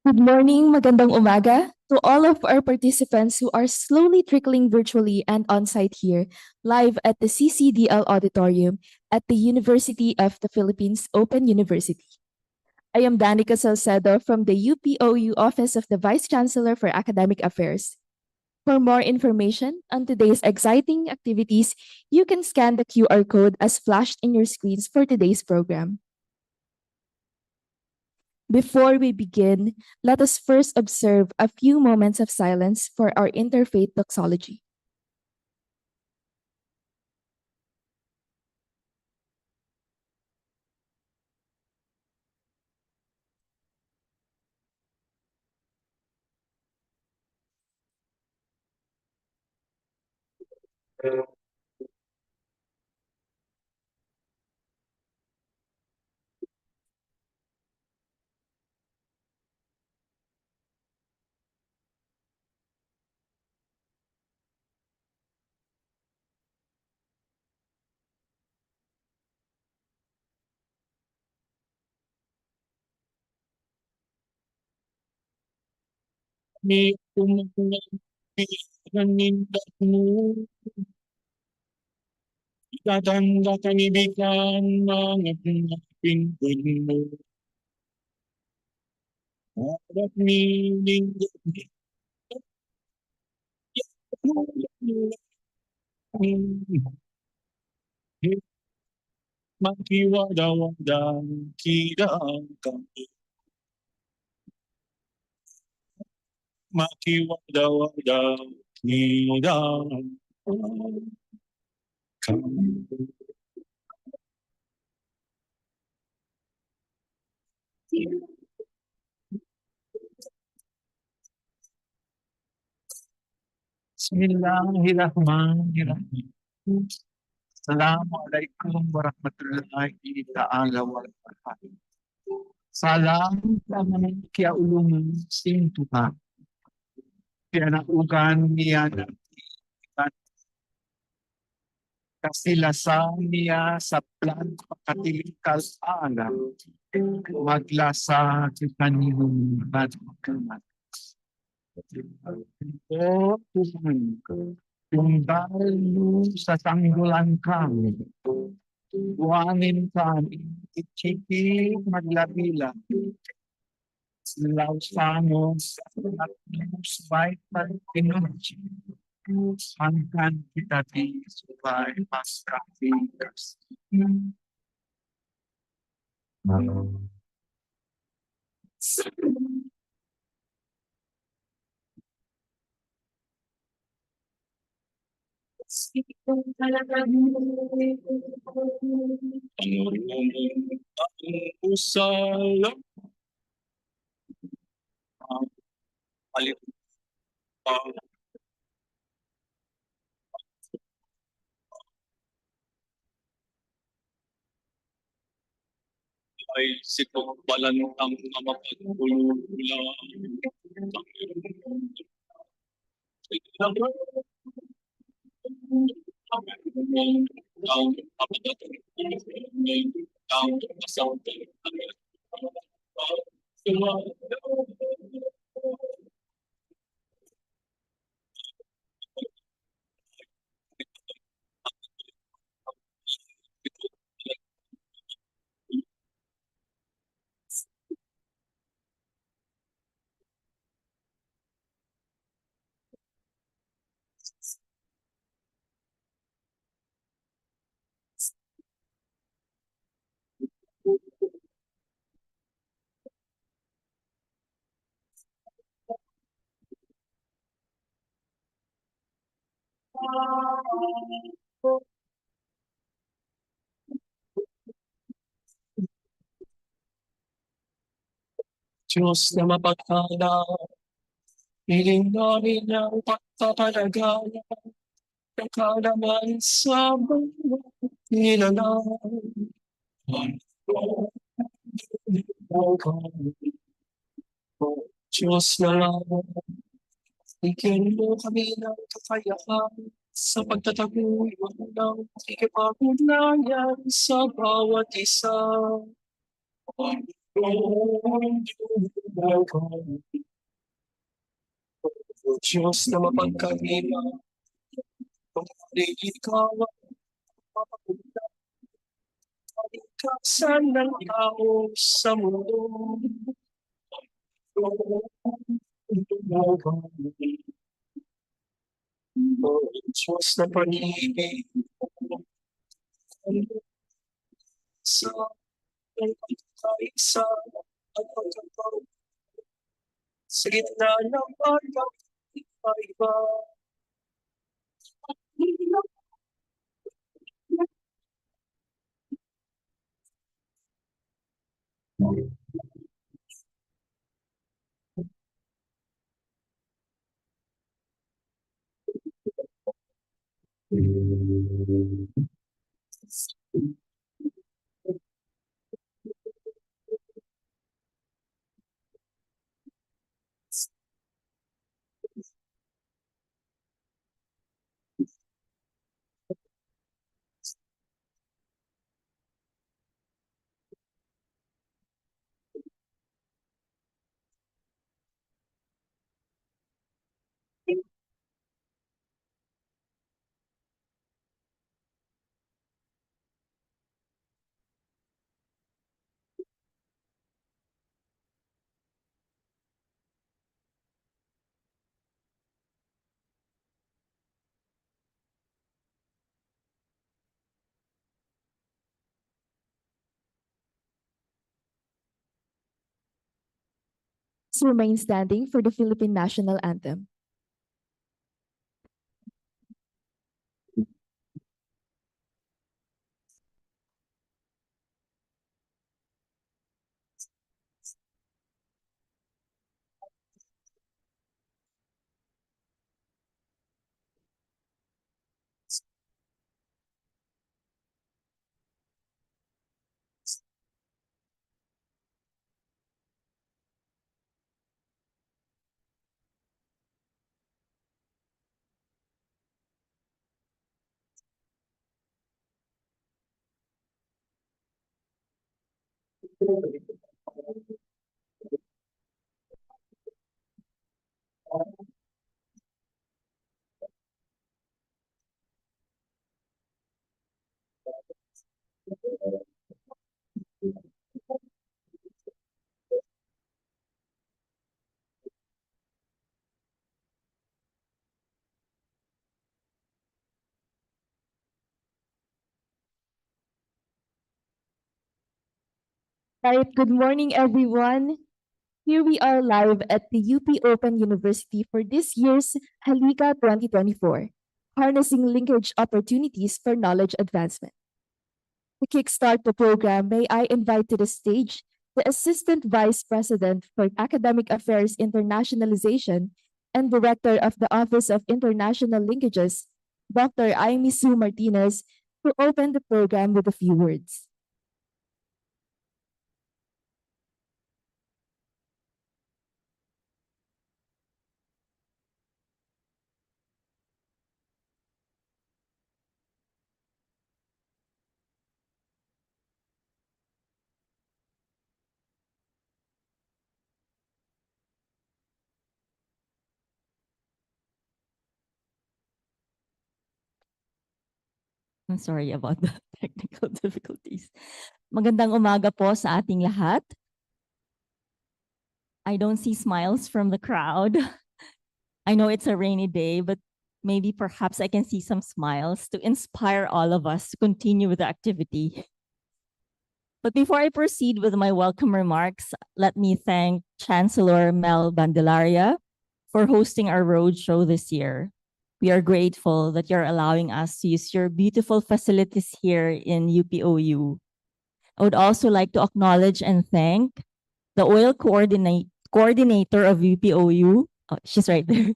Good morning, magandang umaga to all of our participants who are slowly trickling virtually and on-site here, live at the CCDL Auditorium at the University of the Philippines Open University. I am Danica Salcedo from the UPOU Office of the Vice Chancellor for Academic Affairs. For more information on today's exciting activities, you can scan the QR code as flashed in your screens for today's program. Before we begin, let us first observe a few moments of silence for our interfaith doxology. Ni mo, tatanda kanibigan mga pinagpindod mo. Harap niling makiwadawadang kidang kami. Makiwadawadang kidang kami. Bismillahirrahmanirrahim. Assalamualaikum warahmatullahi ta'ala wabarakatuh. Salam naman kaya ulungan sintuhan. Kaya naugan niya ng kasilasan niya sa plan pagkatilikal alam. Maglasa kita niyong badkamat. O Tuhan, tunggal mo sa tanggulan kami. Buwanin kami, ichiki maglabila. Lausano sa subay pag-pinuchi. Hanggang kita di subay mas-kapigas. Ang usala ang alipang ay sikapbalan ang mapagpululang Diyos na mapagkala, hiling namin ang pagpapalagaya, nakalaman sa mga nilalang. Diyos na lang, bigyan mo kami ng kakayahan sa pagtataguy ng ikipag-ugnayan sa bawat isa. O Diyos na mapagkanina, ikaw ang kalikasan ng tao sa mundo. O Diyos na pag-ibig, sa pagkakaisa at pagkakaroon sa gitna ng mga iba-iba. Please remain standing for the Philippine National Anthem. Right, good morning, everyone. Here we are live at the UP Open University for this year's HALIKA 2024, Harnessing Linkage Opportunities for Knowledge Advancement. To kickstart the program, may I invite to the stage the Assistant Vice President for Academic Affairs Internationalization and Director of the Office of International Linkages, Dr. Amy Sue Martinez, to open the program with a few words. I'm sorry about the technical difficulties. Magandang umaga po sa ating lahat. I don't see smiles from the crowd. I know it's a rainy day, but maybe perhaps I can see some smiles to inspire all of us to continue with the activity. But before I proceed with my welcome remarks, let me thank Chancellor Mel Bandelaria for hosting our roadshow this year. We are grateful that you're allowing us to use your beautiful facilities here in UPOU. I would also like to acknowledge and thank the oil coordinator of UPOU, she's right there,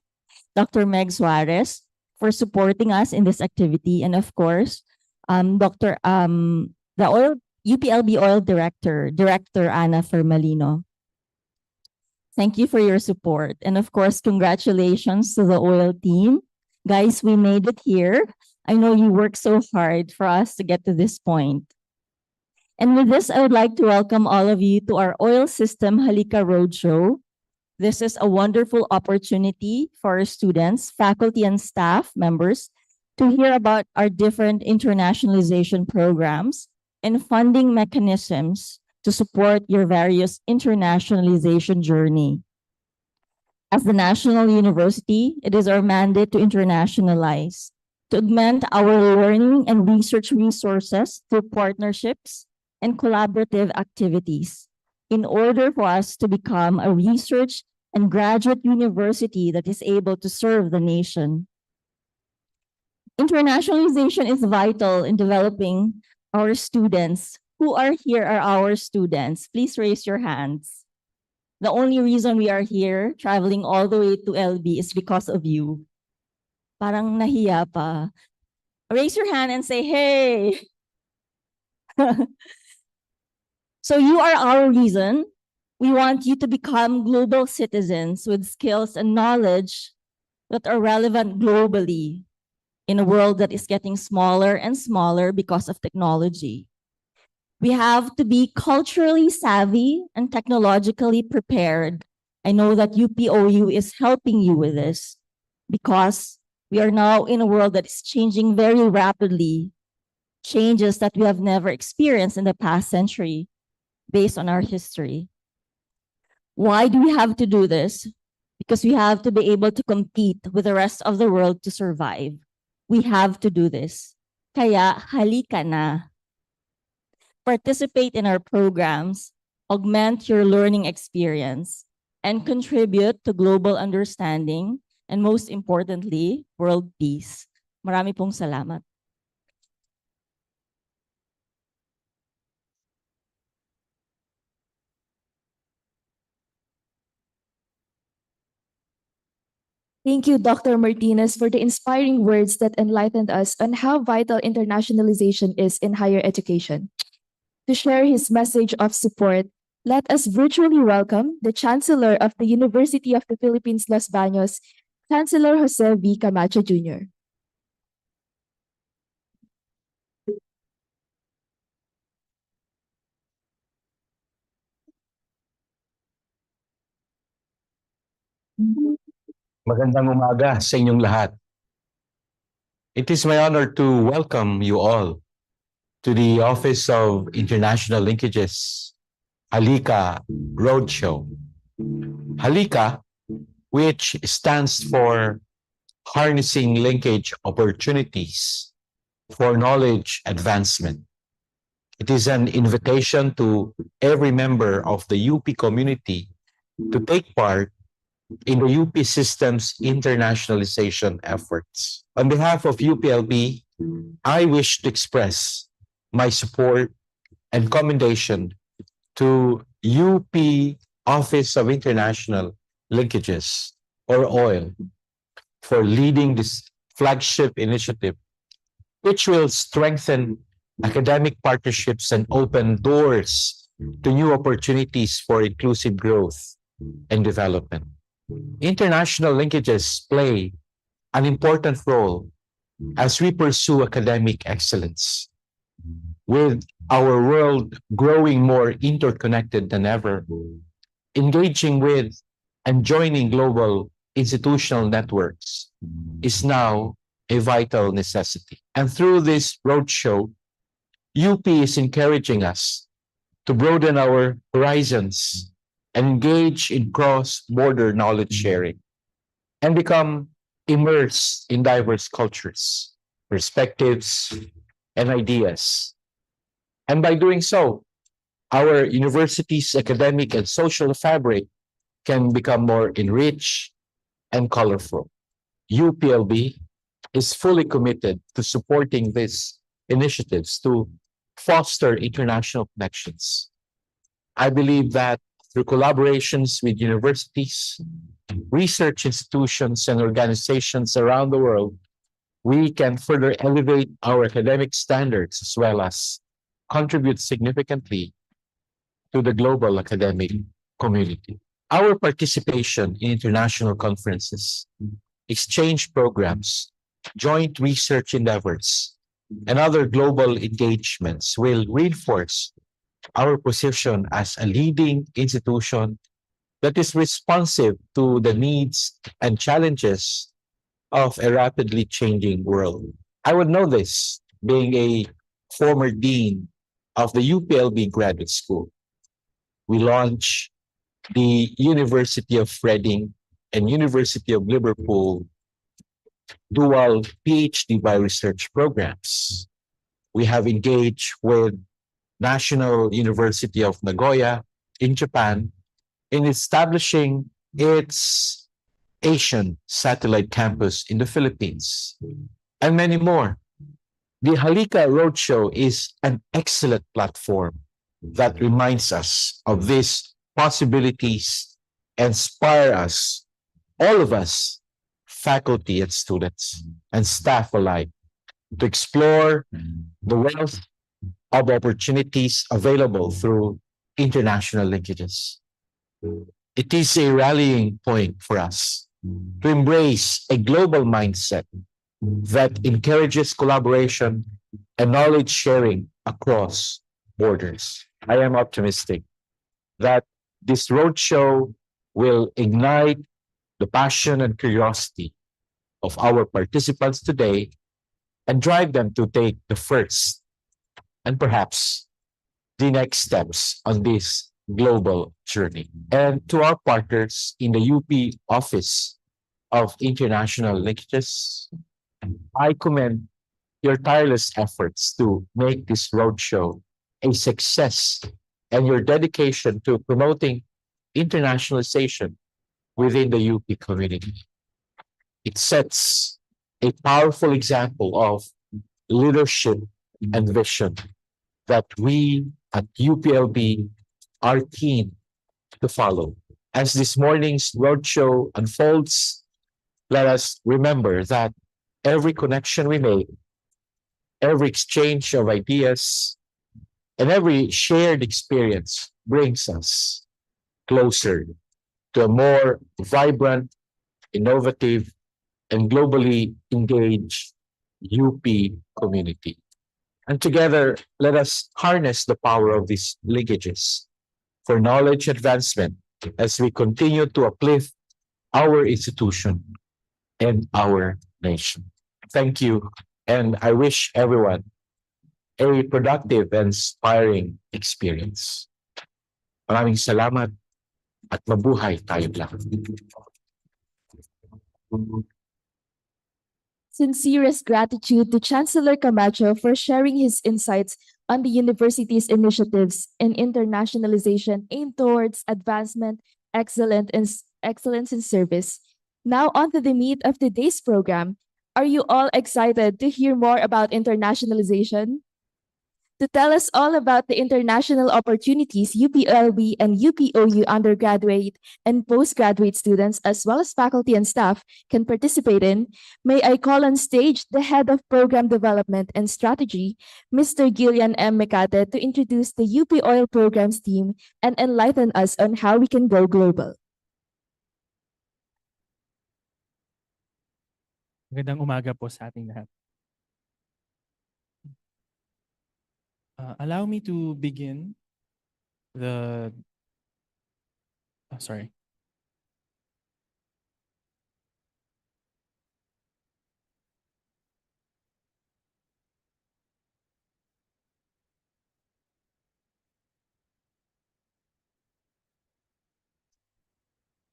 Dr. Meg Suarez, for supporting us in this activity. And of course, the UPLB Oil Director Ana Fermalino. Thank you for your support. And of course, congratulations to the oil team. Guys, we made it here. I know you worked so hard for us to get to this point. And with this, I would like to welcome all of you to our Oil System HALIKA Roadshow. This is a wonderful opportunity for our students, faculty, and staff members to hear about our different internationalization programs and funding mechanisms to support your various internationalization journey. As the national university, it is our mandate to internationalize, to augment our learning and research resources through partnerships and collaborative activities in order for us to become a research and graduate university that is able to serve the nation. Internationalization is vital in developing our students. Who are here are our students. Please raise your hands. The only reason we are here, traveling all the way to LB, is because of you. Parang nahiya pa. Raise your hand and say, hey. So you are our reason. We want you to become global citizens with skills and knowledge that are relevant globally in a world that is getting smaller and smaller because of technology. We have to be culturally savvy and technologically prepared. I know that UPOU is helping you with this because we are now in a world that is changing very rapidly, changes that we have never experienced in the past century based on our history. Why do we have to do this? Because we have to be able to compete with the rest of the world to survive. We have to do this. Kaya halika na. Participate in our programs, augment your learning experience, and contribute to global understanding, and most importantly, world peace. Marami pong salamat. Thank you, Dr. Martinez, for the inspiring words that enlightened us on how vital internationalization is in higher education. To share his message of support, let us virtually welcome the Chancellor of the University of the Philippines, Los Baños, Chancellor Jose V. Camacho Jr. Magandang umaga sa inyong lahat. It is my honor to welcome you all to the Office of International Linkages, HALIKA Roadshow. HALIKA, which stands for Harnessing Linkage Opportunities for Knowledge Advancement. It is an invitation to every member of the UP community to take part in the UP system's internationalization efforts. On behalf of UPLB, I wish to express my support and commendation to UP Office of International Linkages, or OIL, for leading this flagship initiative, which will strengthen academic partnerships and open doors to new opportunities for inclusive growth and development. International linkages play an important role as we pursue academic excellence. With our world growing more interconnected than ever, engaging with and joining global institutional networks is now a vital necessity. And through this roadshow, UP is encouraging us to broaden our horizons and engage in cross-border knowledge sharing and become immersed in diverse cultures, perspectives, and ideas. And by doing so, our university's academic and social fabric can become more enriched and colorful. UPLB is fully committed to supporting these initiatives to foster international connections. I believe that through collaborations with universities, research institutions, and organizations around the world, we can further elevate our academic standards as well as contribute significantly to the global academic community. Our participation in international conferences, exchange programs, joint research endeavors, and other global engagements will reinforce our position as a leading institution that is responsive to the needs and challenges of a rapidly changing world. I would know this being a former dean of the UPLB Graduate School. We launched the University of Reading and University of Liverpool dual PhD by research programs. We have engaged with National University of Nagoya in Japan in establishing its Asian satellite campus in the Philippines, and many more. The Halika Roadshow is an excellent platform that reminds us of these possibilities, inspire us, all of us, faculty and students, and staff alike, to explore the wealth of opportunities available through international linkages. It is a rallying point for us to embrace a global mindset that encourages collaboration and knowledge sharing across borders. I am optimistic that this roadshow will ignite the passion and curiosity of our participants today and drive them to take the first and perhaps the next steps on this global journey. And to our partners in the UP Office of International Linkages, I commend your tireless efforts to make this roadshow a success and your dedication to promoting internationalization within the UP community. It sets a powerful example of leadership and vision that we at UPLB are keen to follow. As this morning's roadshow unfolds, let us remember that every connection we make, every exchange of ideas, and every shared experience brings us closer to a more vibrant, innovative, and globally engaged UP community. And together, let us harness the power of these linkages for knowledge advancement as we continue to uplift our institution and our nation. Thank you, and I wish everyone a productive and inspiring experience. Maraming salamat at mabuhay tayong lahat. Sincerest gratitude to Chancellor Camacho for sharing his insights on the university's initiatives in internationalization aimed towards advancement, excellence in service. Now on to the meat of today's program. Are you all excited to hear more about internationalization? To tell us all about the international opportunities UPLB and UPOU undergraduate and postgraduate students, as well as faculty and staff, can participate in, may I call on stage the Head of Program Development and Strategy, Mr. Gillian M. Mecate, to introduce the UP Oil Programs team and enlighten us on how we can go global. Magandang umaga po sa ating lahat. Allow me to begin the... sorry.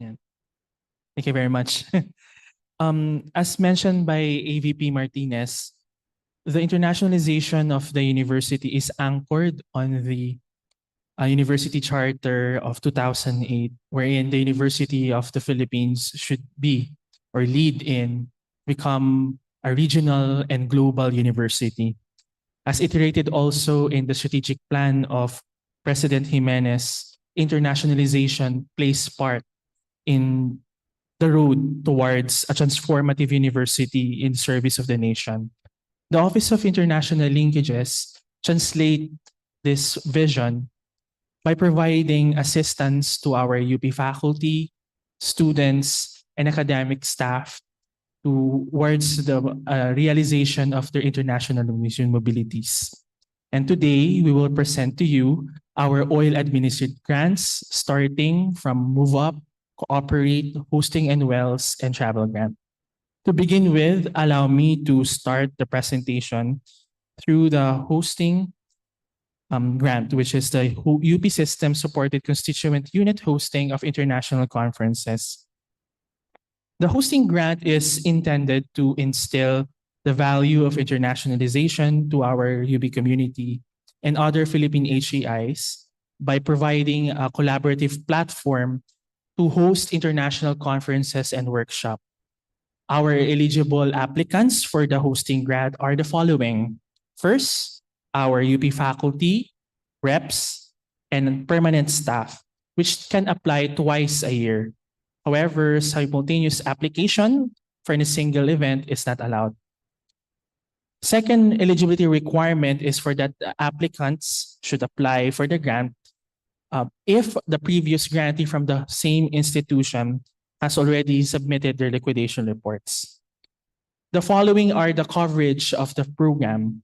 Yan. Thank you very much. As mentioned by AVP Martinez, the internationalization of the university is anchored on the University Charter of 2008, wherein the University of the Philippines should be or lead in become a regional and global university. As iterated also in the strategic plan of President Jimenez, internationalization plays part in the road towards a transformative university in service of the nation. The Office of International Linkages translate this vision by providing assistance to our UP faculty, students, and academic staff towards the realization of their international mission mobilities. And today, we will present to you our oil-administered grants, starting from Move Up, Cooperate, Hosting and Wells, and Travel Grant. To begin with, allow me to start the presentation through the hosting grant, which is the UP System Supported Constituent Unit Hosting of International Conferences. The hosting grant is intended to instill the value of internationalization to our UB community and other Philippine HAIs by providing a collaborative platform to host international conferences and workshops. Our eligible applicants for the hosting grant are the following. First, our UP faculty, reps, and permanent staff, which can apply twice a year. However, simultaneous application for a single event is not allowed. Second eligibility requirement is for that the applicants should apply for the grant if the previous grantee from the same institution has already submitted their liquidation reports. The following are the coverage of the program.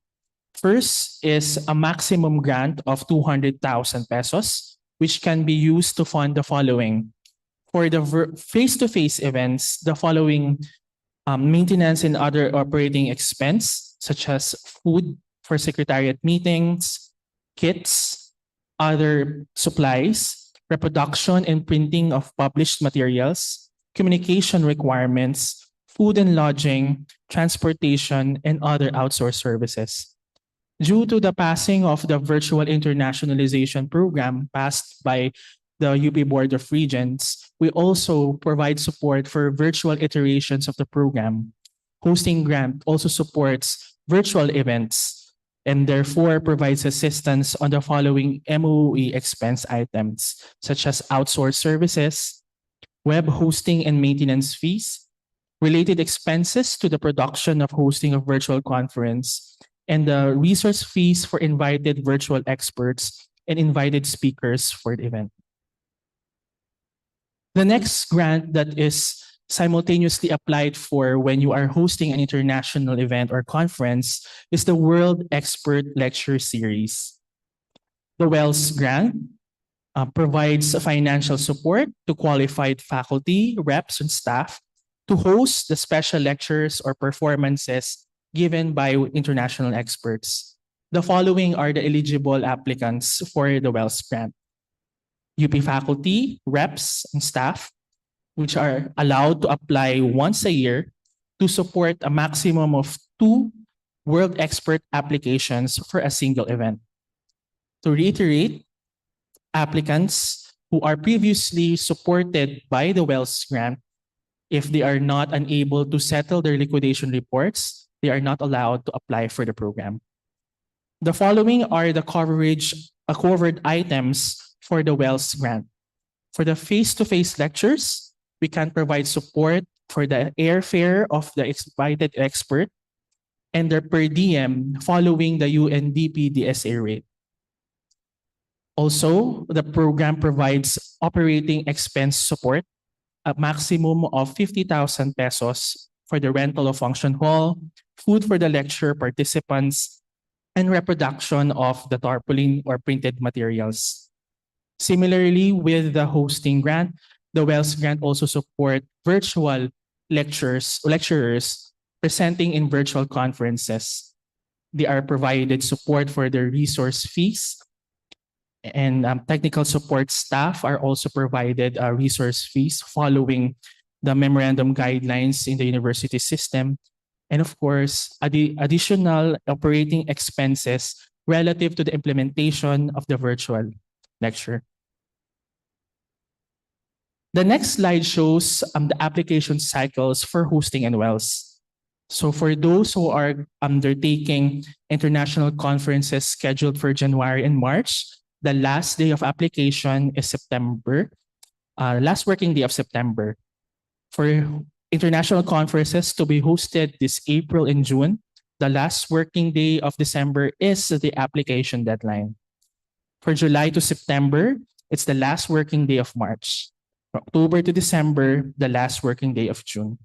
First is a maximum grant of 200,000 pesos, which can be used to fund the following. For the face-to-face events, the following maintenance and other operating expense, such as food for secretariat meetings, kits, other supplies, reproduction and printing of published materials, communication requirements, food and lodging, transportation, and other outsourced services. Due to the passing of the virtual internationalization program passed by the UP Board of Regents, we also provide support for virtual iterations of the program. Hosting grant also supports virtual events and therefore provides assistance on the following MOE expense items, such as outsourced services, web hosting and maintenance fees, related expenses to the production of hosting of virtual conference, and the resource fees for invited virtual experts and invited speakers for the event. The next grant that is simultaneously applied for when you are hosting an international event or conference is the World Expert Lecture Series. The WELS grant provides financial support to qualified faculty, reps, and staff to host the special lectures or performances given by international experts. The following are the eligible applicants for the WELS grant. UP faculty, reps, and staff, which are allowed to apply once a year to support a maximum of 2 World Expert applications for a single event. To reiterate, applicants who are previously supported by the WELS grant, if they are not unable to settle their liquidation reports, they are not allowed to apply for the program. The following are the covered items for the WELS grant. For the face-to-face lectures, we can provide support for the airfare of the invited expert and their per diem following the UNDP DSA rate. Also, the program provides operating expense support, a maximum of 50,000 pesos for the rental of function hall, food for the lecture participants, and reproduction of the tarpaulin or printed materials. Similarly, with the hosting grant, the WELS grant also support virtual lecturers presenting in virtual conferences. They are provided support for their resource fees, and technical support staff are also provided resource fees following the memorandum guidelines in the university system, and of course, additional operating expenses relative to the implementation of the virtual lecture. The next slide shows the application cycles for hosting and WELS. So for those who are undertaking international conferences scheduled for January and March, the last day of application is September, last working day of September. For international conferences to be hosted this April and June, the last working day of December is the application deadline. For July to September, it's the last working day of March. October to December, the last working day of June.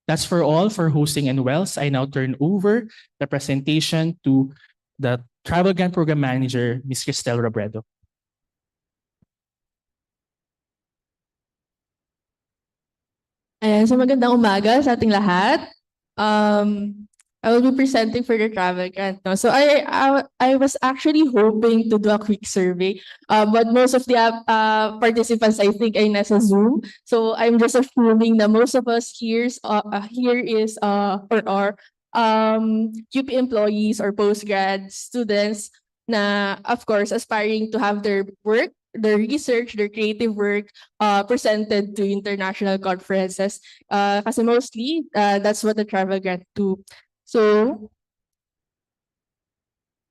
That's for all for hosting and WELS. I now turn over the presentation to the Travel Grant Program Manager, Ms. Cristel Robredo. Ayan, so magandang umaga sa ating lahat. Um, I will be presenting for the travel grant. No? So I was actually hoping to do a quick survey, but most of the participants I think ay nasa Zoom. So I'm just assuming that most of us here is or are UP employees or postgrad students na of course aspiring to have their work, their research, their creative work presented to international conferences. Kasi mostly, that's what the travel grant do. So,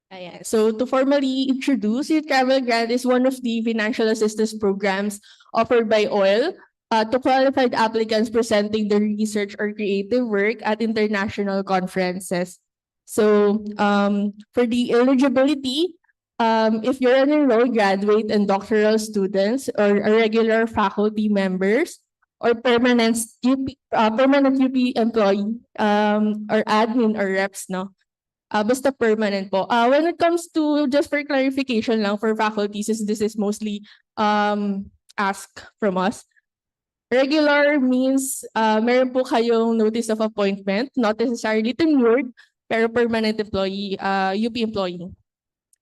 ayan. So to formally introduce, the travel grant is one of the financial assistance programs offered by OIL to qualified applicants presenting their research or creative work at international conferences. So for the eligibility, if you're an enrolled graduate and doctoral students or regular faculty members or permanent UP employee or admin or reps, no? Basta permanent po. When it comes to, just for clarification lang for faculties, since this is mostly asked from us, regular means meron po kayong notice of appointment, not necessarily tenured, pero permanent employee, UP employee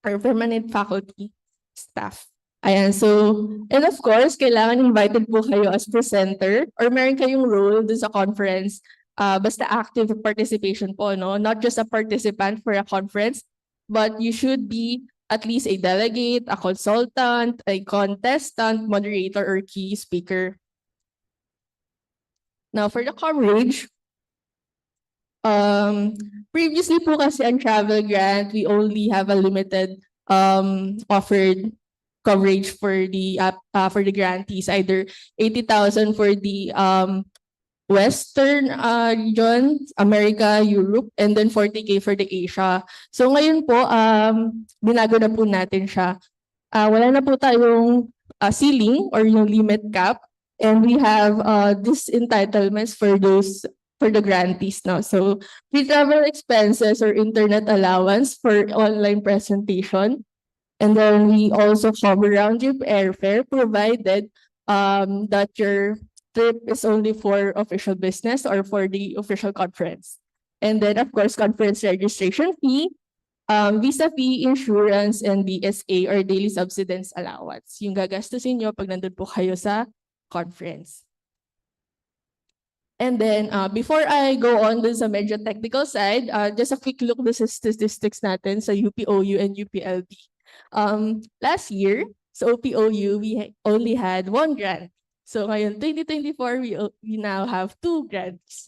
or permanent faculty staff. Ayan, so, and of course, kailangan invited po kayo as presenter or meron kayong role dun sa conference. Basta active participation po, no? Not just a participant for a conference, but you should be at least a delegate, a consultant, a contestant, moderator, or key speaker. Now, for the coverage, previously po kasi ang travel grant, we only have a limited offered coverage for the grantees, either 80,000 for the Western region, America, Europe, and then 40K for the Asia. So ngayon po, binago na po natin siya. Wala na po tayong ceiling or yung limit cap, and we have these entitlements for the grantees now. So free travel expenses or internet allowance for online presentation. And then we also cover round trip airfare provided that your trip is only for official business or for the official conference. And then of course, conference registration fee, visa fee, insurance, and DSA or daily subsidence allowance. Yung gagastusin nyo pag nandun po kayo sa conference. And then, before I go on dun sa medyo technical side, just a quick look sa statistics natin sa UPOU and UPLB. Last year, sa OPOU, we only had 1 grant. So ngayon, 2024, we now have 2 grants.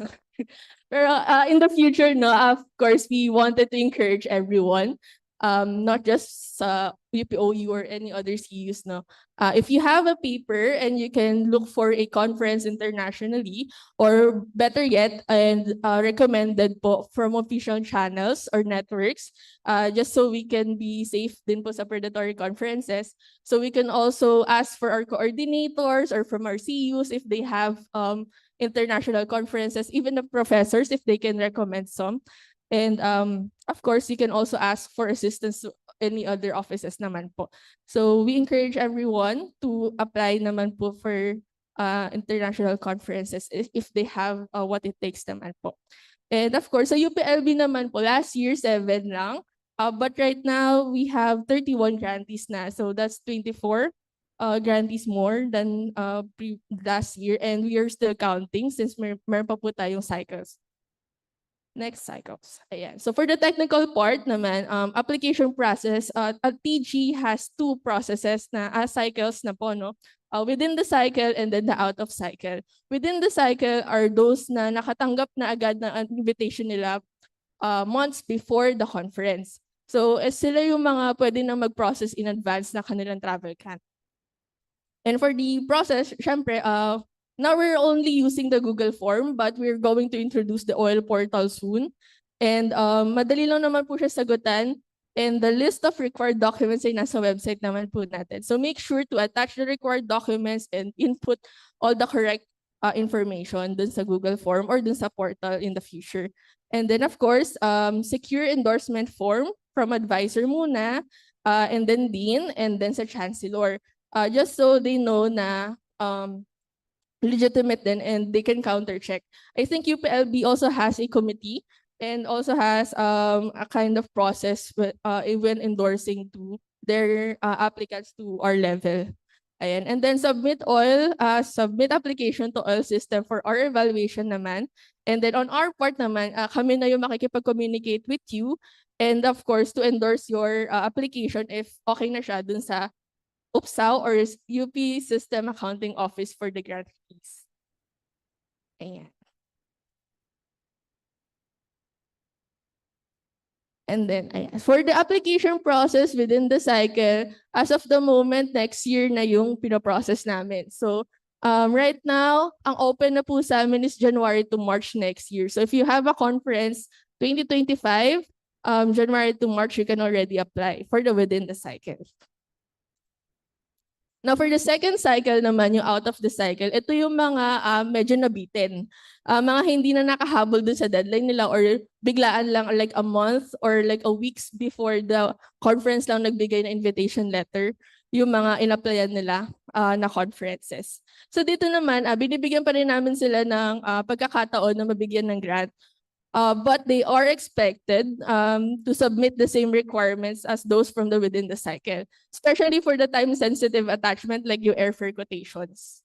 Pero in the future, no, of course, we wanted to encourage everyone, not just sa UPOU or any other CUs, no. If you have a paper and you can look for a conference internationally, or better yet, and recommended po from official channels or networks, just so we can be safe din po sa predatory conferences. So we can also ask for our coordinators or from our CUs if they have international conferences, even the professors if they can recommend some. And of course, you can also ask for assistance to any other offices naman po. So we encourage everyone to apply naman po for international conferences if they have what it takes naman po. And of course, sa UPLB naman po, last year 7 lang. But right now, we have 31 grantees na. So that's 24 grantees more than last year. And we are still counting since meron pa po tayong cycles. Next cycles. Ayan. So for the technical part naman, application process, TG has 2 processes na cycles na po, no? Within the cycle and then the out of cycle. Within the cycle are those na nakatanggap na agad ng invitation nila months before the conference. So sila yung mga pwede na mag-process in advance na kanilang travel grant. And for the process, syempre, now we're only using the Google form, but we're going to introduce the OIL portal soon. And madali lang naman po siya sagutan. And the list of required documents ay nasa website naman po natin. So make sure to attach the required documents and input all the correct information dun sa Google form or dun sa portal in the future. And then of course, secure endorsement form from advisor muna, and then dean, and then sa chancellor. Just so they know na legitimate then and they can counter check. I think UPLB also has a committee and also has a kind of process with even endorsing to their applicants to our level. Ayan. And then submit application to oil system for our evaluation naman. And then on our part naman, kami na yung makikipag-communicate with you and of course to endorse your application if okay na siya dun sa UPSAO or UP System Accounting Office for the grantees. Ayan. And then, ayan. For the application process within the cycle, as of the moment, next year na yung pinoprocess namin. So, right now, ang open na po sa amin is January to March next year. So, if you have a conference 2025, January to March, you can already apply for the within the cycle. Now, for the second cycle naman, yung out of the cycle, ito yung mga medyo nabitin. Mga hindi na nakahabol dun sa deadline nila or biglaan lang or like a month or like a weeks before the conference lang nagbigay na invitation letter yung mga in-applyan nila na conferences. So dito naman, binibigyan pa rin namin sila ng pagkakataon na mabigyan ng grant. But they are expected to submit the same requirements as those from the within the cycle, especially for the time-sensitive attachment like your airfare quotations.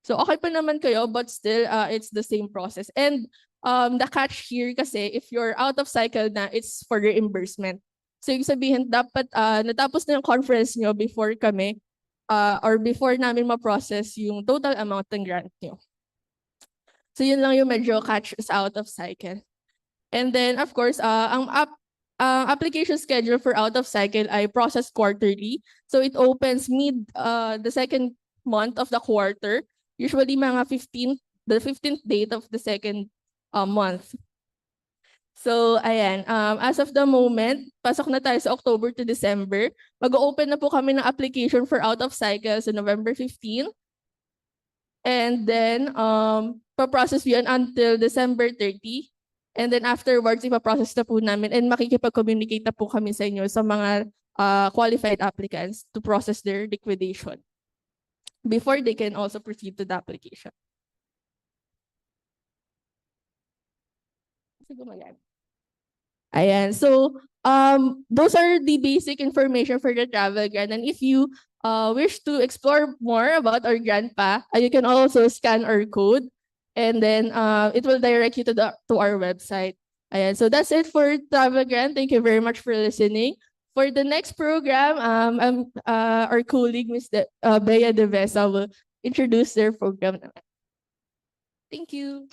So okay pa naman kayo, but still, it's the same process. And the catch here kasi, if you're out of cycle na, it's for reimbursement. So yung sabihin, dapat natapos na yung conference nyo before kami, or before namin ma-process yung total amount ng grant nyo. So yun lang yung medyo catch sa out of cycle. And then, of course, ang application schedule for out of cycle ay processed quarterly. So it opens the second month of the quarter, usually mga the 15th date of the second month. So, ayan, as of the moment, pasok na tayo sa October to December. Mag-open na po kami ng application for out of cycle sa November 15. And then, pa-process yun until December 30. And then afterwards, ipaprocess na po namin and makikipag-communicate na po kami sa inyo sa mga qualified applicants to process their liquidation before they can also proceed to the application. Ayan. So, those are the basic information for the travel grant. And if you wish to explore more about our grant pa, you can also scan our code. And then it will direct you to our website. Ayan. So that's it for Travel Grant. Thank you very much for listening. For the next program, our colleague, Ms. Bea De Vesa, will introduce their program. Thank you.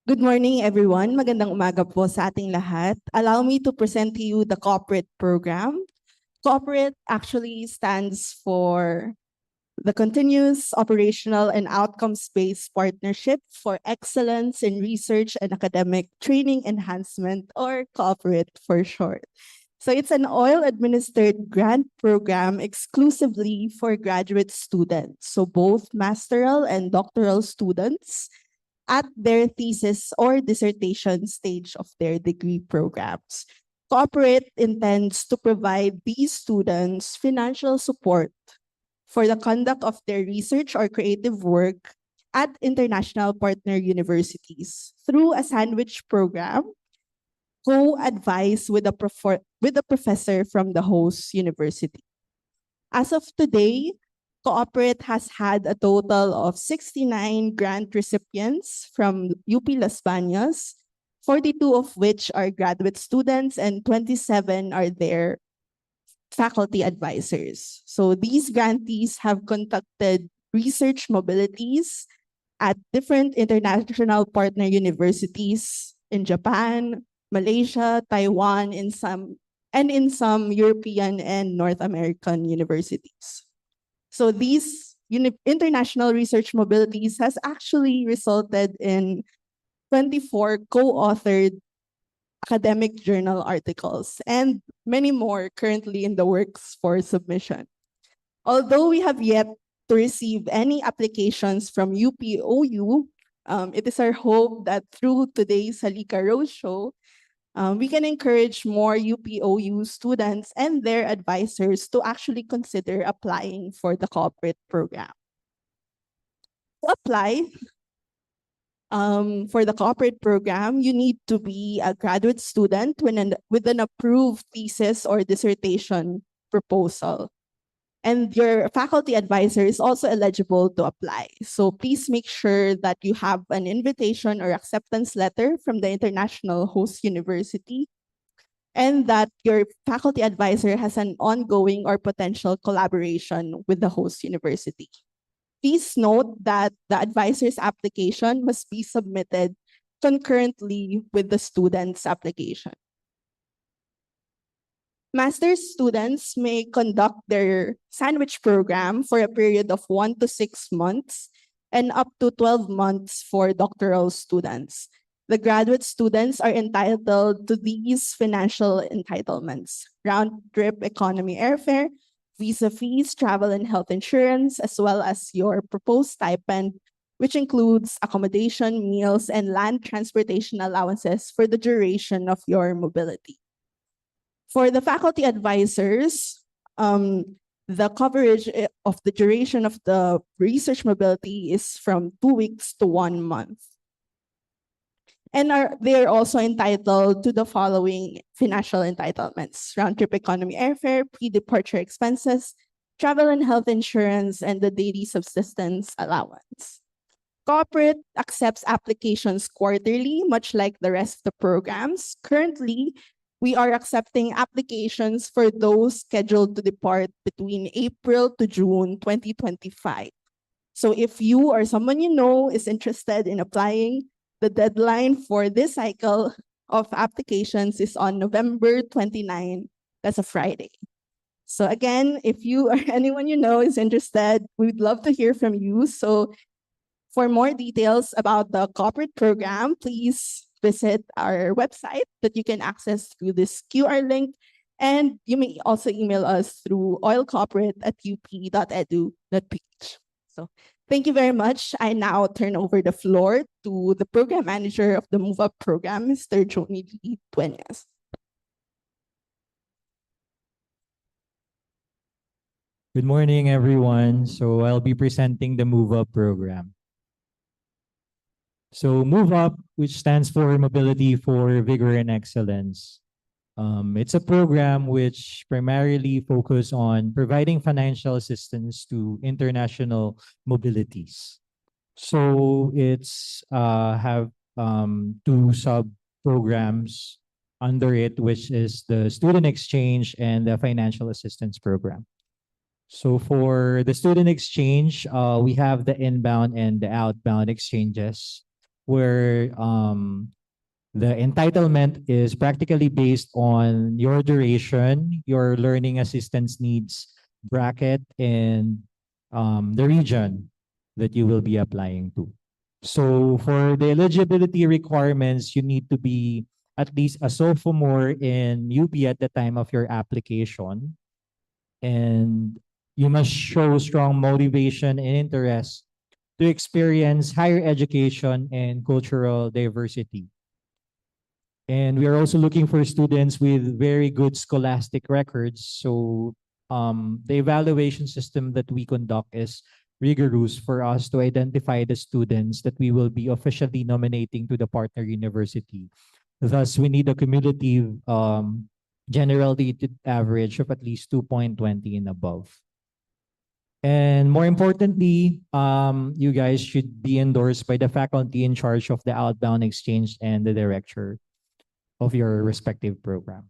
Good morning, everyone. Magandang umaga po sa ating lahat. Allow me to present to you the corporate program. Corporate actually stands for the continuous operational and outcomes-based partnership for excellence in research and academic training enhancement, or corporate for short. So it's an oil-administered grant program exclusively for graduate students, so both masteral and doctoral students at their thesis or dissertation stage of their degree programs. Corporate intends to provide these students financial support for the conduct of their research or creative work at international partner universities through a sandwich program, co-advised with a professor from the host university. As of today, Corporate has had a total of 69 grant recipients from UP Las Bañas, 42 of which are graduate students and 27 are their faculty advisors. So these grantees have conducted research mobilities at different international partner universities in Japan, Malaysia, Taiwan, in some European and North American universities. So these international research mobilities has actually resulted in 24 co-authored academic journal articles, and many more currently in the works for submission. Although we have yet to receive any applications from UPOU, it is our hope that through today's HALIKA Roadshow, We can encourage more UPOU students and their advisors to actually consider applying for the corporate program. To apply for the corporate program, you need to be a graduate student with an approved thesis or dissertation proposal. And your faculty advisor is also eligible to apply. So please make sure that you have an invitation or acceptance letter from the international host university, and that your faculty advisor has an ongoing or potential collaboration with the host university. Please note that the advisor's application must be submitted concurrently with the student's application. Master's students may conduct their sandwich program for a period of 1 to 6 months and up to 12 months for doctoral students. The graduate students are entitled to these financial entitlements: round-trip economy airfare, visa fees, travel and health insurance, as well as your proposed stipend, which includes accommodation, meals, and land transportation allowances for the duration of your mobility. For the faculty advisors, the coverage of the duration of the research mobility is from 2 weeks to 1 month. And they are also entitled to the following financial entitlements: round-trip economy airfare, pre-departure expenses, travel and health insurance, and the daily subsistence allowance. Corporate accepts applications quarterly, much like the rest of the programs. Currently, we are accepting applications for those scheduled to depart between April to June 2025. So if you or someone you know is interested in applying, the deadline for this cycle of applications is on November 29. That's a Friday. So again, if you or anyone you know is interested, we'd love to hear from you. So for more details about the corporate program, please visit our website that you can access through this QR link. And you may also email us through oilcorporate@up.edu.ph. So thank you very much. I now turn over the floor to the program manager of the Move Up program, Mr. Joni Lee Dueñas. Good morning, everyone. So I'll be presenting the Move Up program. So Move Up, which stands for Mobility for Vigor and Excellence. It's a program which primarily focuses on providing financial assistance to international mobilities. So it's have 2 sub programs under it, which is the student exchange and the financial assistance program. So for the student exchange, we have the inbound and the outbound exchanges, where the entitlement is practically based on your duration, your learning assistance needs bracket, and the region that you will be applying to. So for the eligibility requirements, you need to be at least a sophomore in UP at the time of your application. And you must show strong motivation and interest to experience higher education and cultural diversity. And we are also looking for students with very good scholastic records. So the evaluation system that we conduct is rigorous for us to identify the students that we will be officially nominating to the partner university. Thus, we need a cumulative general weighted average of at least 2.20 and above. And more importantly, you guys should be endorsed by the faculty in charge of the outbound exchange and the director of your respective program.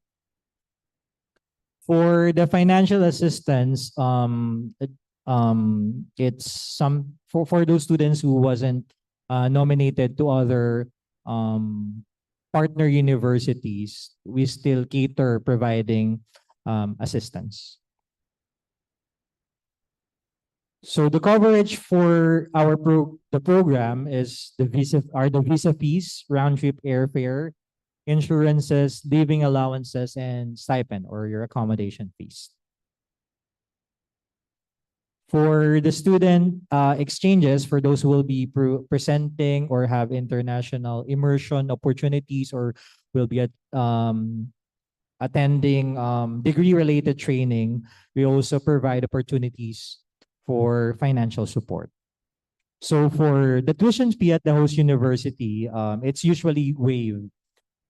For the financial assistance, it's some for those students who wasn't nominated to other partner universities, we still cater providing assistance. So the coverage for our program is the visa fees, round trip airfare, insurances, living allowances, and stipend or your accommodation fees. For the student exchanges, for those who will be presenting or have international immersion opportunities or will be attending degree-related training, we also provide opportunities for financial support. So for the tuition fee at the host university, it's usually waived.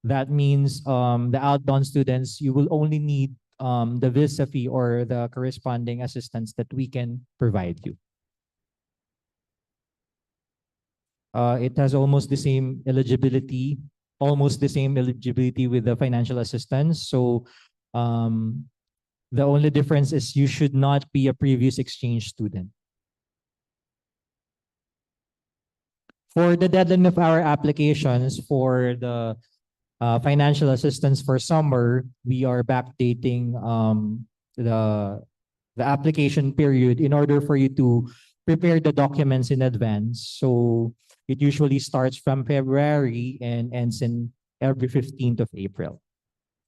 That means the outbound students, you will only need the visa fee or the corresponding assistance that we can provide you. It has almost the same eligibility with the financial assistance. So the only difference is you should not be a previous exchange student. For the deadline of our applications for the financial assistance for summer, we are backdating the application period in order for you to prepare the documents in advance. So it usually starts from February and ends in every 15th of April.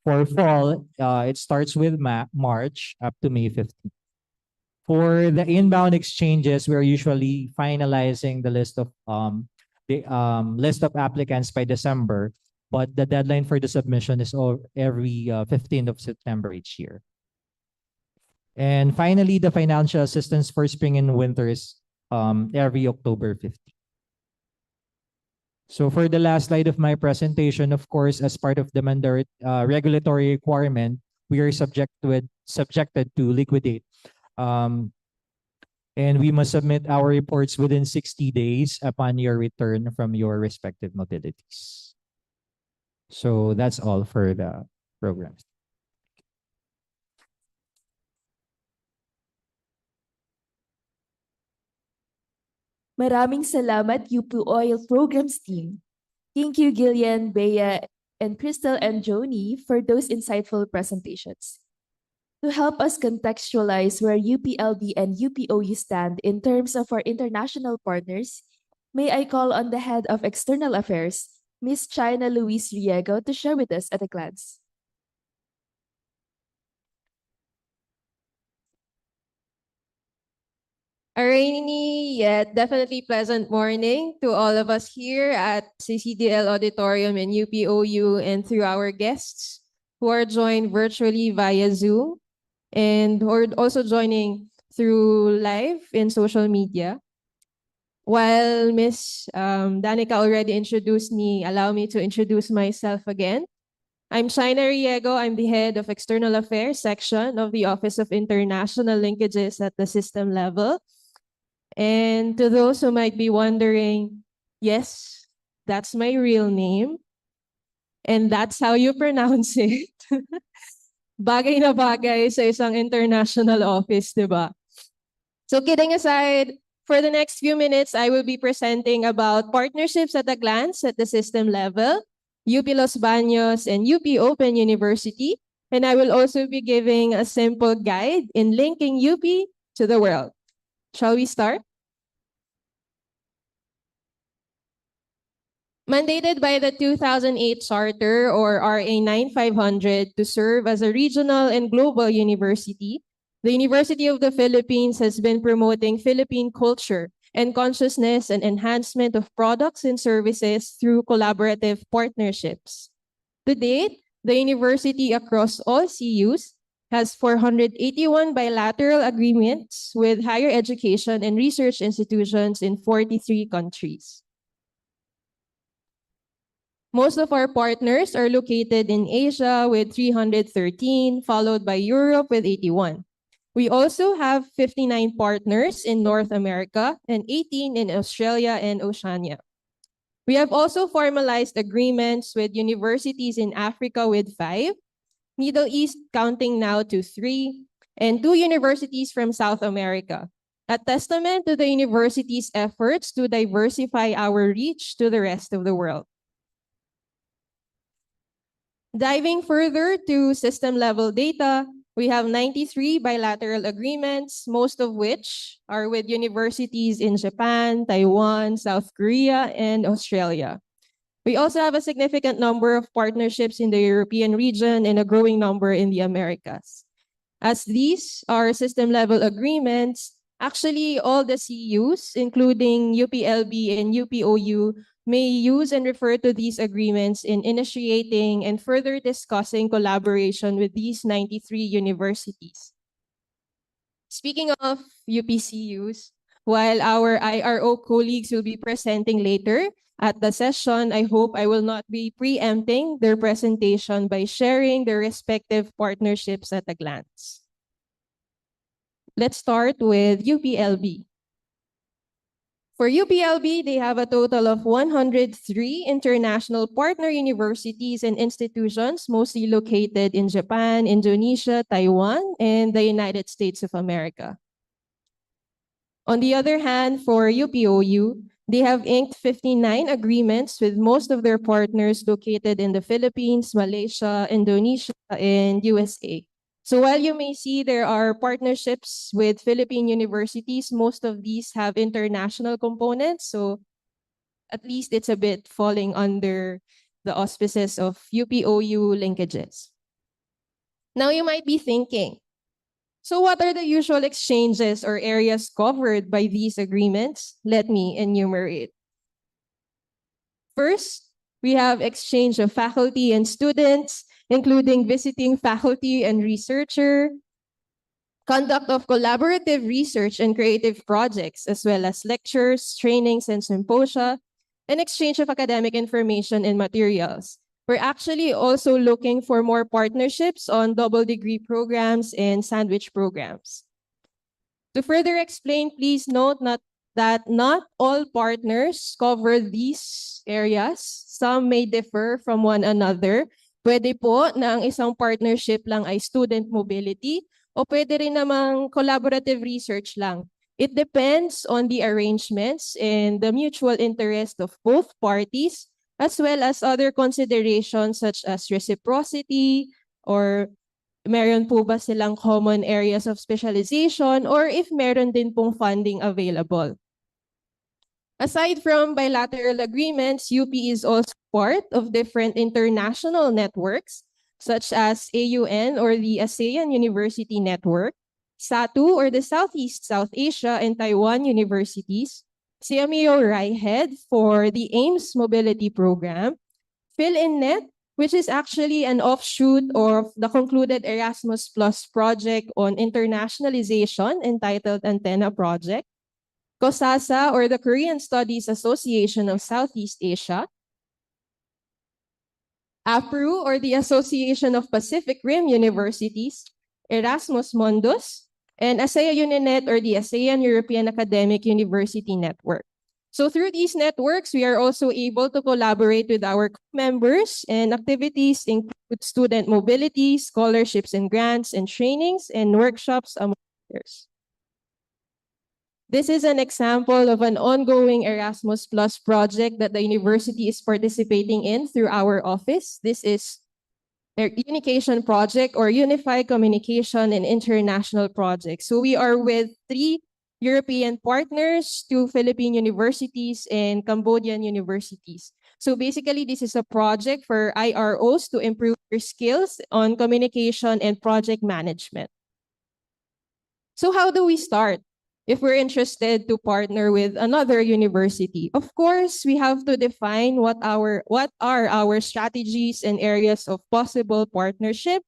For fall, it starts with March up to May 15th. For the inbound exchanges, we're usually finalizing the list of applicants by December, but the deadline for the submission is every 15th of September each year. And finally, the financial assistance for spring and winter is every October 15th. So for the last slide of my presentation, of course, as part of the regulatory requirement, we are subjected to liquidate. And we must submit our reports within 60 days upon your return from your respective mobilities. So that's all for the programs. Maraming salamat UP Oil Programs Team. Thank you Gillian, Bea, and Crystal and Joni for those insightful presentations. To help us contextualize where UPLB and UPOU stand in terms of our international partners, may I call on the Head of External Affairs, Ms. China Luis Riego, to share with us at a glance. A rainy yet definitely pleasant morning to all of us here at CCDL Auditorium in UPOU and through our guests who are joined virtually via Zoom and who are also joining through live in social media. While Ms. Danica already introduced me, allow me to introduce myself again. I'm China Riego. I'm the head of External Affairs section of the Office of International Linkages at the system level. And to those who might be wondering, yes, that's my real name. And that's how you pronounce it. Bagay na bagay sa isang international office, di ba? So kidding aside, for the next few minutes, I will be presenting about partnerships at a glance at the system level, UP Los Baños and UP Open University, and I will also be giving a simple guide in linking UP to the world. Shall we start? Mandated by the 2008 Charter or RA 9500 to serve as a regional and global university, the University of the Philippines has been promoting Philippine culture and consciousness and enhancement of products and services through collaborative partnerships. To date, the university across all CUs has 481 bilateral agreements with higher education and research institutions in 43 countries. Most of our partners are located in Asia with 313, followed by Europe with 81. We also have 59 partners in North America and 18 in Australia and Oceania. We have also formalized agreements with universities in Africa with 5, Middle East counting now to 3, and 2 universities from South America, a testament to the university's efforts to diversify our reach to the rest of the world. Diving further to system-level data, we have 93 bilateral agreements, most of which are with universities in Japan, Taiwan, South Korea, and Australia. We also have a significant number of partnerships in the European region and a growing number in the Americas. As these are system-level agreements, Actually, all the CUs, including UPLB and UPOU, may use and refer to these agreements in initiating and further discussing collaboration with these 93 universities. Speaking of UPCUs, while our IRO colleagues will be presenting later at the session, I hope I will not be preempting their presentation by sharing their respective partnerships at a glance. Let's start with UPLB. For UPLB, they have a total of 103 international partner universities and institutions, mostly located in Japan, Indonesia, Taiwan, and the United States of America. On the other hand, for UPOU, they have inked 59 agreements with most of their partners located in the Philippines, Malaysia, Indonesia, and USA. So while you may see there are partnerships with Philippine universities, most of these have international components. So at least it's a bit falling under the auspices of UPOU linkages. Now you might be thinking, so what are the usual exchanges or areas covered by these agreements? Let me enumerate. First, we have exchange of faculty and students, including visiting faculty and researcher, conduct of collaborative research and creative projects, as well as lectures, trainings, and symposia, and exchange of academic information and materials. We're actually also looking for more partnerships on double degree programs and sandwich programs. To further explain, please note that not all partners cover these areas. Some may differ from one another. Pwede po na ang isang partnership lang ay student mobility o pwede rin namang collaborative research lang. It depends on the arrangements and the mutual interest of both parties, as well as other considerations such as reciprocity or meron po ba silang common areas of specialization or if meron din pong funding available. Aside from bilateral agreements, UP is also part of different international networks such as AUN or the ASEAN University Network, SATU or the Southeast South Asia and Taiwan Universities, CMEO RIHED for the AIMS Mobility Program, Fill-in-Net, which is actually an offshoot of the concluded Erasmus Plus project on internationalization entitled Antenna Project, COSASA or the Korean Studies Association of Southeast Asia, APRU or the Association of Pacific Rim Universities, Erasmus Mundus, and ASEA-UNINET or the ASEAN European Academic University Network. So through these networks, we are also able to collaborate with our members, and activities include student mobility, scholarships and grants, and trainings and workshops among others. This is an example of an ongoing Erasmus Plus project that the university is participating in through our office. This is a Unication Project or Unified Communication and International Project. So we are with 3 European partners, 2 Philippine universities, and Cambodian universities. So basically, this is a project for IROs to improve their skills on communication and project management. So how do we start? If we're interested to partner with another university, of course, we have to define what are our strategies and areas of possible partnership,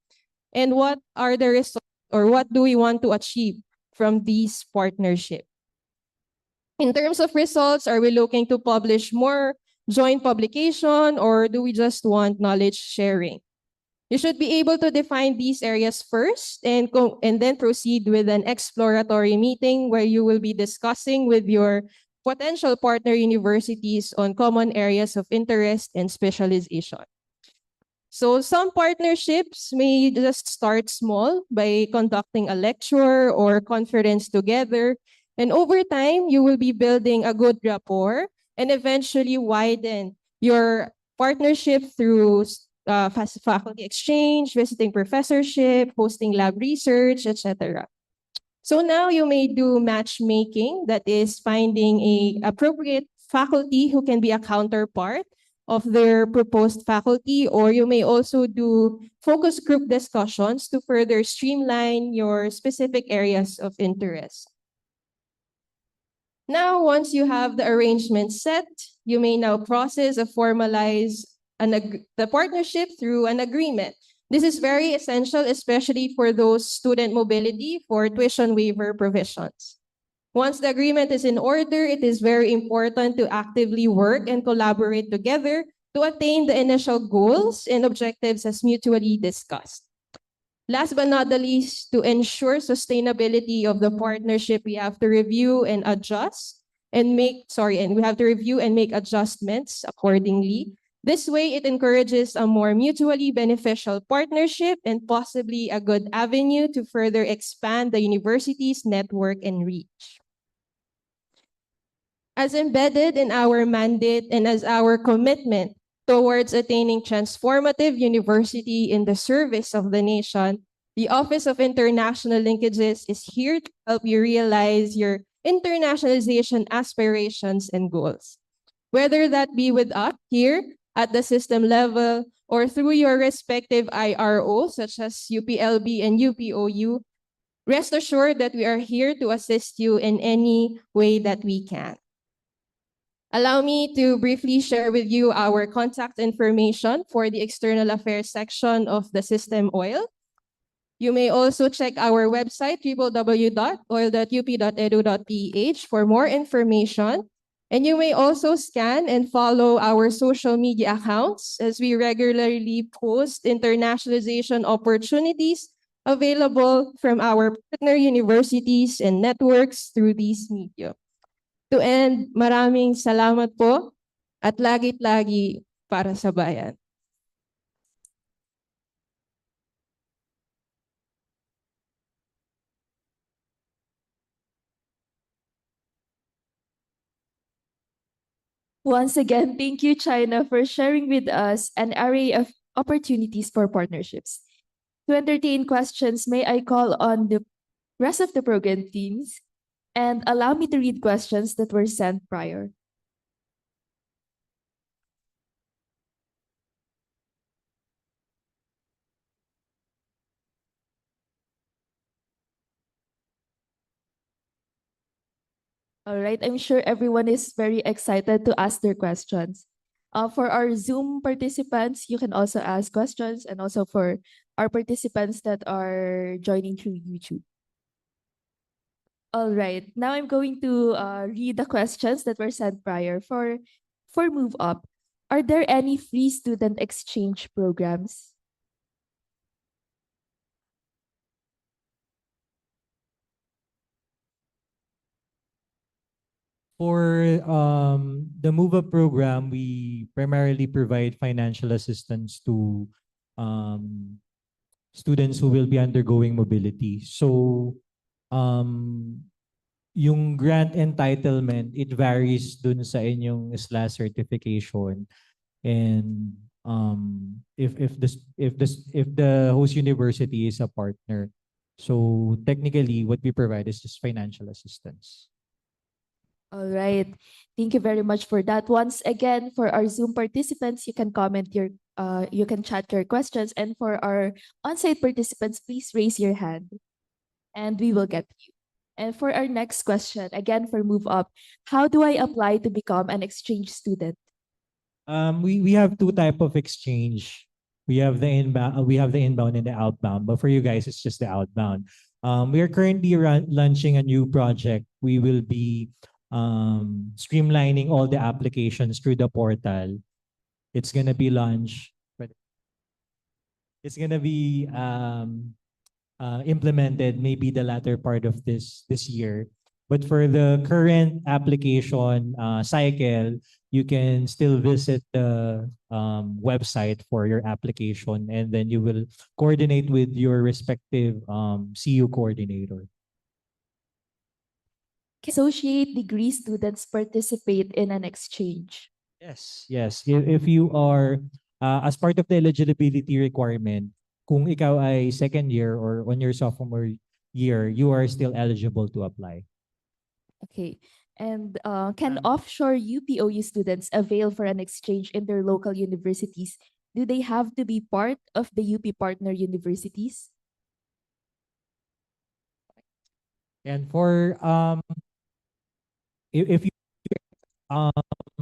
and what are the results or what do we want to achieve from these partnership. In terms of results, are we looking to publish more joint publication or do we just want knowledge sharing? You should be able to define these areas first and then proceed with an exploratory meeting where you will be discussing with your potential partner universities on common areas of interest and specialization. So some partnerships may just start small by conducting a lecture or conference together. And over time, you will be building a good rapport and eventually widen your partnership through faculty exchange, visiting professorship, hosting lab research, etc. So now you may do matchmaking, that is finding an appropriate faculty who can be a counterpart of their proposed faculty, or you may also do focus group discussions to further streamline your specific areas of interest. Now, once you have the arrangement set, you may now process or formalize the partnership through an agreement. This is very essential, especially for those student mobility for tuition waiver provisions. Once the agreement is in order, it is very important to actively work and collaborate together to attain the initial goals and objectives as mutually discussed. Last but not the least, to ensure sustainability of the partnership, we have to review and adjust and we have to review and make adjustments accordingly. This way, it encourages a more mutually beneficial partnership and possibly a good avenue to further expand the university's network and reach. As embedded in our mandate and as our commitment towards attaining transformative university in the service of the nation, the Office of International Linkages is here to help you realize your internationalization aspirations and goals. Whether that be with us here at the system level or through your respective IRO, such as UPLB and UPOU, rest assured that we are here to assist you in any way that we can. Allow me to briefly share with you our contact information for the External Affairs section of the System OIL. You may also check our website, www.oil.up.edu.ph for more information. And you may also scan and follow our social media accounts as we regularly post internationalization opportunities available from our partner universities and networks through these media. To end, maraming salamat po at lagit lagi para sa bayan. Once again, thank you, China, for sharing with us an array of opportunities for partnerships. To entertain questions, may I call on the rest of the program teams and allow me to read questions that were sent prior. All right, I'm sure everyone is very excited to ask their questions. For our Zoom participants, you can also ask questions, and also for our participants that are joining through YouTube. All right, now I'm going to read the questions that were sent prior for Move Up. Are there any free student exchange programs? For the Move Up program, we primarily provide financial assistance to students who will be undergoing mobility. So yung grant entitlement, it varies dun sa inyong SLAS certification. And if the host university is a partner, so technically what we provide is just financial assistance. All right. Thank you very much for that. Once again, for our Zoom participants, you can you can chat your questions. And for our on-site participants, please raise your hand and we will get to you. And for our next question, again for Move Up, how do I apply to become an exchange student? We have two type of exchange. We have the inbound and the outbound. But for you guys, it's just the outbound. We are currently launching a new project. We will be streamlining all the applications through the portal. It's gonna be launched. It's gonna be implemented maybe the latter part of this year. But for the current application cycle, you can still visit the website for your application, and then you will coordinate with your respective CU coordinator. Associate degree students participate in an exchange? Yes. If you are, as part of the eligibility requirement, kung ikaw ay second year or on your sophomore year, you are still eligible to apply. Okay. And can offshore UPOU students avail for an exchange in their local universities? Do they have to be part of the UP partner universities? And for if you um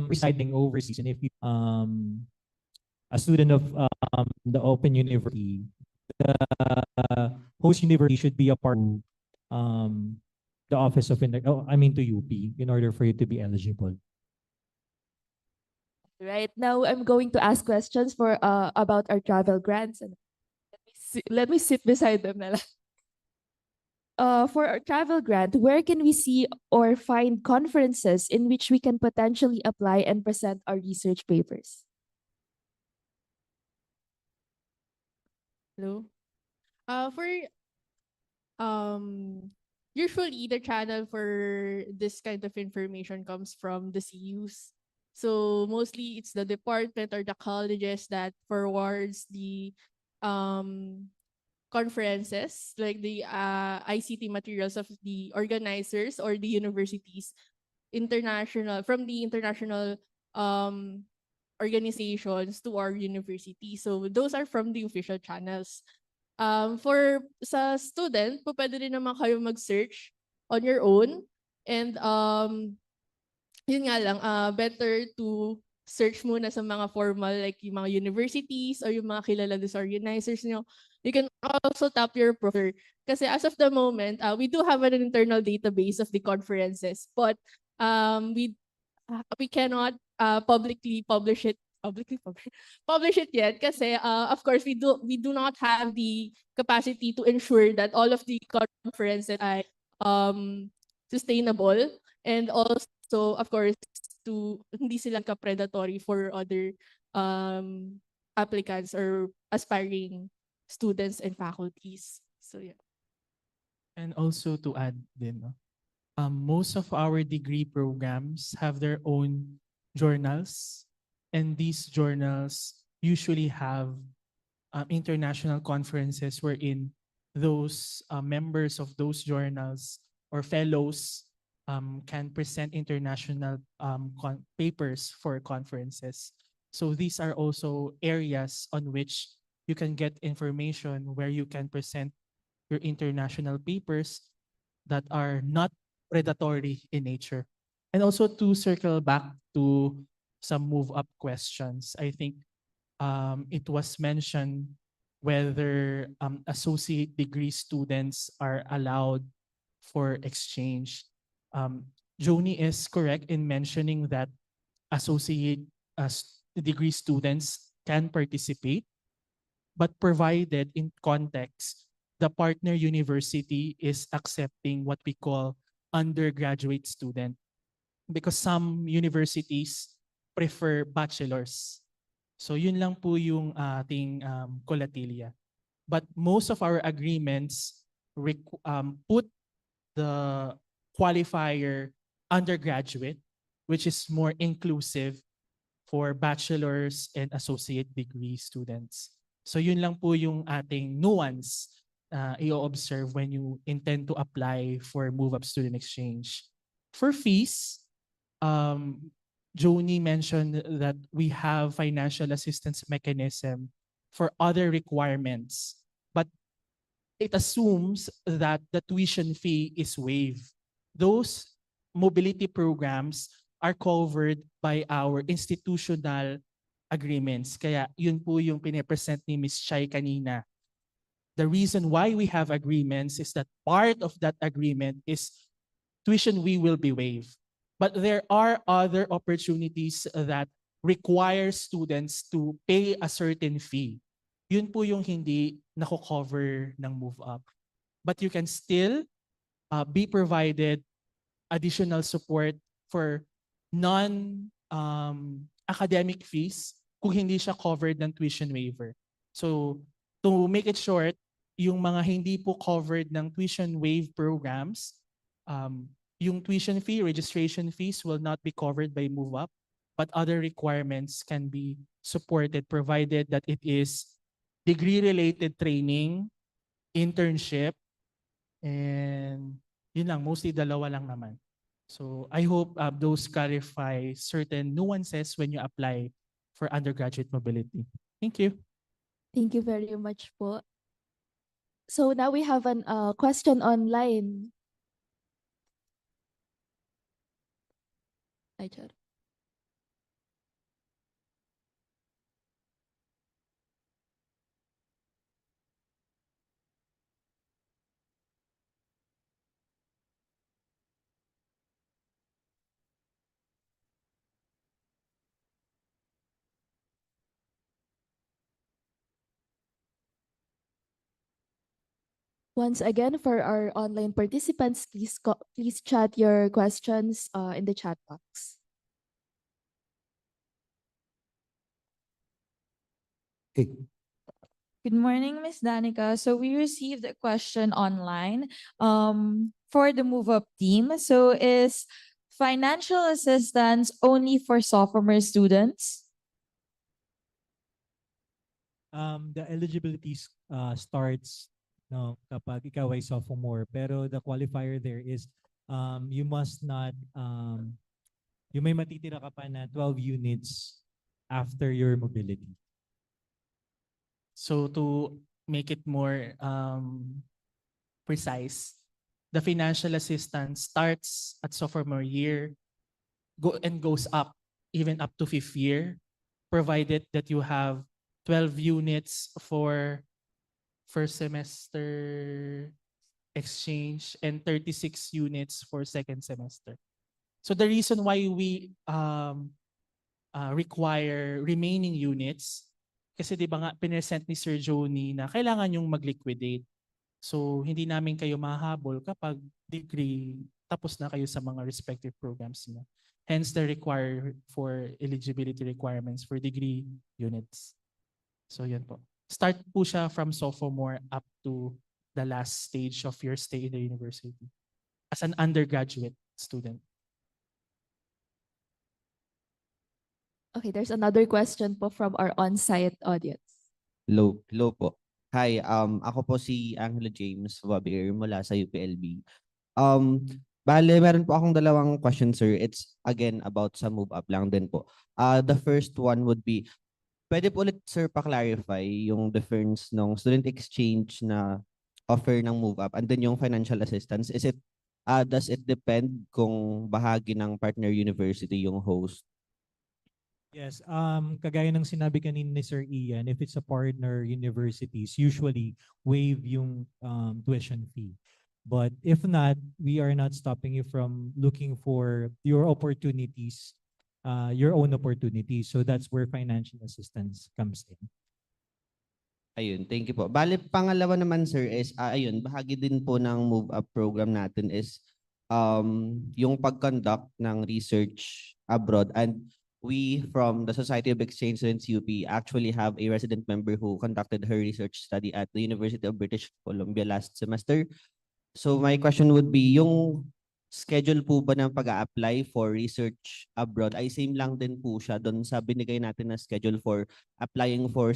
residing overseas and if you a student of the Open University, the host university should be a part of the office of I mean to UP in order for you to be eligible. Right now, I'm going to ask questions for about our travel grants. And let me sit beside them na lang. For our travel grant, where can we see or find conferences in which we can potentially apply and present our research papers? Hello. For usually the channel for this kind of information comes from the CUs. So mostly it's the department or the colleges that forwards the um conferences, like the ICT materials of the organizers or the universities international from the international um organizations to our university. So those are from the official channels. For sa student, po pwede rin naman kayo mag-search on your own. And yun nga lang, better to search muna sa mga formal like yung mga universities or yung mga kilala sa organizers nyo. You can also tap your professor. Kasi as of the moment, we do have an internal database of the conferences, but we cannot publicly publish it publish it yet kasi of course we do not have the capacity to ensure that all of the conferences are sustainable, and also of course to hindi sila ka-predatory for other applicants or aspiring students and faculties. So yeah. And also to add din, no, most of our degree programs have their own journals, and these journals usually have international conferences wherein those members of those journals or fellows can present international papers for conferences. So these are also areas on which you can get information where you can present your international papers that are not predatory in nature. And also to circle back to some move up questions, I think it was mentioned whether associate degree students are allowed for exchange. Joni is correct in mentioning that associate degree students can participate, but provided in context, the partner university is accepting what we call undergraduate student, because some universities prefer bachelors. So yun lang po yung ating kolatilya. But most of our agreements put the qualifier undergraduate, which is more inclusive for bachelor's and associate degree students. So yun lang po yung ating nuance i-observe when you intend to apply for move-up student exchange. For fees, Joni mentioned that we have financial assistance mechanism for other requirements, but it assumes that the tuition fee is waived. Those mobility programs are covered by our institutional agreements. Kaya yun po yung pinipresent ni Ms. Chai kanina. The reason why we have agreements is that part of that agreement is tuition fee will be waived. But there are other opportunities that require students to pay a certain fee. Yun po yung hindi nako-cover ng move up. But you can still be provided additional support for non-academic fees kung hindi siya covered ng tuition waiver. So to make it short, yung mga hindi po covered ng tuition waive programs, yung tuition fee, registration fees will not be covered by move up, but other requirements can be supported provided that it is degree-related training, internship, and yun lang, mostly dalawa lang naman. So I hope those clarify certain nuances when you apply for undergraduate mobility. Thank you. Thank you very much po. So now we have a question online. Ay, char. Once again, for our online participants, please chat your questions in the chat box. Good morning, Miss Danica. So we received a question online for the Move Up team. So is financial assistance only for sophomore students? The eligibility starts no kapag ikaw ay sophomore, pero the qualifier there is you must not you may matitira ka pa na 12 units after your mobility. So to make it more precise, the financial assistance starts at sophomore year and goes up even up to fifth year, provided that you have 12 units for first semester exchange and 36 units for second semester. So the reason why we require remaining units, kasi di ba nga pinesent ni Sir Joni na kailangan yung mag-liquidate. So hindi namin kayo mahabol kapag degree tapos na kayo sa mga respective programs niyo. Hence the require for eligibility requirements for degree units. So yun po. Start po siya from sophomore up to the last stage of your stay in the university as an undergraduate student. Okay, there's another question po from our on-site audience. Hello po. Hi, ako po si Angelo James Wabier mula sa UPLB. Bale, meron po akong dalawang question, sir. It's again about sa move up lang din po. The first one would be, pwede po ulit, sir, pa-clarify yung difference ng student exchange na offer ng move up and then yung financial assistance. Does it depend kung bahagi ng partner university yung host? Yes, kagaya ng sinabi kanina ni Sir Ian, if it's a partner universities, usually waive yung tuition fee. But if not, we are not stopping you from looking for your opportunities, your own opportunities. So that's where financial assistance comes in. Ayun, thank you po. Bale, pangalawa naman, sir, is ayun, bahagi din po ng move up program natin is yung pag-conduct ng research abroad, and we from the Society of Exchange Students UP actually have a resident member who conducted her research study at the University of British Columbia last semester. So my question would be, yung schedule po ba ng pag-a-apply for research abroad ay same lang din po siya doon sa binigay natin na schedule for applying for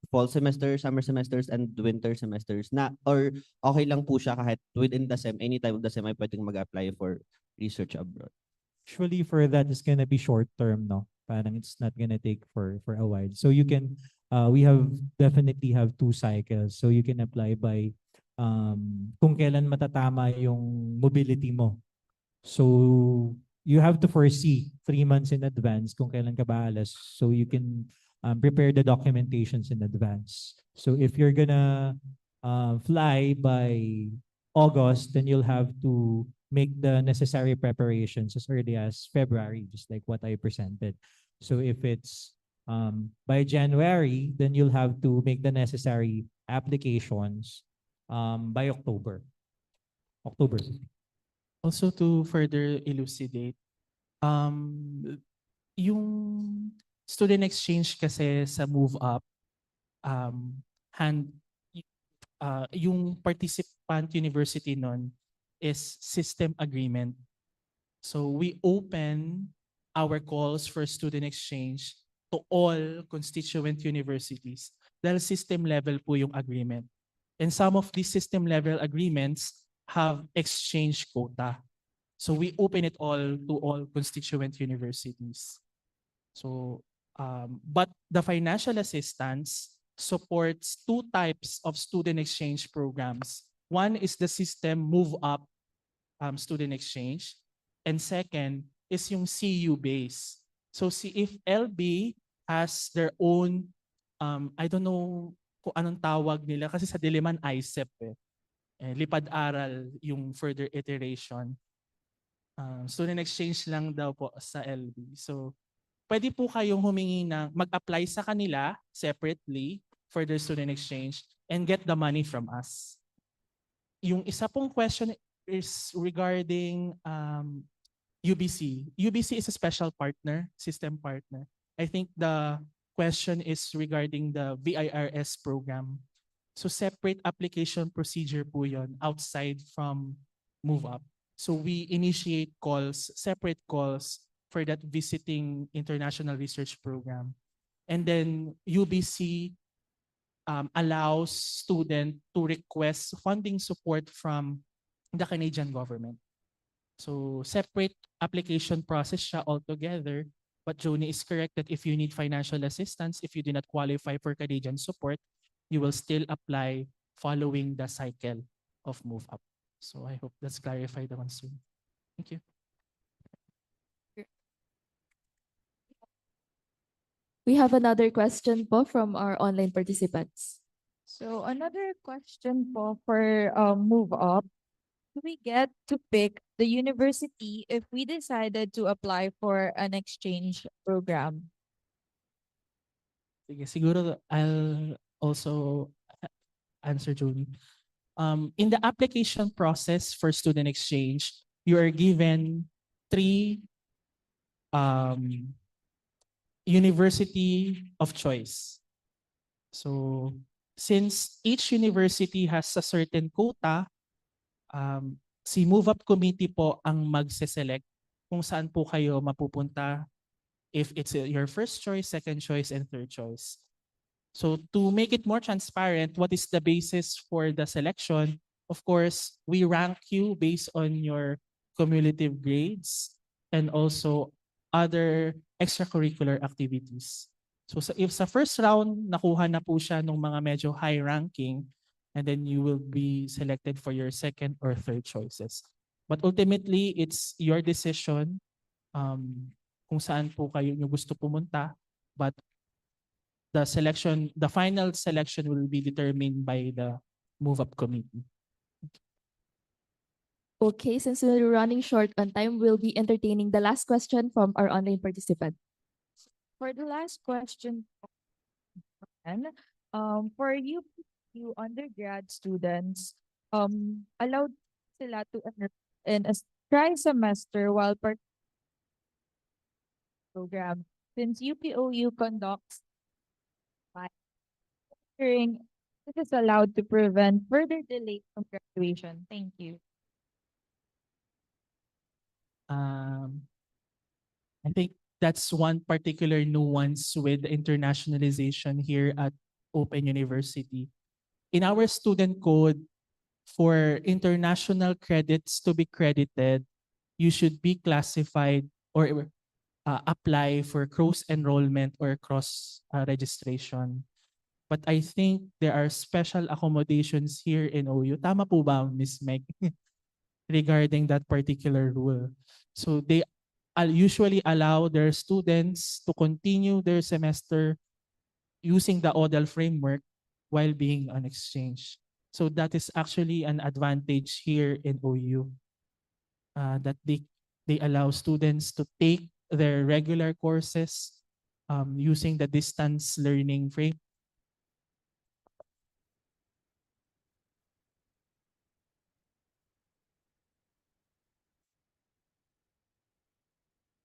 fall semester, summer semesters, and winter semesters, na or okay lang po siya kahit within the sem, any time of the sem ay pwedeng mag-apply for research abroad? Usually for that, it's gonna be short term, no? Parang it's not gonna take for a while. So you can, we definitely have 2 cycles. So you can apply by kung kailan matatama yung mobility mo. So you have to foresee 3 months in advance kung kailan ka baalas, so you can prepare the documentations in advance. So if you're gonna fly by August, then you'll have to make the necessary preparations as early as February, just like what I presented. So if it's by January, then you'll have to make the necessary applications by October. Also to further elucidate, yung student exchange kasi sa Move Up, yung participant university nun is system agreement. So we open our calls for student exchange to all constituent universities dahil system level po yung agreement. And some of these system level agreements have exchange quota. So we open it all to all constituent universities. So, but the financial assistance supports 2 types of student exchange programs. One is the system Move Up student exchange. And second, is yung CU base. So if LB has their own, I don't know kung anong tawag nila kasi sa Diliman ICEP lipad-aral yung further iteration. Student exchange lang daw po sa LB. So pwede po kayong humingi mag-apply sa kanila separately for their student exchange and get the money from us. Yung isa pong question is regarding UBC. UBC is a special partner, system partner. I think the question is regarding the VIRS program. So separate application procedure po yun outside from Move Up. So we initiate calls, separate calls for that visiting international research program. And then UBC allows student to request funding support from the Canadian government. So separate application process siya altogether. But Joni is correct that if you need financial assistance, if you do not qualify for Canadian support, you will still apply following the cycle of Move Up. So I hope that's clarified the concern. Thank you. We have another question po from our online participants. So another question po for Move Up. Do we get to pick the university if we decided to apply for an exchange program? Sige, siguro I'll also answer Joni. In the application process for student exchange, you are given 3 university of choice. So since each university has a certain quota, si Move Up Committee po ang magse-select kung saan po kayo mapupunta, if it's your first choice, second choice, and third choice. So to make it more transparent, what is the basis for the selection? Of course, we rank you based on your cumulative grades and also other extracurricular activities. So if sa first round, nakuha na po siya ng mga medyo high ranking, and then you will be selected for your second or third choices. But ultimately, it's your decision kung saan po kayo nyo gusto pumunta. But the final selection will be determined by the Move Up Committee. Okay, since we're running short on time, we'll be entertaining the last question from our online participant. For the last question, for you undergrad students, allowed sila to enroll in a tri-semester while part program since UPOU conducts hearing this is allowed to prevent further delay from graduation. Thank you. I think that's one particular nuance with internationalization here at Open University. In our student code, for international credits to be credited, you should be classified or apply for cross enrollment or cross registration. But I think there are special accommodations here in OU. Tama po ba, Ms. Meg? Regarding that particular rule. So they usually allow their students to continue their semester using the ODAL framework while being on exchange. So that is actually an advantage here in OU, that they allow students to take their regular courses using the distance learning framework.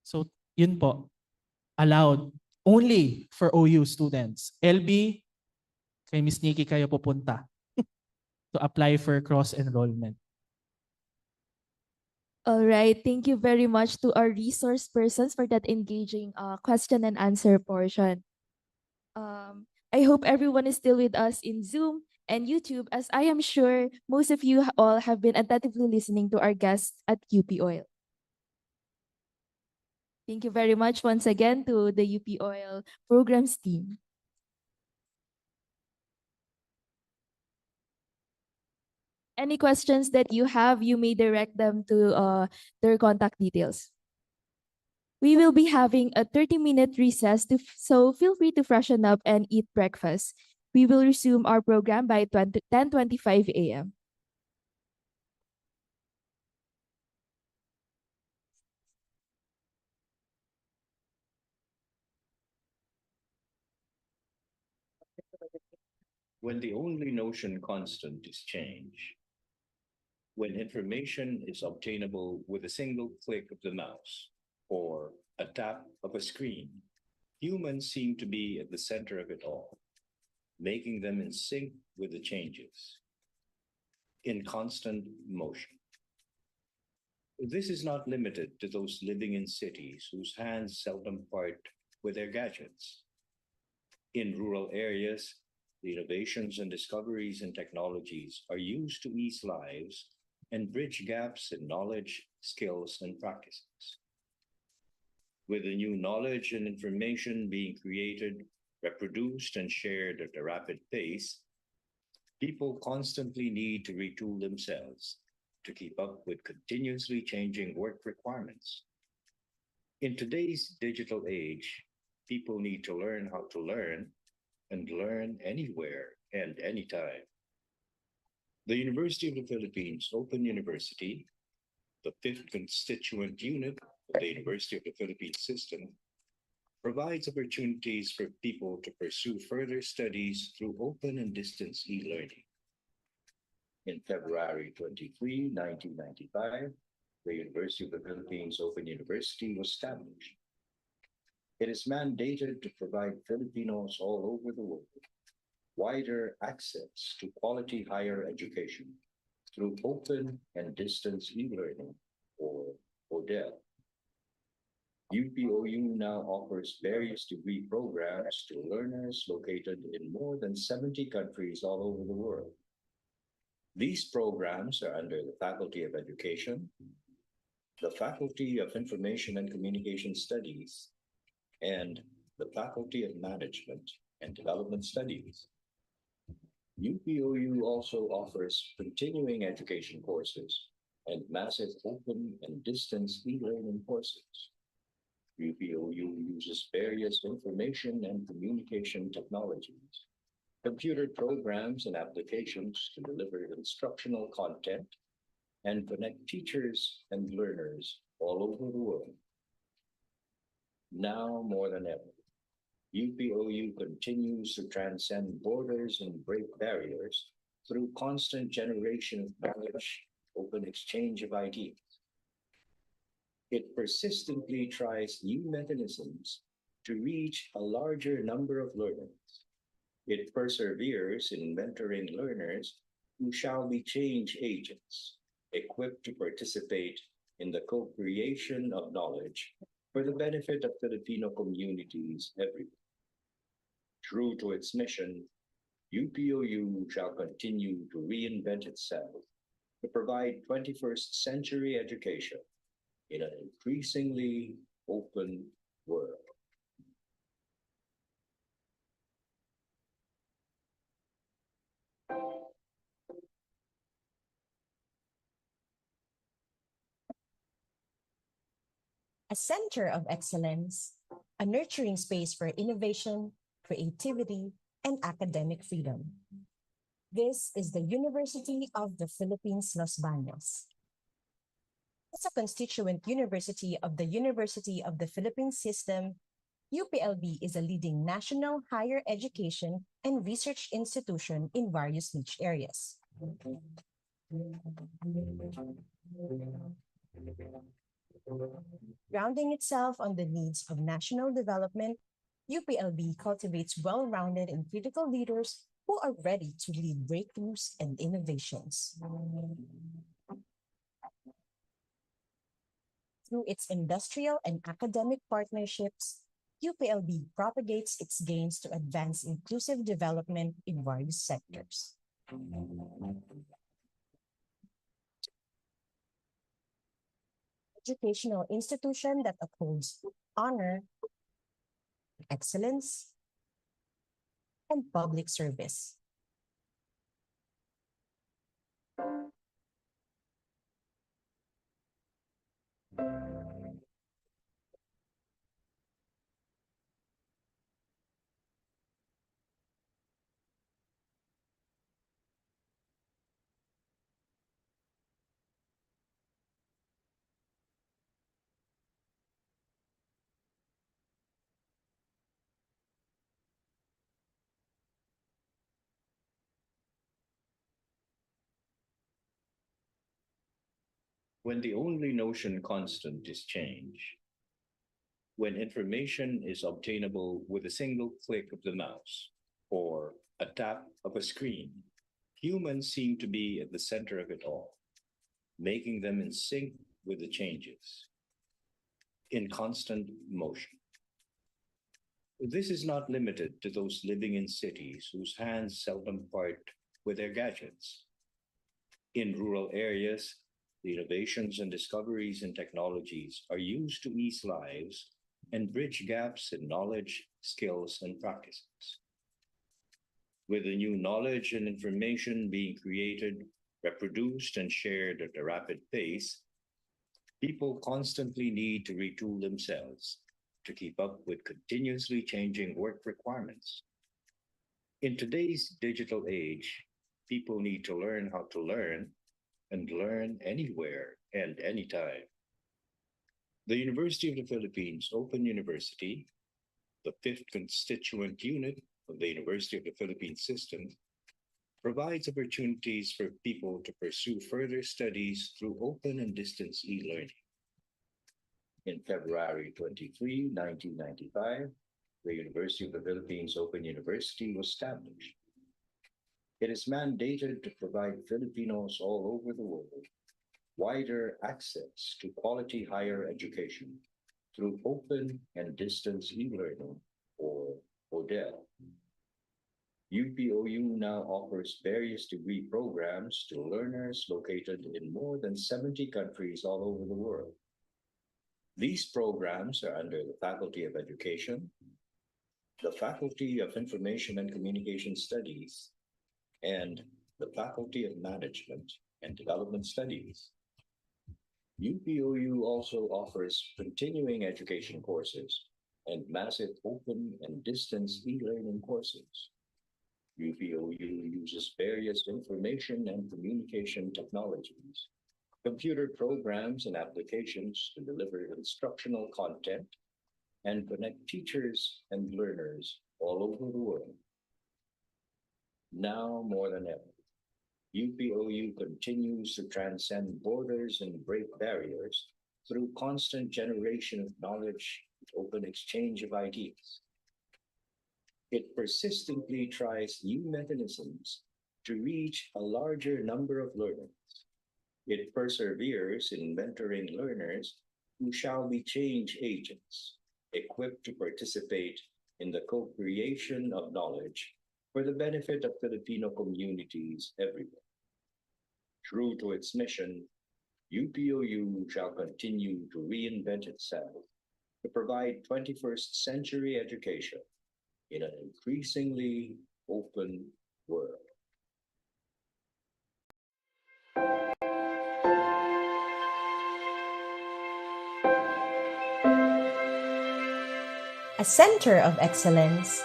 So yun po, allowed only for OU students. LB, kay Miss Nikki kayo pupunta to apply for cross-enrollment. All right, thank you very much to our resource persons for that engaging question and answer portion. I hope everyone is still with us in Zoom and YouTube, as I am sure most of you all have been attentively listening to our guests at UP Oil. Thank you very much once again to the UP Oil programs team. Any questions that you have, you may direct them to their contact details. We will be having a 30-minute recess, so feel free to freshen up and eat breakfast. We will resume our program by 10:25 a.m. When the only notion constant is change, when information is obtainable with a single click of the mouse or a tap of a screen, humans seem to be at the center of it all, making them in sync with the changes, in constant motion. This is not limited to those living in cities whose hands seldom part with their gadgets. In rural areas, the innovations and discoveries in technologies are used to ease lives and bridge gaps in knowledge, skills, and practices. With the new knowledge and information being created, reproduced, and shared at a rapid pace, people constantly need to retool themselves to keep up with continuously changing work requirements. In today's digital age, people need to learn how to learn and learn anywhere and anytime. The University of the Philippines Open University, the fifth constituent unit of the University of the Philippines system, provides opportunities for people to pursue further studies through open and distance e-learning. In February 23, 1995, the University of the Philippines Open University was established. It is mandated to provide Filipinos all over the world wider access to quality higher education through open and distance e-learning, or ODEL. UPOU now offers various degree programs to learners located in more than 70 countries all over the world. These programs are under the Faculty of Education, the Faculty of Information and Communication Studies, and the Faculty of Management and Development Studies. UPOU also offers continuing education courses and massive open and distance e-learning courses. UPOU uses various information and communication technologies, computer programs and applications to deliver instructional content and connect teachers and learners all over the world. Now more than ever, UPOU continues to transcend borders and break barriers through constant generation of knowledge, open exchange of ideas. It persistently tries new mechanisms to reach a larger number of learners. It perseveres in mentoring learners who shall be change agents, equipped to participate in the co-creation of knowledge for the benefit of Filipino communities everywhere. True to its mission, UPOU shall continue to reinvent itself to provide 21st century education in an increasingly open world. A center of excellence, a nurturing space for innovation, creativity, and academic freedom. This is the University of the Philippines, Los Baños. As a constituent university of the University of the Philippines system, UPLB is a leading national higher education and research institution in various niche areas. Grounding itself on the needs of national development, UPLB cultivates well-rounded and critical leaders who are ready to lead breakthroughs and innovations. Through its industrial and academic partnerships, UPLB propagates its gains to advance inclusive development in various sectors. Educational institution that upholds honor, excellence, and public service. when the only notion constant is change, when information is obtainable with a single click of the mouse or a tap of a screen, humans seem to be at the center of it all, making them in sync with the changes, in constant motion. This is not limited to those living in cities whose hands seldom part with their gadgets. In rural areas, the innovations and discoveries in technologies are used to ease lives and bridge gaps in knowledge, skills, and practices. With the new knowledge and information being created, reproduced, and shared at a rapid pace, people constantly need to retool themselves to keep up with continuously changing work requirements. In today's digital age, people need to learn how to learn and learn anywhere and anytime. The University of the Philippines Open University, the fifth constituent unit of the University of the Philippines system, provides opportunities for people to pursue further studies through open and distance e-learning. In February 23, 1995, the University of the Philippines Open University was established. It is mandated to provide Filipinos all over the world wider access to quality higher education through open and distance e-learning, or ODEL. UPOU now offers various degree programs to learners located in more than 70 countries all over the world. These programs are under the Faculty of Education, the Faculty of Information and Communication Studies, and the Faculty of Management and Development Studies. UPOU also offers continuing education courses and massive open and distance e-learning courses. UPOU uses various information and communication technologies, computer programs and applications to deliver instructional content and connect teachers and learners all over the world. Now more than ever, UPOU continues to transcend borders and break barriers through constant generation of knowledge and open exchange of ideas. It persistently tries new mechanisms to reach a larger number of learners. It perseveres in mentoring learners who shall be change agents, equipped to participate in the co-creation of knowledge for the benefit of Filipino communities everywhere. True to its mission, UPOU shall continue to reinvent itself to provide 21st century education in an increasingly open world. A center of excellence,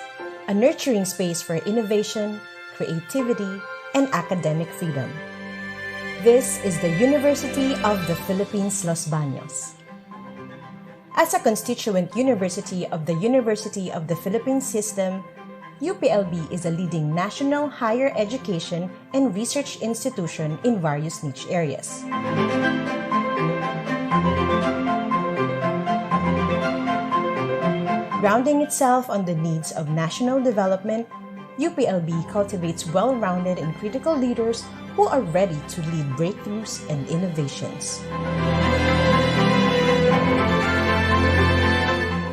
a nurturing space for innovation, creativity, and academic freedom. This is the University of the Philippines Los Baños. As a constituent university of the University of the Philippines system, UPLB is a leading national higher education and research institution in various niche areas. Grounding itself on the needs of national development, UPLB cultivates well-rounded and critical leaders who are ready to lead breakthroughs and innovations.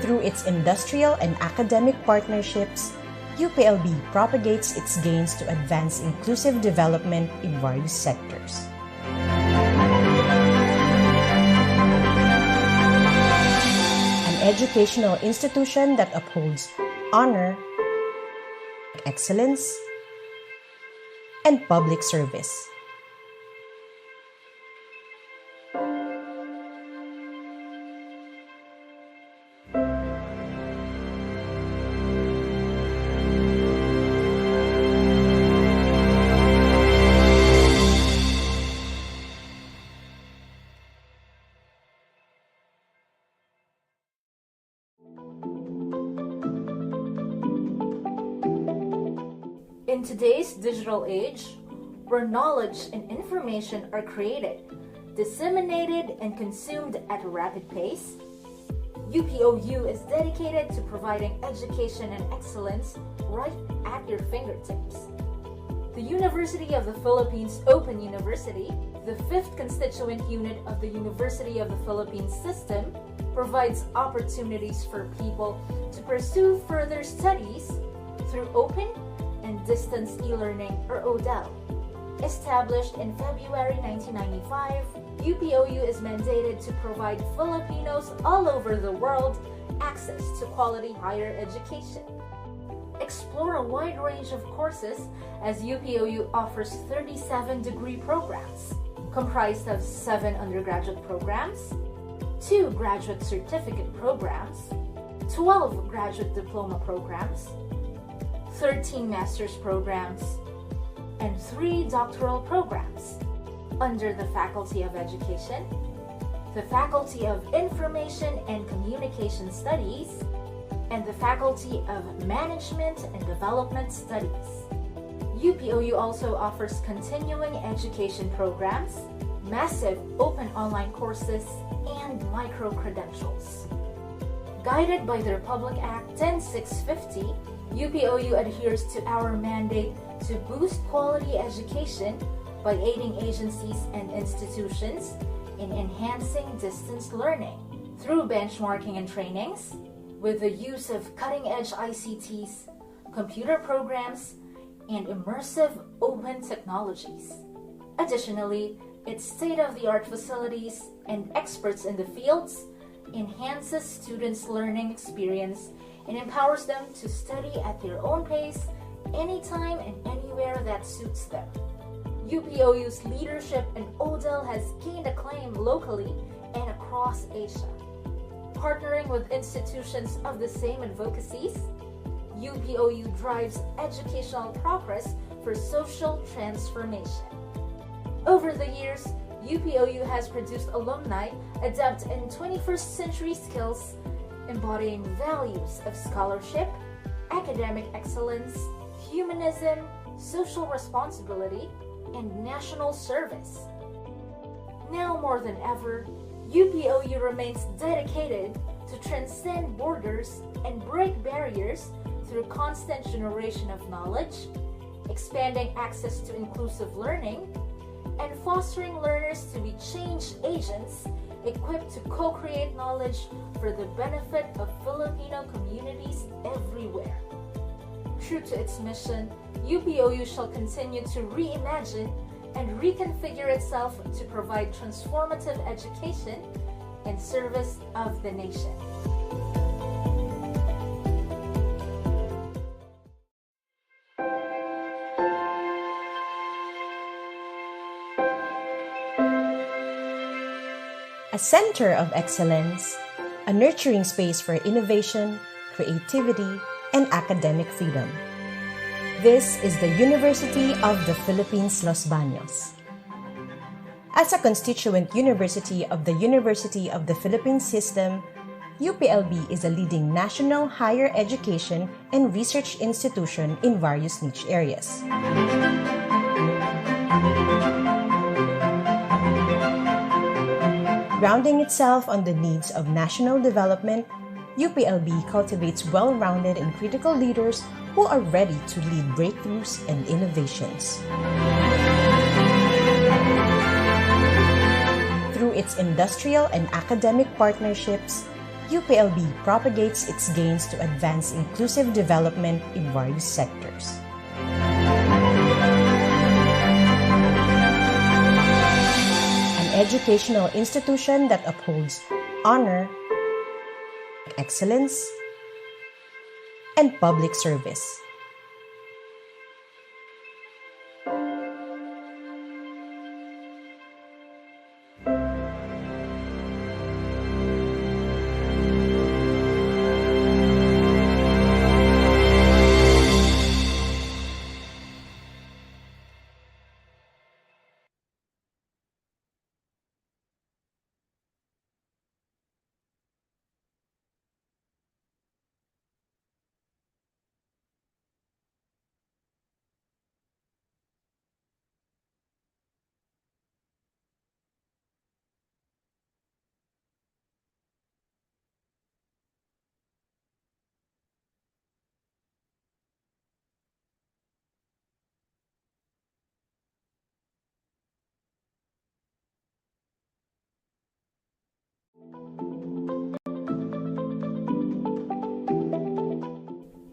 Through its industrial and academic partnerships, UPLB propagates its gains to advance inclusive development in various sectors. An educational institution that upholds honor, excellence, and public service. In today's digital age, where knowledge and information are created, disseminated and consumed at a rapid pace. UPOU is dedicated to providing education and excellence right at your fingertips. The University of the Philippines Open University, the fifth constituent unit of the University of the Philippines system, provides opportunities for people to pursue further studies through open and distance e-learning, or ODEL. Established in February 1995, UPOU is mandated to provide Filipinos all over the world access to quality higher education. Explore a wide range of courses as UPOU offers 37 degree programs, comprised of 7 undergraduate programs, 2 graduate certificate programs, 12 graduate diploma programs, 13 master's programs, and 3 doctoral programs under the Faculty of Education, the Faculty of Information and Communication Studies, and the Faculty of Management and Development Studies. UPOU also offers continuing education programs, massive open online courses, and micro-credentials. Guided by the Republic Act 10650, UPOU adheres to our mandate to boost quality education by aiding agencies and institutions in enhancing distance learning through benchmarking and trainings with the use of cutting-edge ICTs, computer programs, and immersive open technologies. Additionally, its state-of-the-art facilities and experts in the fields enhances students' learning experience and empowers them to study at their own pace, anytime and anywhere that suits them. UPOU's leadership in ODEL has gained acclaim locally and across Asia. Partnering with institutions of the same advocacies, UPOU drives educational progress for social transformation. Over the years, UPOU has produced alumni adept in 21st century skills, embodying values of scholarship, academic excellence, humanism, social responsibility, and national service. Now more than ever, UPOU remains dedicated to transcend borders and break barriers through constant generation of knowledge, expanding access to inclusive learning, and fostering learners to be change agents equipped to co-create knowledge for the benefit of Filipino communities everywhere. True to its mission, UPOU shall continue to reimagine and reconfigure itself to provide transformative education in service of the nation. A center of excellence, a nurturing space for innovation, creativity, and academic freedom. This is the University of the Philippines, Los Baños. As a constituent university of the University of the Philippines system, UPLB is a leading national higher education and research institution in various niche areas. Grounding itself on the needs of national development, UPLB cultivates well-rounded and critical leaders who are ready to lead breakthroughs and innovations. Through its industrial and academic partnerships, UPLB propagates its gains to advance inclusive development in various sectors. Educational institution that upholds honor, excellence, and public service.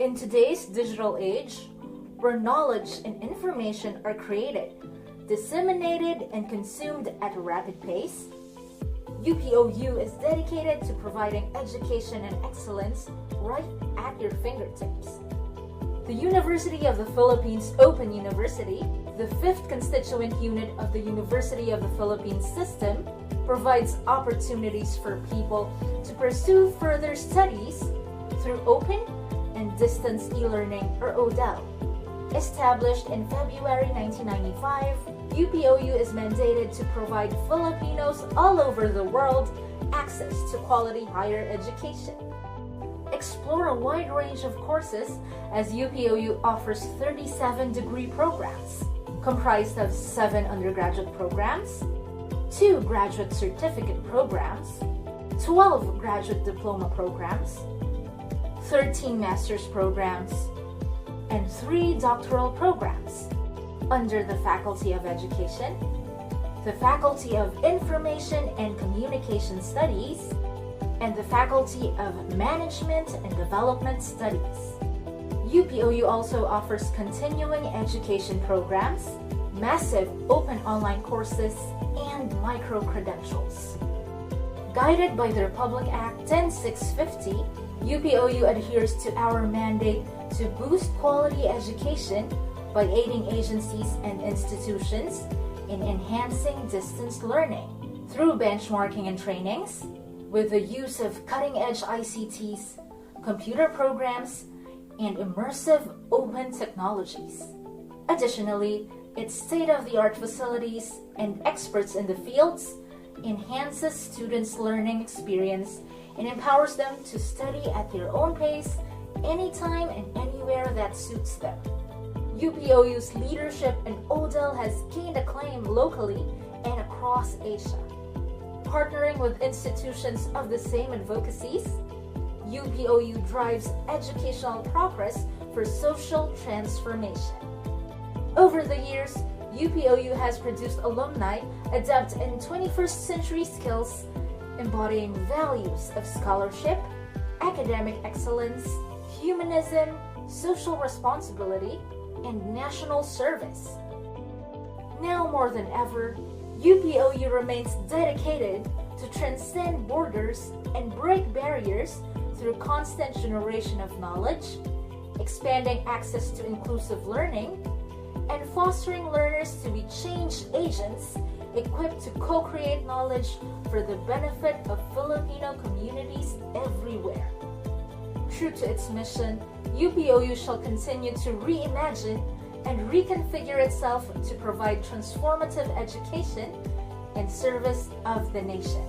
In today's digital age, where knowledge and information are created, disseminated, and consumed at a rapid pace, UPOU is dedicated to providing education and excellence right at your fingertips. The University of the Philippines Open University, the fifth constituent unit of the University of the Philippines system, provides opportunities for people to pursue further studies through open and distance e-learning, or ODEL. Established in February 1995, UPOU is mandated to provide Filipinos all over the world access to quality higher education. Explore a wide range of courses as UPOU offers 37 degree programs, comprised of 7 undergraduate programs, 2 graduate certificate programs, 12 graduate diploma programs, 13 master's programs, and 3 doctoral programs under the Faculty of Education, the Faculty of Information and Communication Studies, and the Faculty of Management and Development Studies. UPOU also offers continuing education programs, massive open online courses, and micro-credentials. Guided by the Republic Act 10650, UPOU adheres to our mandate to boost quality education by aiding agencies and institutions in enhancing distance learning through benchmarking and trainings, with the use of cutting-edge ICTs, computer programs, and immersive open technologies. Additionally, its state-of-the-art facilities and experts in the fields enhances students' learning experience and empowers them to study at their own pace, anytime and anywhere that suits them. UPOU's leadership in ODEL has gained acclaim locally and across Asia. Partnering with institutions of the same advocacies, UPOU drives educational progress for social transformation. Over the years, UPOU has produced alumni adept in 21st century skills, embodying values of scholarship, academic excellence, humanism, social responsibility, and national service. Now more than ever, UPOU remains dedicated to transcend borders and break barriers through constant generation of knowledge, expanding access to inclusive learning, and fostering learners to be change agents equipped to co-create knowledge for the benefit of Filipino communities everywhere. True to its mission, UPOU shall continue to reimagine and reconfigure itself to provide transformative education in service of the nation.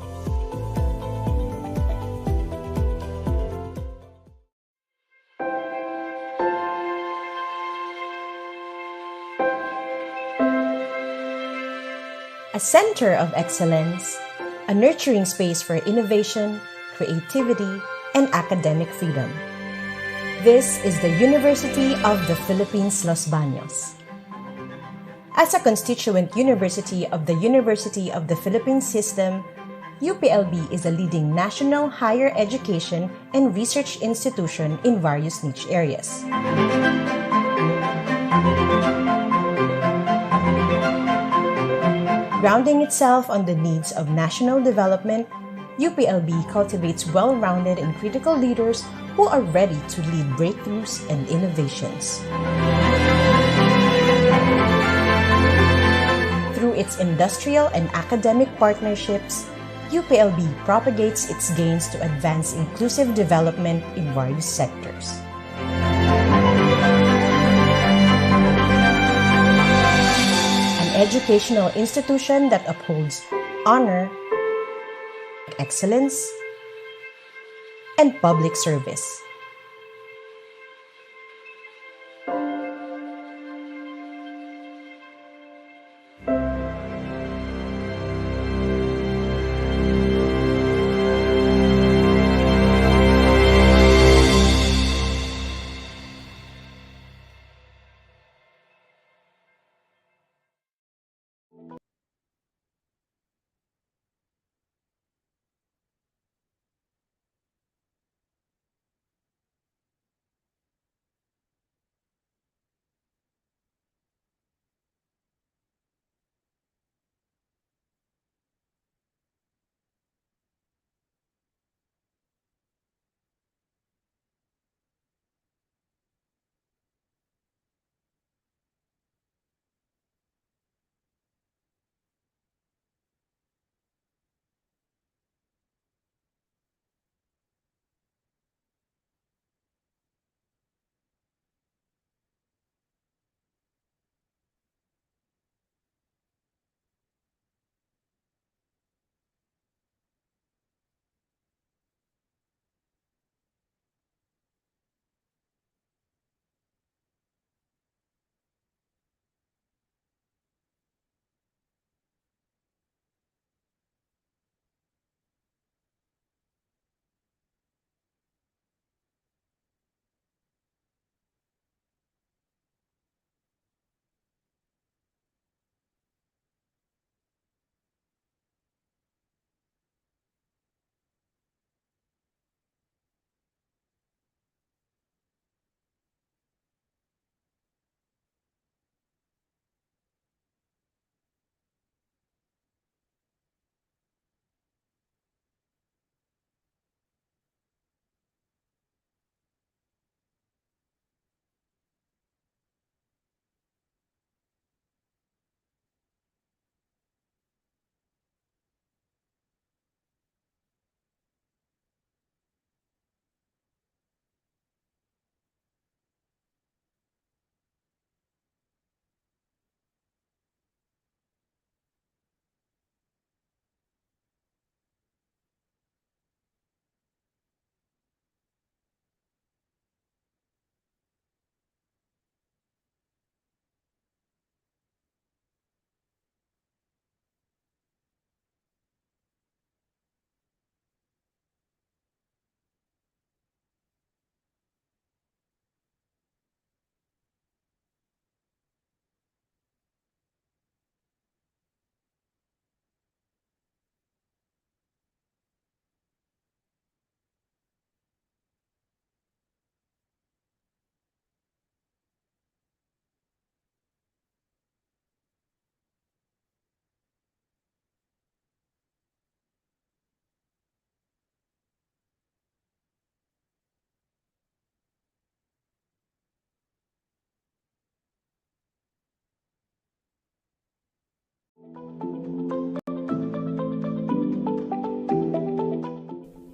A center of excellence, a nurturing space for innovation, creativity, and academic freedom. This is the University of the Philippines, Los Baños. As a constituent university of the University of the Philippines system, UPLB is a leading national higher education and research institution in various niche areas. Grounding itself on the needs of national development, UPLB cultivates well-rounded and critical leaders who are ready to lead breakthroughs and innovations. Through its industrial and academic partnerships, UPLB propagates its gains to advance inclusive development in various sectors. An educational institution that upholds honor, excellence, and public service.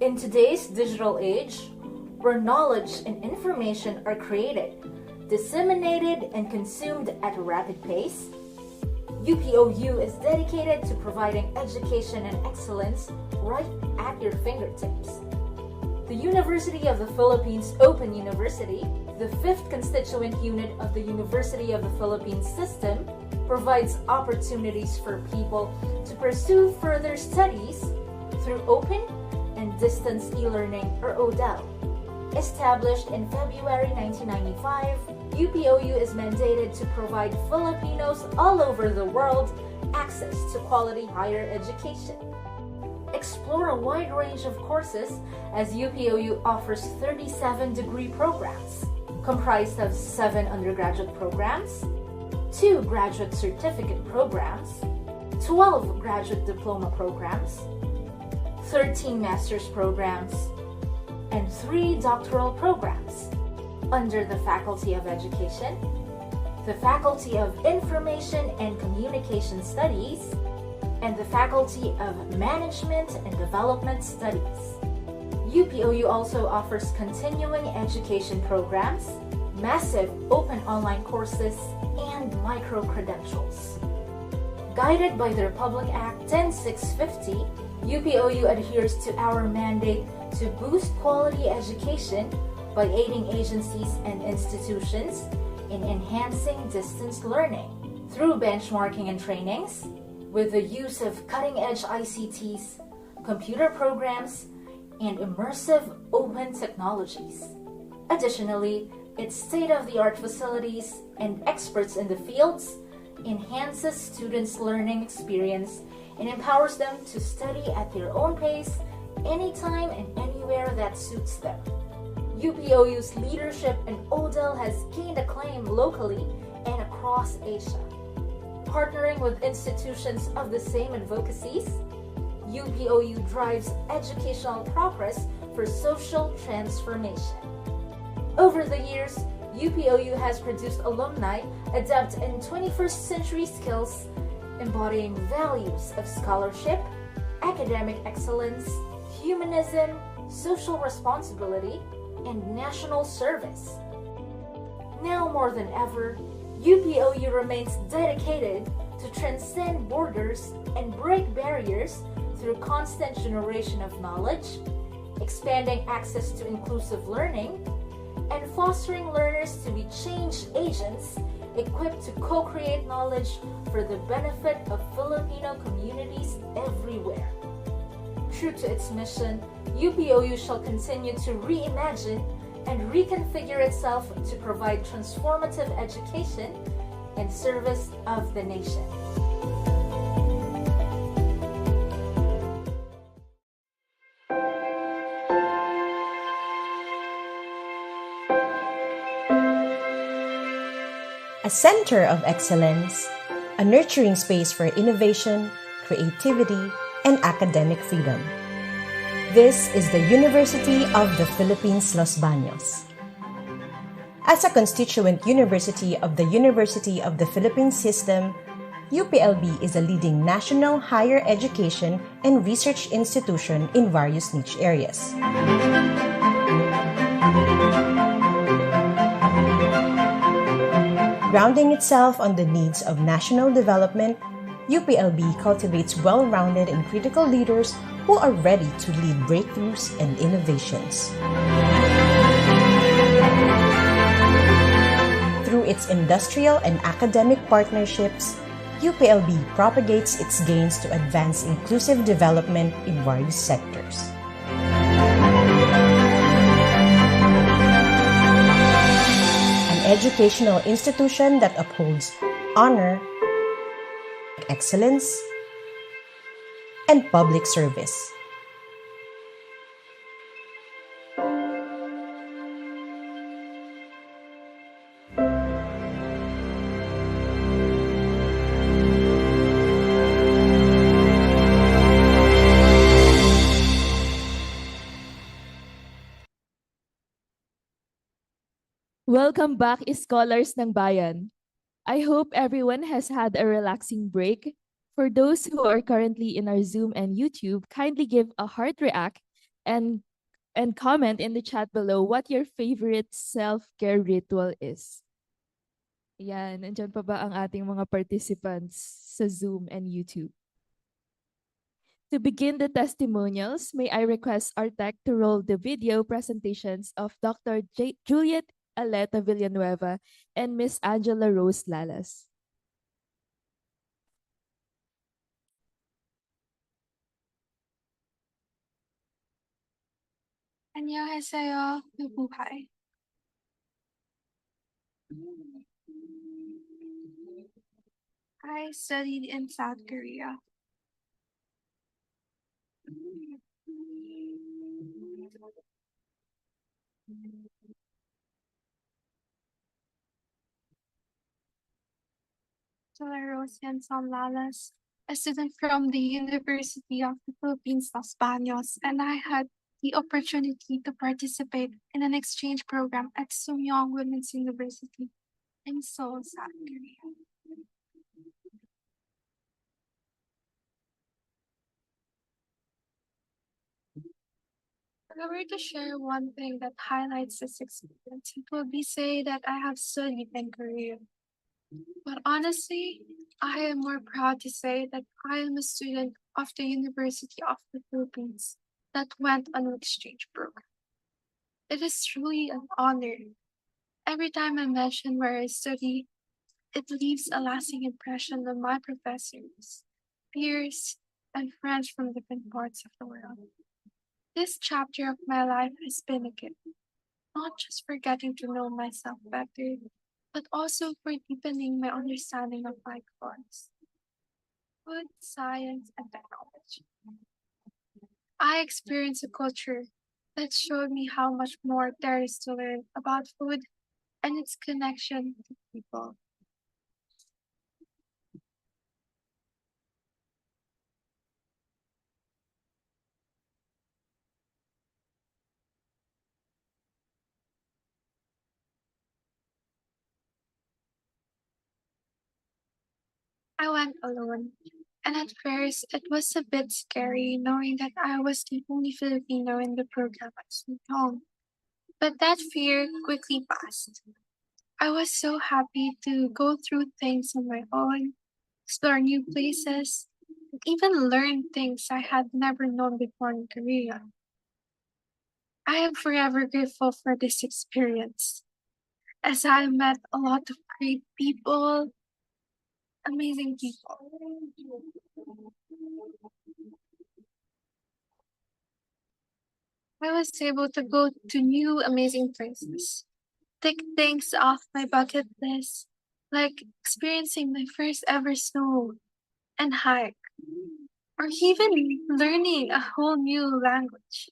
In today's digital age, where knowledge and information are created, disseminated, and consumed at a rapid pace, UPOU is dedicated to providing education and excellence right at your fingertips. The University of the Philippines Open University, the fifth constituent unit of the University of the Philippines system, provides opportunities for people to pursue further studies through open and distance e-learning, or ODEL. Established in February 1995, UPOU is mandated to provide Filipinos all over the world access to quality higher education. Explore a wide range of courses as UPOU offers 37 degree programs, comprised of 7 undergraduate programs, 2 graduate certificate programs, 12 graduate diploma programs, 13 master's programs, and 3 doctoral programs under the Faculty of Education, the Faculty of Information and Communication Studies, and the Faculty of Management and Development Studies. UPOU also offers continuing education programs, massive open online courses, and micro-credentials. Guided by the Republic Act 10650, UPOU adheres to our mandate to boost quality education by aiding agencies and institutions in enhancing distance learning through benchmarking and trainings, with the use of cutting-edge ICTs, computer programs, and immersive open technologies. Additionally, its state-of-the-art facilities and experts in the fields enhances students' learning experience and empowers them to study at their own pace, anytime and anywhere that suits them. UPOU's leadership in ODEL has gained acclaim locally and across Asia. Partnering with institutions of the same advocacies, UPOU drives educational progress for social transformation. Over the years, UPOU has produced alumni adept in 21st century skills, embodying values of scholarship, academic excellence, humanism, social responsibility, and national service. Now more than ever, UPOU remains dedicated to transcend borders and break barriers through constant generation of knowledge, expanding access to inclusive learning, and fostering learners to be change agents equipped to co-create knowledge for the benefit of Filipino communities everywhere. True to its mission, UPOU shall continue to reimagine and reconfigure itself to provide transformative education in service of the nation. A center of excellence, a nurturing space for innovation, creativity, and academic freedom. This is the University of the Philippines, Los Baños. As a constituent university of the University of the Philippines system, UPLB is a leading national higher education and research institution in various niche areas. Grounding itself on the needs of national development, UPLB cultivates well-rounded and critical leaders who are ready to lead breakthroughs and innovations. Through its industrial and academic partnerships, UPLB propagates its gains to advance inclusive development in various sectors. An educational institution that upholds honor, excellence, and public service. Welcome back, scholars ng bayan. I hope everyone has had a relaxing break. For those who are currently in our Zoom and YouTube, kindly give a heart react and comment in the chat below what your favorite self-care ritual is. Yan, nandyan pa ba ang ating mga participants sa Zoom and YouTube? To begin the testimonials, may I request our tech to roll the video presentations of Dr. Juliet Aleta Villanueva and Miss Angela Rose Lalas. 안녕하세요. 누구하이? I studied in South Korea. Rose Lalas, a student from the University of the Philippines, Los Baños, and I had the opportunity to participate in an exchange program at Sumyong Women's University in Seoul, South Korea. If I were to share one thing that highlights this experience, it would be say that I have studied in Korea. But honestly, I am more proud to say that I am a student of the University of the Philippines that went on an exchange program. It is truly an honor. Every time I mention where I study, it leaves a lasting impression on my professors, peers, and friends from different parts of the world. This chapter of my life has been a gift, not just for getting to know myself better, but also for deepening my understanding of my course, food, science, and technology. I experienced a culture that showed me how much more there is to learn about food and its connection to people. I went alone, and at first it was a bit scary knowing that I was the only Filipino in the program at home. But that fear quickly passed. I was so happy to go through things on my own, explore new places, and even learn things I had never known before in Korea. I am forever grateful for this experience, as I met a lot of great people, amazing people. I was able to go to new amazing places, tick things off my bucket list, like experiencing my first ever snow and hike, or even learning a whole new language.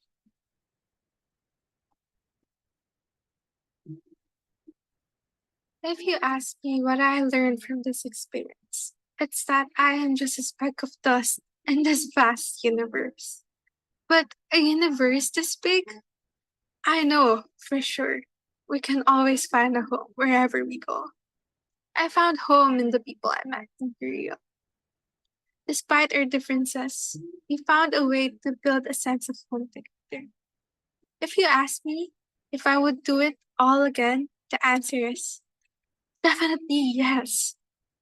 If you ask me what I learned from this experience, it's that I am just a speck of dust in this vast universe. But a universe this big? I know for sure we can always find a home wherever we go. I found home in the people I met in Korea. Despite our differences, we found a way to build a sense of home together. If you ask me if I would do it all again, the answer is definitely yes,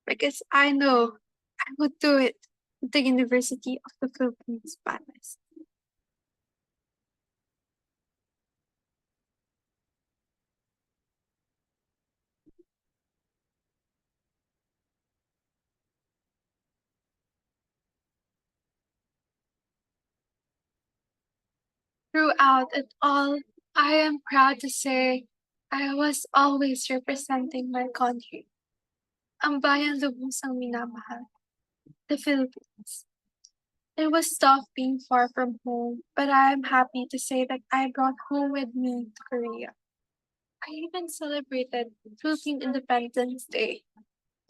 because I know I would do it at the University of the Philippines by myself. Throughout it all, I am proud to say I was always representing my country. Ang bayan lubusang minamahal, the Philippines. It was tough being far from home, but I am happy to say that I brought home with me to Korea. I even celebrated Philippine Independence Day,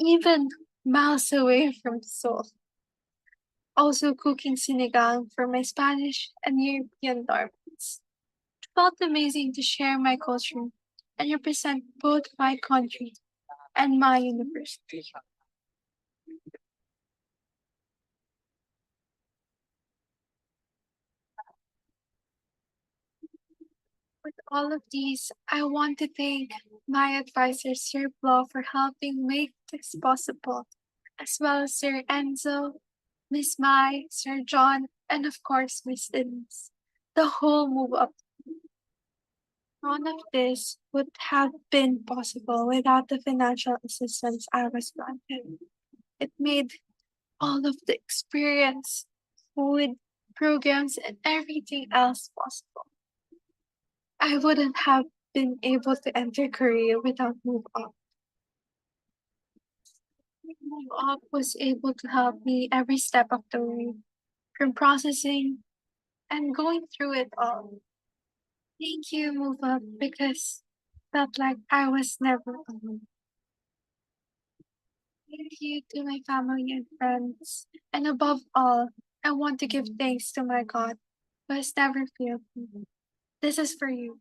even miles away from Seoul. Also cooking sinigang for my Spanish and European dormants. It felt amazing to share my culture and represent both my country and my university. all of these, I want to thank my advisor, Sir Blo, for helping make this possible, as well as Sir Enzo, Miss Mai, Sir John, and of course, Miss Denise. The whole move up. None of this would have been possible without the financial assistance I was granted. It made all of the experience, food, programs, and everything else possible. I wouldn't have been able to enter Korea without Move Up. Move Up was able to help me every step of the way, from processing and going through it all. Thank you, Move Up, because felt like I was never alone. Thank you to my family and friends. And above all, I want to give thanks to my God, who has never failed me. This is for you,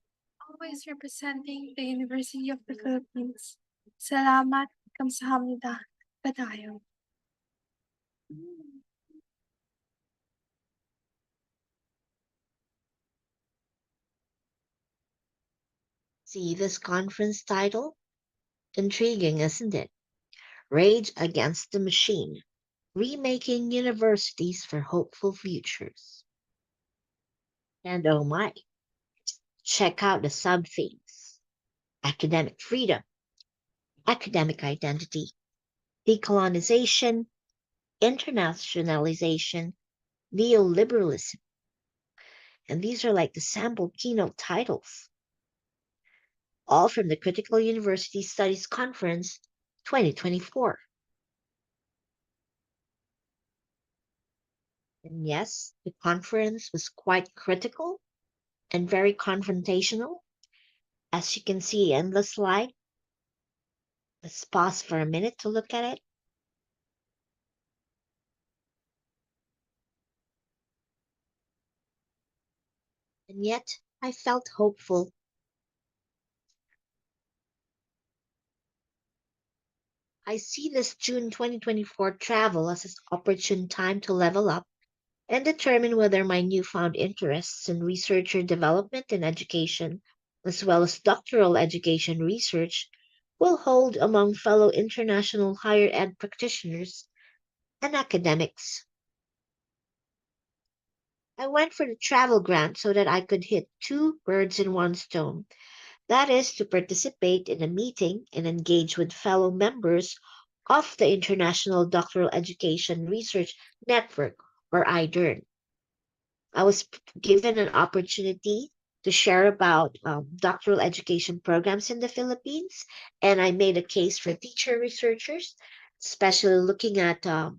always representing the University of the Philippines. Salamat, kamsahamnida, padayo. See this conference title? Intriguing, isn't it? Rage Against the Machine, Remaking Universities for Hopeful Futures. And oh my, check out the sub-themes. Academic freedom, academic identity, decolonization, internationalization, neoliberalism. And these are like the sample keynote titles. All from the Critical University Studies Conference 2024. And yes, the conference was quite critical and very confrontational. As you can see in the slide, let's pause for a minute to look at it. And yet, I felt hopeful. I see this June 2024 travel as an opportune time to level up and determine whether my newfound interests in researcher development and education, as well as doctoral education research, will hold among fellow international higher ed practitioners and academics. I went for the travel grant so that I could hit two birds in one stone. That is to participate in a meeting and engage with fellow members of the International Doctoral Education Research Network, or IDERN. I was given an opportunity to share about doctoral education programs in the Philippines, and I made a case for teacher researchers, especially looking at our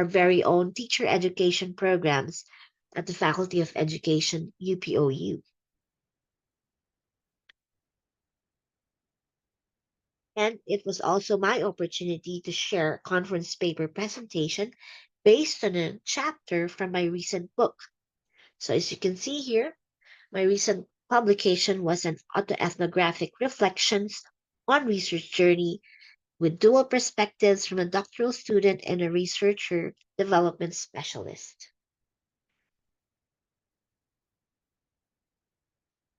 very own teacher education programs at the Faculty of Education, UPOU. And it was also my opportunity to share a conference paper presentation based on a chapter from my recent book. So as you can see here, my recent publication was an autoethnographic reflections on research journey with dual perspectives from a doctoral student and a researcher development specialist.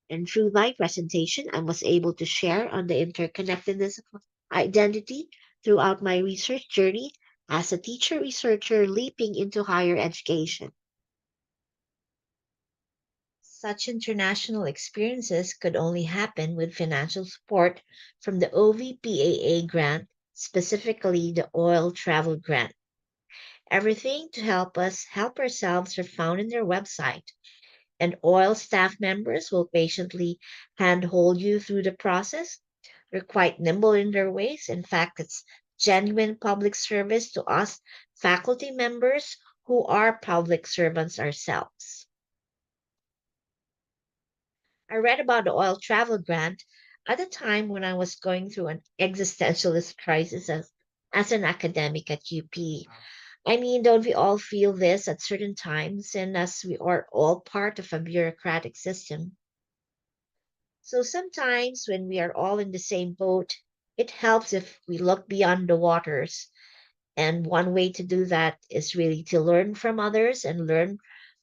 And through my presentation, I was able to share on the interconnectedness of identity throughout my research journey as a teacher researcher leaping into higher education. Such international experiences could only happen with financial support from the OVPAA grant, specifically the Oil Travel Grant. Everything to help us help ourselves are found in their website, and oil staff members will patiently handhold you through the process. They're quite nimble in their ways. In fact, it's genuine public service to us faculty members who are public servants ourselves. I read about the oil travel grant at a time when I was going through an existentialist crisis as an academic at UP. I mean, don't we all feel this at certain times, and as we are all part of a bureaucratic system? So sometimes when we are all in the same boat, it helps if we look beyond the waters. And one way to do that is really to learn from others and learn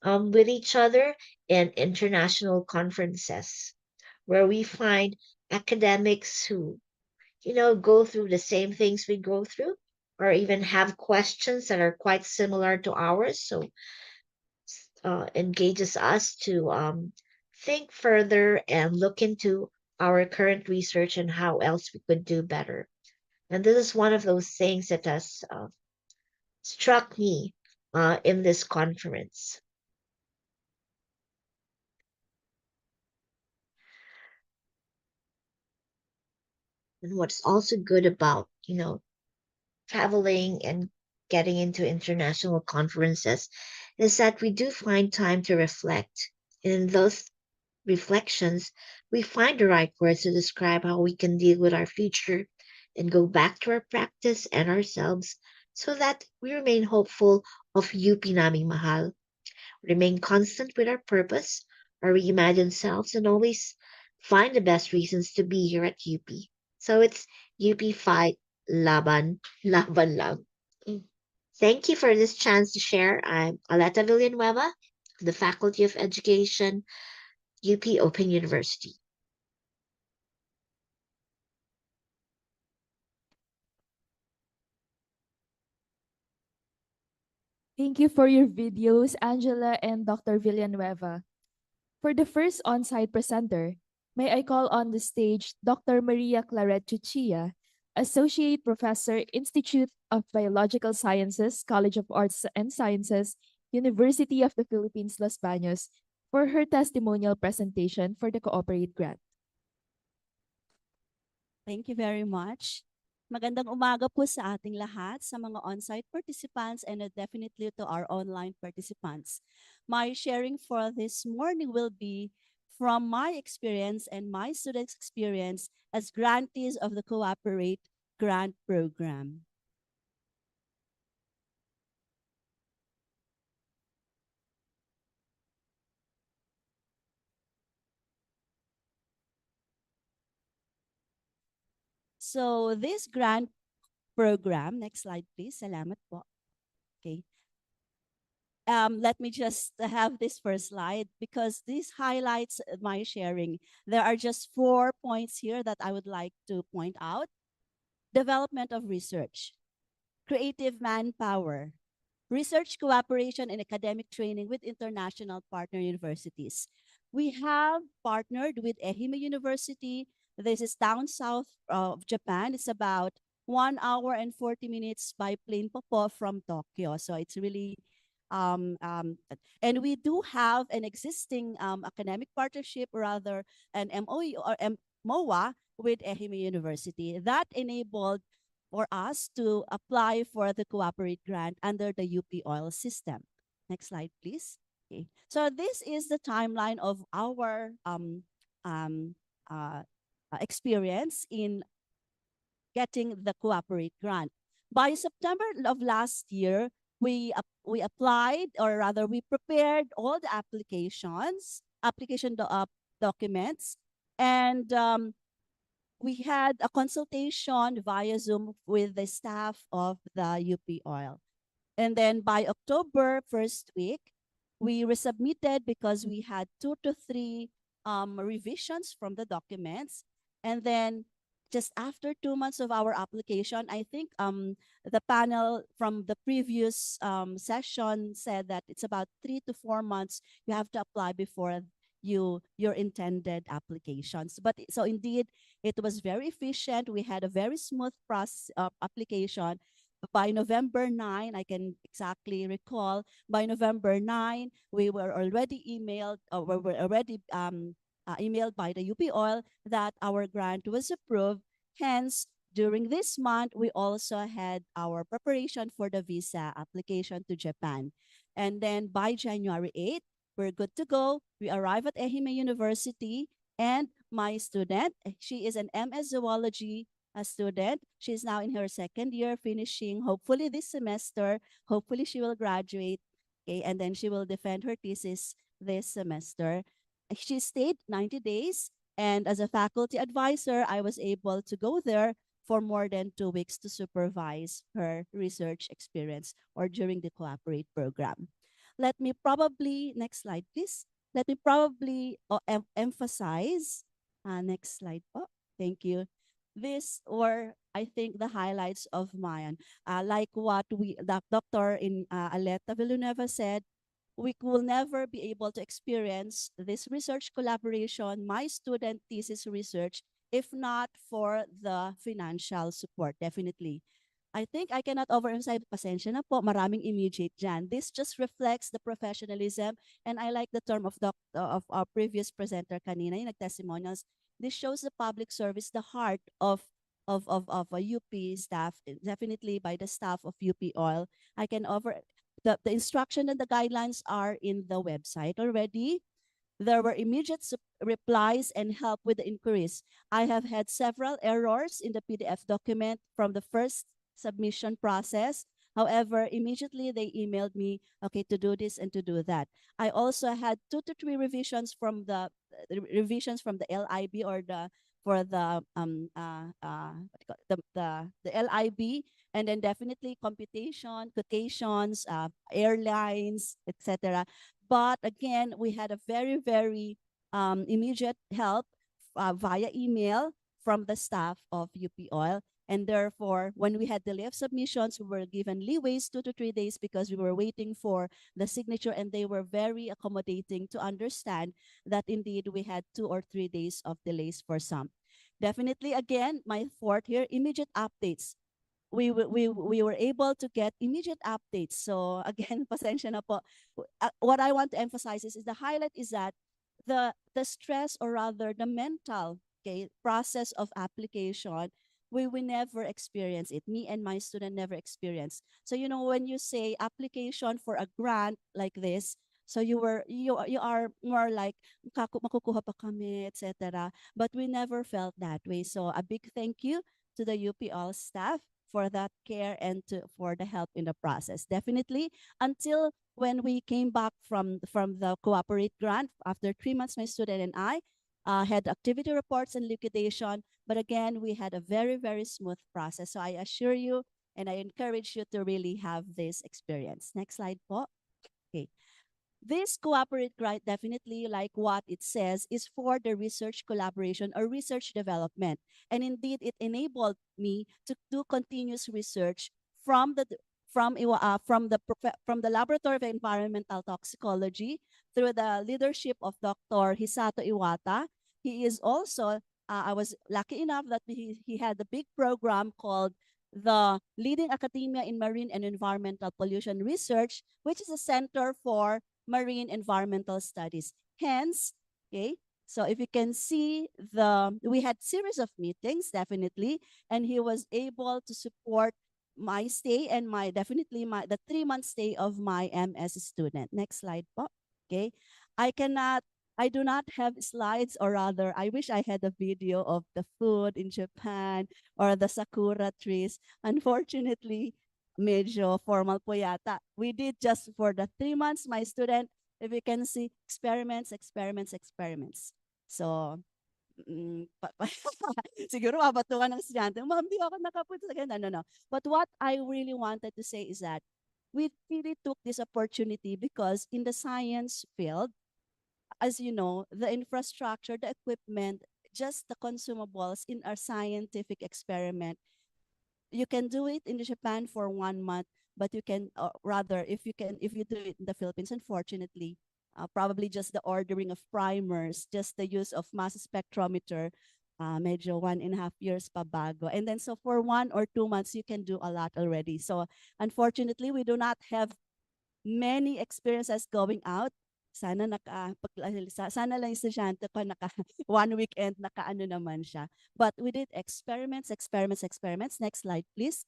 with each other in international conferences. where we find academics who, go through the same things we go through, or even have questions that are quite similar to ours. So engages us to think further and look into our current research and how else we could do better. And this is one of those things that has struck me in this conference. And what's also good about, traveling and getting into international conferences is that we do find time to reflect. And in those reflections, we find the right words to describe how we can deal with our future and go back to our practice and ourselves so that we remain hopeful of UP Naming Mahal, remain constant with our purpose, our reimagined selves, and always find the best reasons to be here at UP. So it's UP Fight, Laban, Laban Lang. Thank you for this chance to share. I'm Aleta Villanueva, of the Faculty of Education, UP Open University. Thank you for your videos, Angela and Dr. Villanueva. For the first on-site presenter, may I call on the stage Dr. Maria Claret Chuchia, Associate Professor, Institute of Biological Sciences, College of Arts and Sciences, University of the Philippines, Los Baños, for her testimonial presentation for the Cooperate Grant. Thank you very much. Magandang umaga po sa ating lahat, sa mga on-site participants and definitely to our online participants. My sharing for this morning will be from my experience and my students' experience as grantees of the Cooperate Grant Program. So this grant program, next slide please, salamat po. Okay. Let me just have this first slide because this highlights my sharing. There are just 4 points here that I would like to point out. Development of research, creative manpower, research cooperation and academic training with international partner universities. We have partnered with Ehime University. This is down south of Japan. It's about 1 hour and 40 minutes by plane po from Tokyo. So it's really, and we do have an existing academic partnership, rather an MOU or MOA with Ehime University that enabled for us to apply for the Cooperate Grant under the UP Oil system. Next slide, please. Okay. So this is the timeline of our experience in getting the Cooperate Grant. By September of last year, we applied, or rather we prepared all the application documents, and we had a consultation via Zoom with the staff of the UP Oil. And then by October first week, we resubmitted because we had 2 to 3 revisions from the documents. And then just after 2 months of our application, I think the panel from the previous session said that it's about 3 to 4 months you have to apply before your intended applications. But so indeed, it was very efficient. We had a very smooth process of application. By November 9, I can exactly recall, by November 9, we were already emailed, or we were already emailed by the UP Oil that our grant was approved. Hence, during this month, we also had our preparation for the visa application to Japan. And then by January 8, we're good to go. We arrive at Ehime University, and my student, she is an MS Zoology student. She's now in her second year, finishing hopefully this semester. Hopefully she will graduate, okay, and then she will defend her thesis this semester. She stayed 90 days, and as a faculty advisor, I was able to go there for more than 2 weeks to supervise her research experience or during the Cooperate program. Let me probably, next slide please. Let me probably emphasize Next slide po. Thank you. These were, I think, the highlights of mine. Like what Dr. Aleta Villanueva said, we will never be able to experience this research collaboration, my student thesis research, if not for the financial support, definitely. I think I cannot overemphasize, pasensya na po, maraming immediate dyan. This just reflects the professionalism, and I like the term of our previous presenter kanina, yung nag-testimonials. This shows the public service, the heart of a UP staff, definitely by the staff of UP Oil. I can the instruction and the guidelines are in the website already. There were immediate replies and help with the inquiries. I have had several errors in the PDF document from the first submission process. However, immediately they emailed me, okay, to do this and to do that. I also had 2 to 3 revisions from the LIB or the for the what do you call it? The LIB, and then definitely computation, quotations, airlines, etc. But again, we had a very immediate help via email from the staff of UP Oil. And therefore, when we had delay of submissions, we were given leeways 2 to 3 days because we were waiting for the signature, and they were very accommodating to understand that indeed we had 2 or 3 days of delays for some. Definitely, again, my fourth here, immediate updates. We were able to get immediate updates. So again, pasensya na po. What I want to emphasize is the highlight is that the stress, or rather the mental process of application, we never experience it. Me and my student never experience. So when you say application for a grant like this, so you are more like makukuha pa kami, etc. But we never felt that way. So a big thank you to the UPL staff for that care and for the help in the process. Definitely, until when we came back from the Cooperate grant, after 3 months, my student and I had activity reports and liquidation. But again, we had a very smooth process. So I assure you, and I encourage you to really have this experience. Next slide po. Okay. This Cooperate grant, definitely like what it says, is for the research collaboration or research development. And indeed, it enabled me to do continuous research from the Laboratory of Environmental Toxicology through the leadership of Dr. Hisato Iwata. He is also, I was lucky enough that he had a big program called the Leading Academia in Marine and Environmental Pollution Research, which is a center for marine environmental studies. Hence, okay, so if you can see, we had series of meetings, definitely, and he was able to support my stay and the 3-month stay of my MS student. Next slide po. Okay. I do not have slides, or rather, I wish I had a video of the food in Japan or the sakura trees. Unfortunately, medyo formal po yata. We did just for the 3 months, my student, if you can see, experiments. So, siguro mabatukan ng estudyante, ma'am, di ako nakapunta sa ganun. No. But what I really wanted to say is that we really took this opportunity because in the science field, as you know, the infrastructure, the equipment, just the consumables in our scientific experiment, you can do it in Japan for 1 month, but you can, rather, if you do it in the Philippines, unfortunately, probably just the ordering of primers, just the use of mass spectrometer, medyo 1.5 years pa bago. And then so for 1 or 2 months, you can do a lot already. So unfortunately, we do not have many experiences going out. Sana sana lang estudyante ko one weekend nakaano naman siya. But we did experiments. Next slide, please.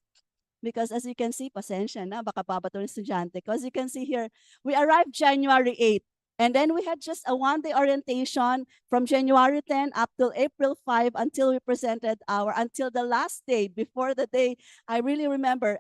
Because as you can see, pasensya na, baka babato ng estudyante. Because you can see here, we arrived January 8. And then we had just a 1-day orientation from January 10 up till April 5 until we presented until the last day, before the day. I really remember,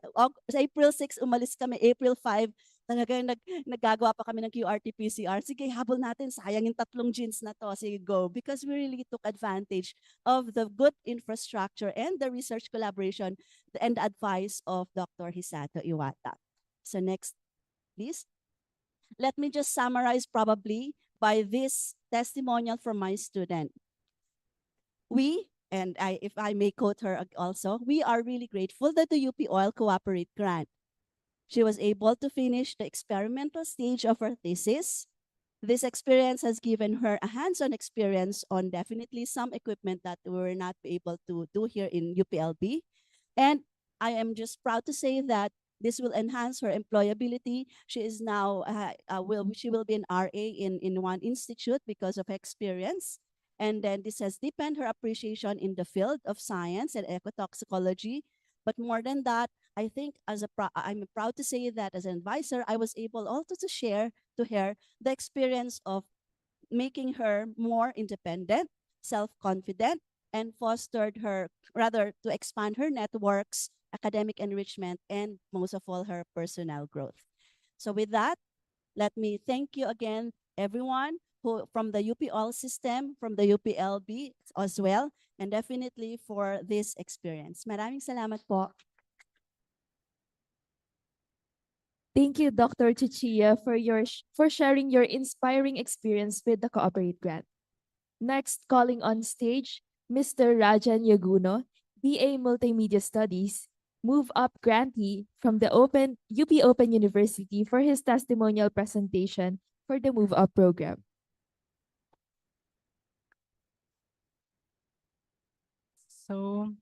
April 6, umalis kami, April 5, talagang naggagawa pa kami ng QRT-PCR. Sige, habol natin, sayang yung 3 jeans na to. Sige, go. Because we really took advantage of the good infrastructure and the research collaboration and the advice of Dr. Hisato Iwata. So next, please. Let me just summarize probably by this testimonial from my student. We, and I, if I may quote her also, we are really grateful that the UP Oil Cooperate Grant. She was able to finish the experimental stage of her thesis. This experience has given her a hands-on experience on definitely some equipment that we were not able to do here in UPLB. And I am just proud to say that this will enhance her employability. She is now she will be an RA in one institute because of experience. And then this has deepened her appreciation in the field of science and ecotoxicology. But more than that, I think I'm proud to say that as an advisor, I was able also to share to her the experience of making her more independent, self-confident, and fostered her, rather to expand her networks, academic enrichment, and most of all, her personal growth. So with that, let me thank you again, everyone who from the UP All system, from the UPLB as well, and definitely for this experience. Maraming salamat po. Thank you, Dr. Chichia, for sharing your inspiring experience with the Cooperate Grant. Next, calling on stage, Mr. Rajan Yaguno, BA Multimedia Studies, Move Up grantee from the UP Open University for his testimonial presentation for the Move Up program. So,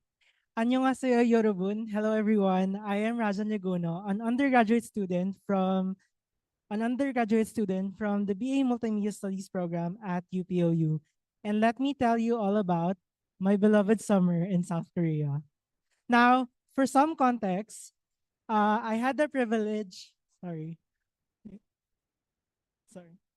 안녕하세요, 여러분. Hello, everyone. I am Rajan Yaguno, an undergraduate student from the BA Multimedia Studies program at UPOU. And let me tell you all about my beloved summer in South Korea. Now, for some context, I had the privilege, sorry.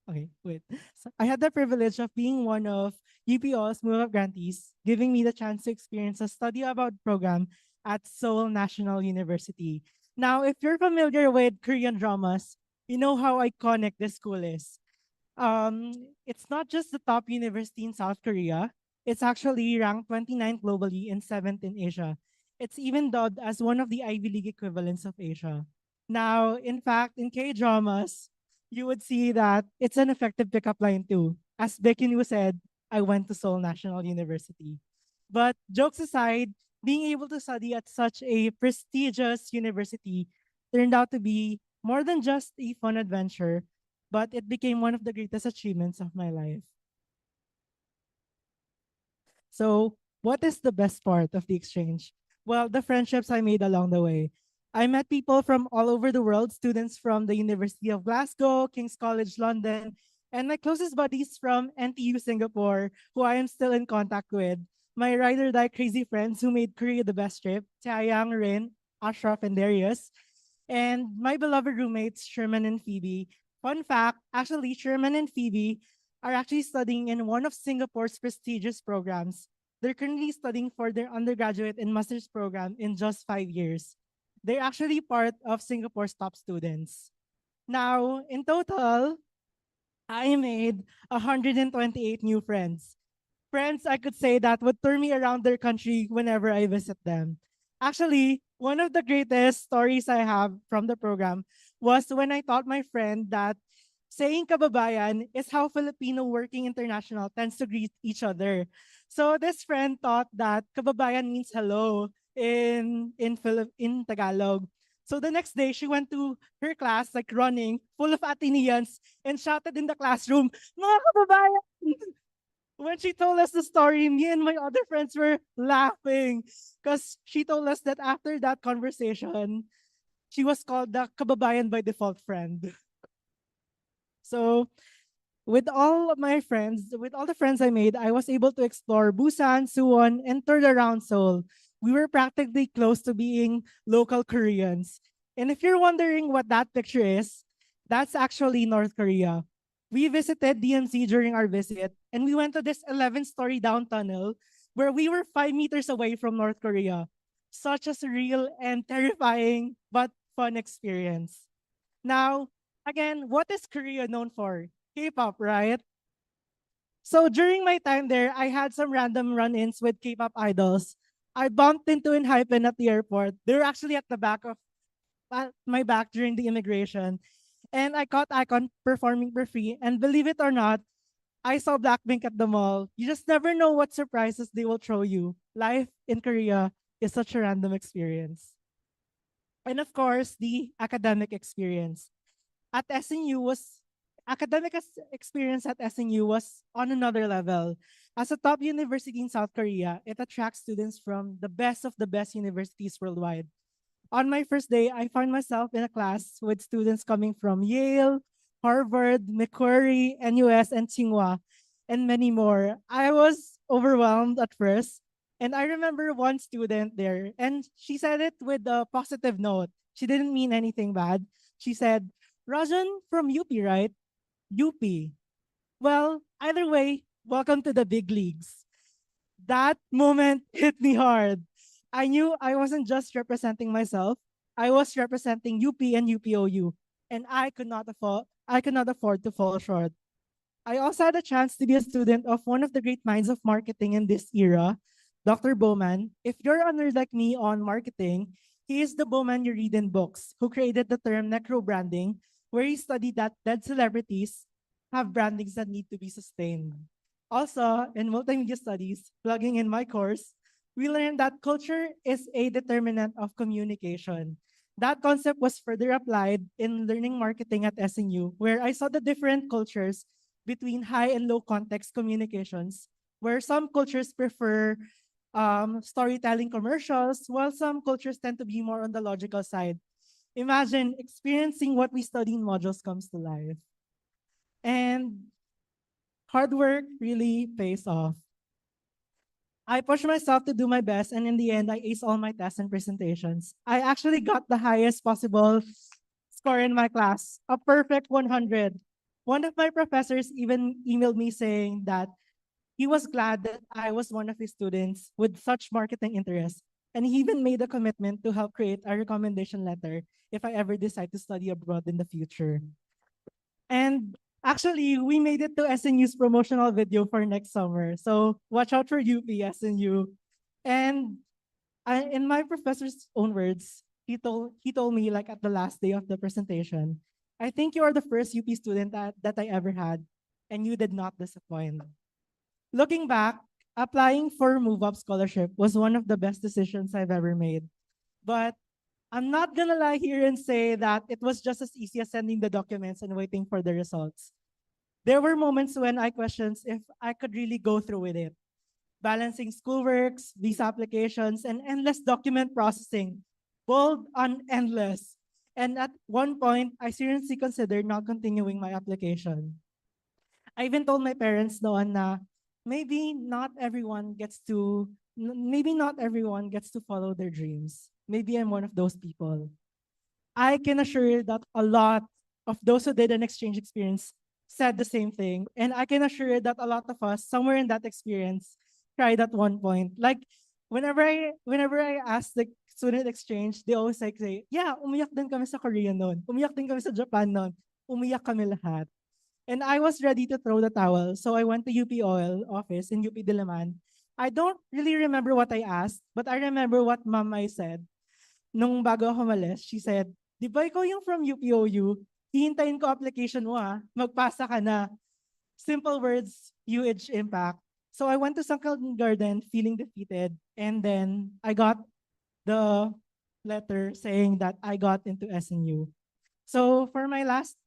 Okay, wait. So I had the privilege of being one of UPO's Move Up grantees, giving me the chance to experience a study abroad program at Seoul National University. Now, if you're familiar with Korean dramas, you know how iconic this school is. It's not just the top university in South Korea, it's actually ranked 29th globally and 7th in Asia. It's even dubbed as one of the Ivy League equivalents of Asia. Now, in fact, in K-dramas, you would see that it's an effective pickup line too. As Becky New said, I went to Seoul National University. But jokes aside, being able to study at such a prestigious university turned out to be more than just a fun adventure, but it became one of the greatest achievements of my life. So, what is the best part of the exchange? Well, the friendships I made along the way. I met people from all over the world, students from the University of Glasgow, King's College London, and my closest buddies from NTU Singapore, who I am still in contact with. My ride or die crazy friends who made Korea the best trip, Tiayang, Rin, Ashraf, and Darius. And my beloved roommates, Sherman and Phoebe. Fun fact, actually, Sherman and Phoebe are actually studying in one of Singapore's prestigious programs. They're currently studying for their undergraduate and master's program in just 5 years. They're actually part of Singapore's top students. Now, in total, I made 128 new friends. Friends, I could say, that would turn me around their country whenever I visit them. Actually, one of the greatest stories I have from the program was when I taught my friend that saying kababayan is how Filipino working international tends to greet each other. So this friend thought that kababayan means hello in Tagalog. So the next day, she went to her class, like running, full of Athenians, and shouted in the classroom, "Mga kababayan!" When she told us the story, me and my other friends were laughing because she told us that after that conversation, she was called the kababayan by default friend. So with all of my friends, with all the friends I made, I was able to explore Busan, Suwon, and turn around Seoul. We were practically close to being local Koreans. And if you're wondering what that picture is, that's actually North Korea. We visited DMZ during our visit, and we went to this 11-story down tunnel where we were 5 meters away from North Korea. Such a surreal and terrifying but fun experience. Now, again, what is Korea known for? K-pop, right? So during my time there, I had some random run-ins with K-pop idols. I bumped into Hypen at the airport. They were actually at the back of my back during the immigration. And I caught Icon performing for free. And believe it or not, I saw Blackpink at the mall. You just never know what surprises they will throw you. Life in Korea is such a random experience. And of course, the academic experience. At SNU was experience at SNU was on another level. As a top university in South Korea, it attracts students from the best of the best universities worldwide. On my first day, I found myself in a class with students coming from Yale, Harvard, Macquarie, NUS, and Tsinghua, and many more. I was overwhelmed at first, and I remember one student there, and she said it with a positive note. She didn't mean anything bad. She said, Rajan from UP, right? UP. Well, either way, welcome to the big leagues. That moment hit me hard. I knew I wasn't just representing myself. I was representing UP and UPOU, and I could not afford to fall short. I also had a chance to be a student of one of the great minds of marketing in this era, Dr. Bowman. If you're a nerd like me on marketing, he is the Bowman you read in books, who created the term necro branding, where he studied that dead celebrities have brandings that need to be sustained. Also, in multimedia studies, plugging in my course, we learned that culture is a determinant of communication. That concept was further applied in learning marketing at SNU, where I saw the different cultures between high and low context communications, where some cultures prefer storytelling commercials, while some cultures tend to be more on the logical side. Imagine experiencing what we study in modules comes to life. And hard work really pays off. I pushed myself to do my best, and in the end, I aced all my tests and presentations. I actually got the highest possible score in my class, a perfect 100. One of my professors even emailed me saying that he was glad that I was one of his students with such marketing interests, and he even made a commitment to help create a recommendation letter if I ever decide to study abroad in the future. And actually, we made it to SNU's promotional video for next summer. So watch out for UP, SNU. And in my professor's own words, he told me like at the last day of the presentation, I think you are the first UP student that I ever had, and you did not disappoint. Looking back, applying for Move Up Scholarship was one of the best decisions I've ever made. But I'm not gonna lie here and say that it was just as easy as sending the documents and waiting for the results. There were moments when I questioned if I could really go through with it. Balancing schoolworks, visa applications, and endless document processing. Bold on endless. And at one point, I seriously considered not continuing my application. I even told my parents noon na maybe not everyone gets to follow their dreams. Maybe I'm one of those people. I can assure that a lot of those who did an exchange experience said the same thing. And I can assure that a lot of us, somewhere in that experience, cried at one point. Like whenever I ask the student exchange, they always like say, yeah, umiyak din kami sa Korea noon. Umiyak din kami sa Japan noon. Umiyak kami lahat. And I was ready to throw the towel. So I went to UP Oil office in UP Diliman. I don't really remember what I asked, but I remember what Mamay said. Nung bago ako umalis, she said, di ba ikaw yung from UPOU? Hihintayin ko application mo magpasa ka na. Simple words, huge impact. So I went to Sangkal Garden feeling defeated, and then I got the letter saying that I got into SNU. So for my last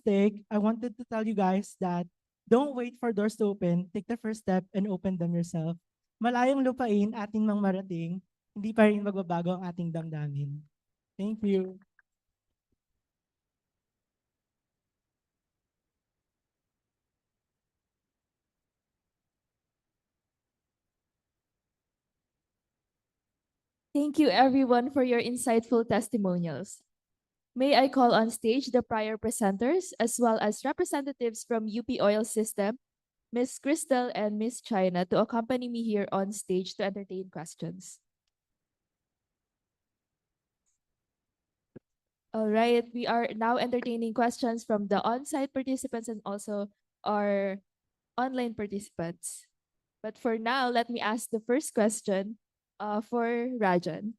take, I wanted to tell you guys that don't wait for doors to open. Take the first step and open them yourself. Malayong lupain ating mang marating, hindi pa rin magbabago ang ating damdamin. Thank you. Thank you everyone for your insightful testimonials. May I call on stage the prior presenters as well as representatives from UP Oil System, Ms. Crystal and Ms. China, to accompany me here on stage to entertain questions. All right, we are now entertaining questions from the on-site participants and also our online participants. But for now, let me ask the first question for Rajan.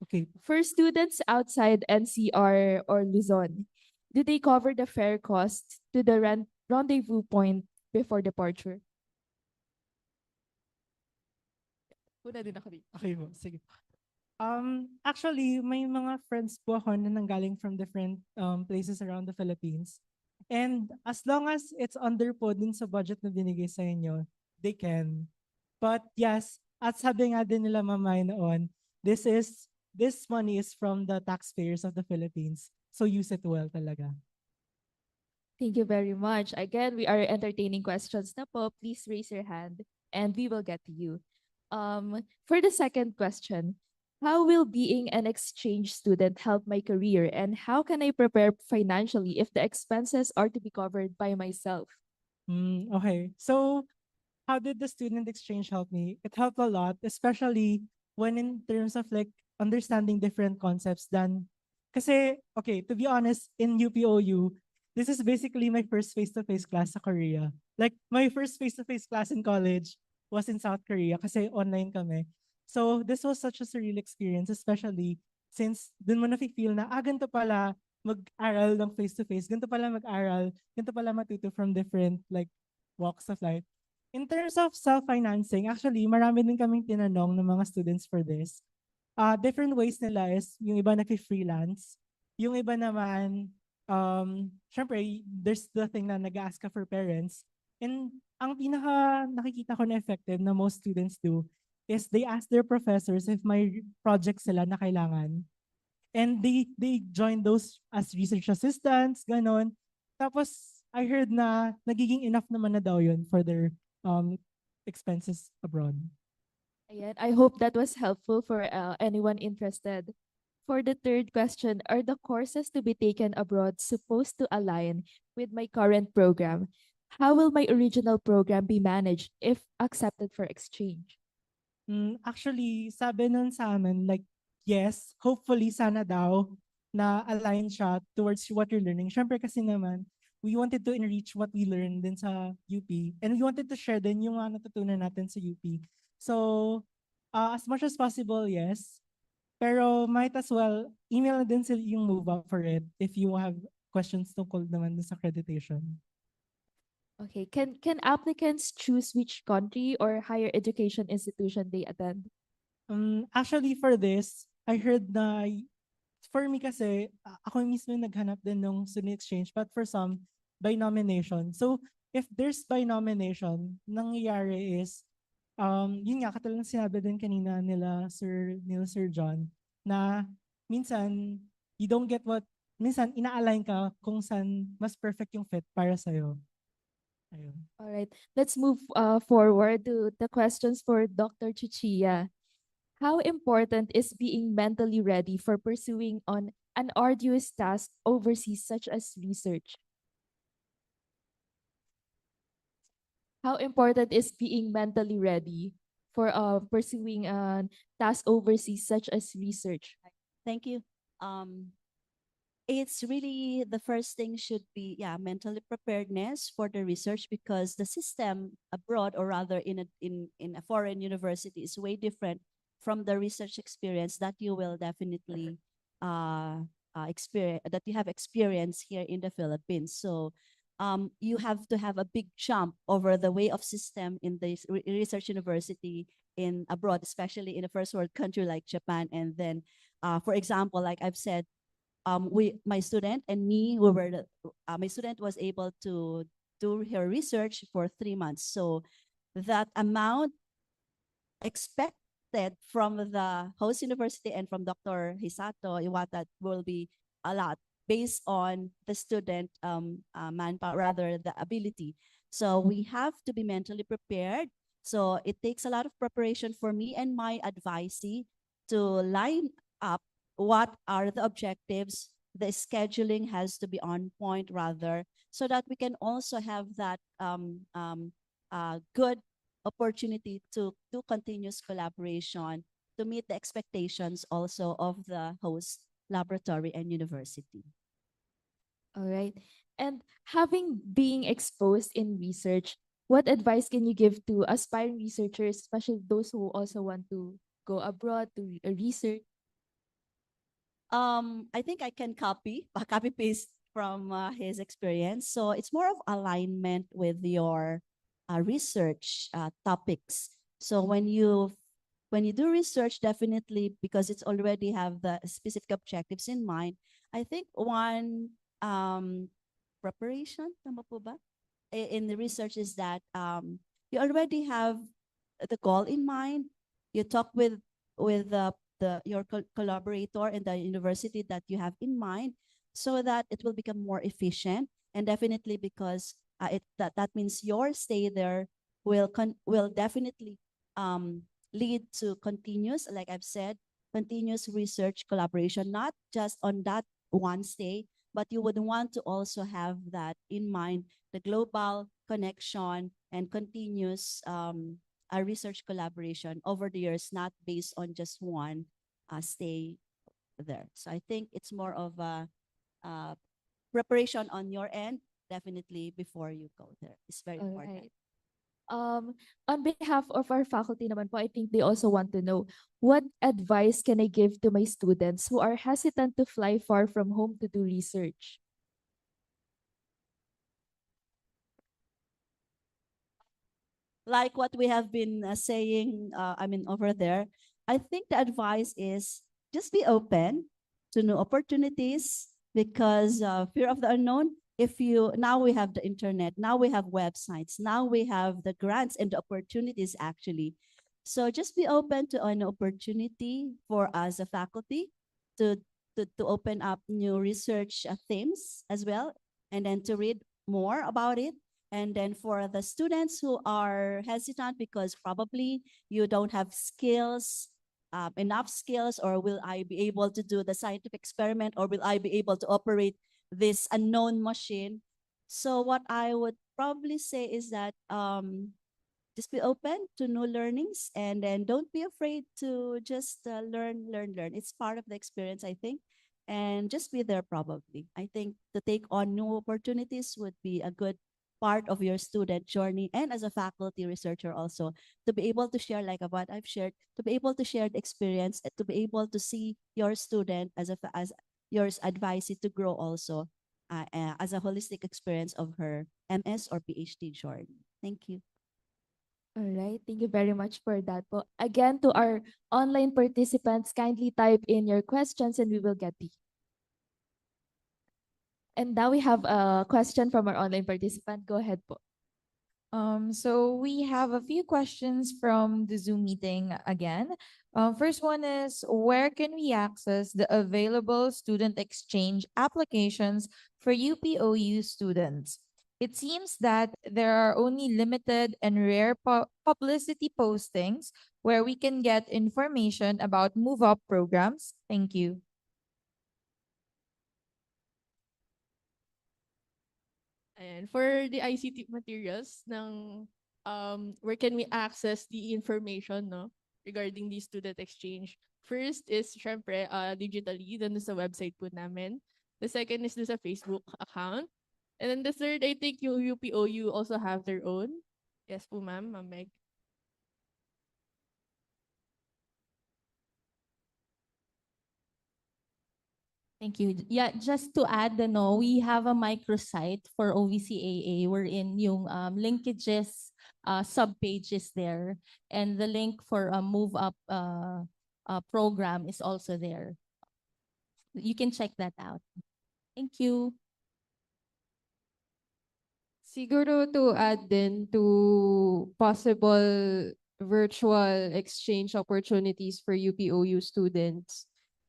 Okay. For students outside NCR or Luzon, do they cover the fare cost to the rendezvous point before departure? Una din ako dito. Okay po, sige. Actually, may mga friends po ako na nanggaling from different places around the Philippines. And as long as it's under po dun sa budget na binigay sa inyo, they can. But yes, at sabi nga din nila mamay noon, this money is from the taxpayers of the Philippines. So use it well talaga. Thank you very much. Again, we are entertaining questions na po. Please raise your hand and we will get to you. For the second question, how will being an exchange student help my career and how can I prepare financially if the expenses are to be covered by myself? Okay. So how did the student exchange help me? It helped a lot, especially when in terms of like understanding different concepts than kasi okay, to be honest, in UPOU, this is basically my first face-to-face class sa Korea. Like my first face-to-face class in college was in South Korea kasi online kami. So this was such a surreal experience, especially since dun mo na-feel na ganito pala mag-aral ng face-to-face, ganito pala mag-aral, ganito pala matuto from different like walks of life. In terms of self-financing, actually, marami din kaming tinanong ng mga students for this. Different ways nila is, yung iba nag-freelance, yung iba naman, syempre, there's the thing na nag-ask ka for parents. And ang pinaka nakikita ko na effective na most students do is they ask their professors if may projects sila na kailangan. And they join those as research assistants, ganon. Tapos, I heard na nagiging enough naman na daw yun for their expenses abroad. Ayan, I hope that was helpful for anyone interested. For the third question, are the courses to be taken abroad supposed to align with my current program? How will my original program be managed if accepted for exchange? Actually, sabi nun sa amin, like, yes, hopefully sana daw na align siya towards what you're learning. Syempre kasi naman, we wanted to enrich what we learned din sa UP. And we wanted to share din yung natutunan natin sa UP. So, as much as possible, yes. Pero might as well, email na din sila yung move up for it if you have questions tungkol naman dun sa accreditation. Okay, can applicants choose which country or higher education institution they attend? Actually, for this, I heard na, for me kasi, ako mismo yung naghanap din ng student exchange, but for some, by nomination. So, if there's by nomination, nangyayari is, yun nga, katulad ng sinabi din kanina nila Sir John, na minsan, you don't get minsan, ina-align ka kung saan mas perfect yung fit para sa'yo. Ayun. All right, let's move forward to the questions for Dr. Chuchia. How important is being mentally ready for pursuing on an arduous task overseas such as research? How important is being mentally ready for pursuing a task overseas such as research? Thank you. It's really the first thing should be mentally preparedness for the research because the system abroad or rather in a foreign university is way different from the research experience that you will definitely experience that you have experienced here in the Philippines. So you have to have a big jump over the way of system in the research university in abroad, especially in a first world country like Japan. And then, for example, like I've said, my student and me, my student was able to do her research for 3 months. So that amount expected from the host university and from Dr. Hisato Iwata will be a lot based on the student manpower, rather the ability. So we have to be mentally prepared. So it takes a lot of preparation for me and my advisee to line up what are the objectives. The scheduling has to be on point rather, so that we can also have that good opportunity to do continuous collaboration to meet the expectations also of the host laboratory and university. All right. And having being exposed in research, what advice can you give to aspiring researchers, especially those who also want to go abroad to research? I think I can copy paste from his experience. So it's more of alignment with your research topics. So when you do research, definitely because it's already have the specific objectives in mind. I think one preparation, tama po ba? In the research is that you already have the goal in mind. You talk with your collaborator in the university that you have in mind, so that it will become more efficient. And definitely because that means your stay there will definitely lead to continuous, like I've said, continuous research collaboration, not just on that one stay, but you would want to also have that in mind, the global connection and continuous research collaboration over the years, not based on just one stay there. So I think it's more of a preparation on your end, definitely before you go there. It's very important. Alright. On behalf of our faculty naman po, I think they also want to know, what advice can I give to my students who are hesitant to fly far from home to do research? Like what we have been saying, over there, I think the advice is just be open to new opportunities, because fear of the unknown. Now we have the internet, now we have websites, now we have the grants and the opportunities actually. So just be open to an opportunity for us, a faculty, to to open up new research themes as well, and then to read more about it. And then for the students who are hesitant because probably you don't have skills, enough skills, or will I be able to do the scientific experiment, or will I be able to operate this unknown machine? So what I would probably say is that just be open to new learnings, and then don't be afraid to just learn. It's part of the experience, I think. And just be there probably. I think to take on new opportunities would be a good part of your student journey, and as a faculty researcher also, to be able to share like what I've shared, to be able to share the experience, to be able to see your student as yours advise it to grow also as a holistic experience of her MS or PhD journey. Thank you. All right, thank you very much for that po. Again, to our online participants, kindly type in your questions and we will get to you. And now we have a question from our online participant. Go ahead po. So we have a few questions from the Zoom meeting again. First one is, where can we access the available student exchange applications for UPOU students? It seems that there are only limited and rare publicity postings where we can get information about move up programs. Thank you. And for the ICT materials where can we access the information regarding the student exchange? First is syempre digitally dun sa website po namin. The second is dun sa Facebook account. And then the third, I think yung UPOU also have their own. Yes po ma'am, Ma'am Meg. Thank you. Yeah, just to add, we have a microsite for OVCAA wherein yung linkages, subpages there, and the link for a move up program is also there. You can check that out. Thank you. Siguro to add din to possible virtual exchange opportunities for UPOU students.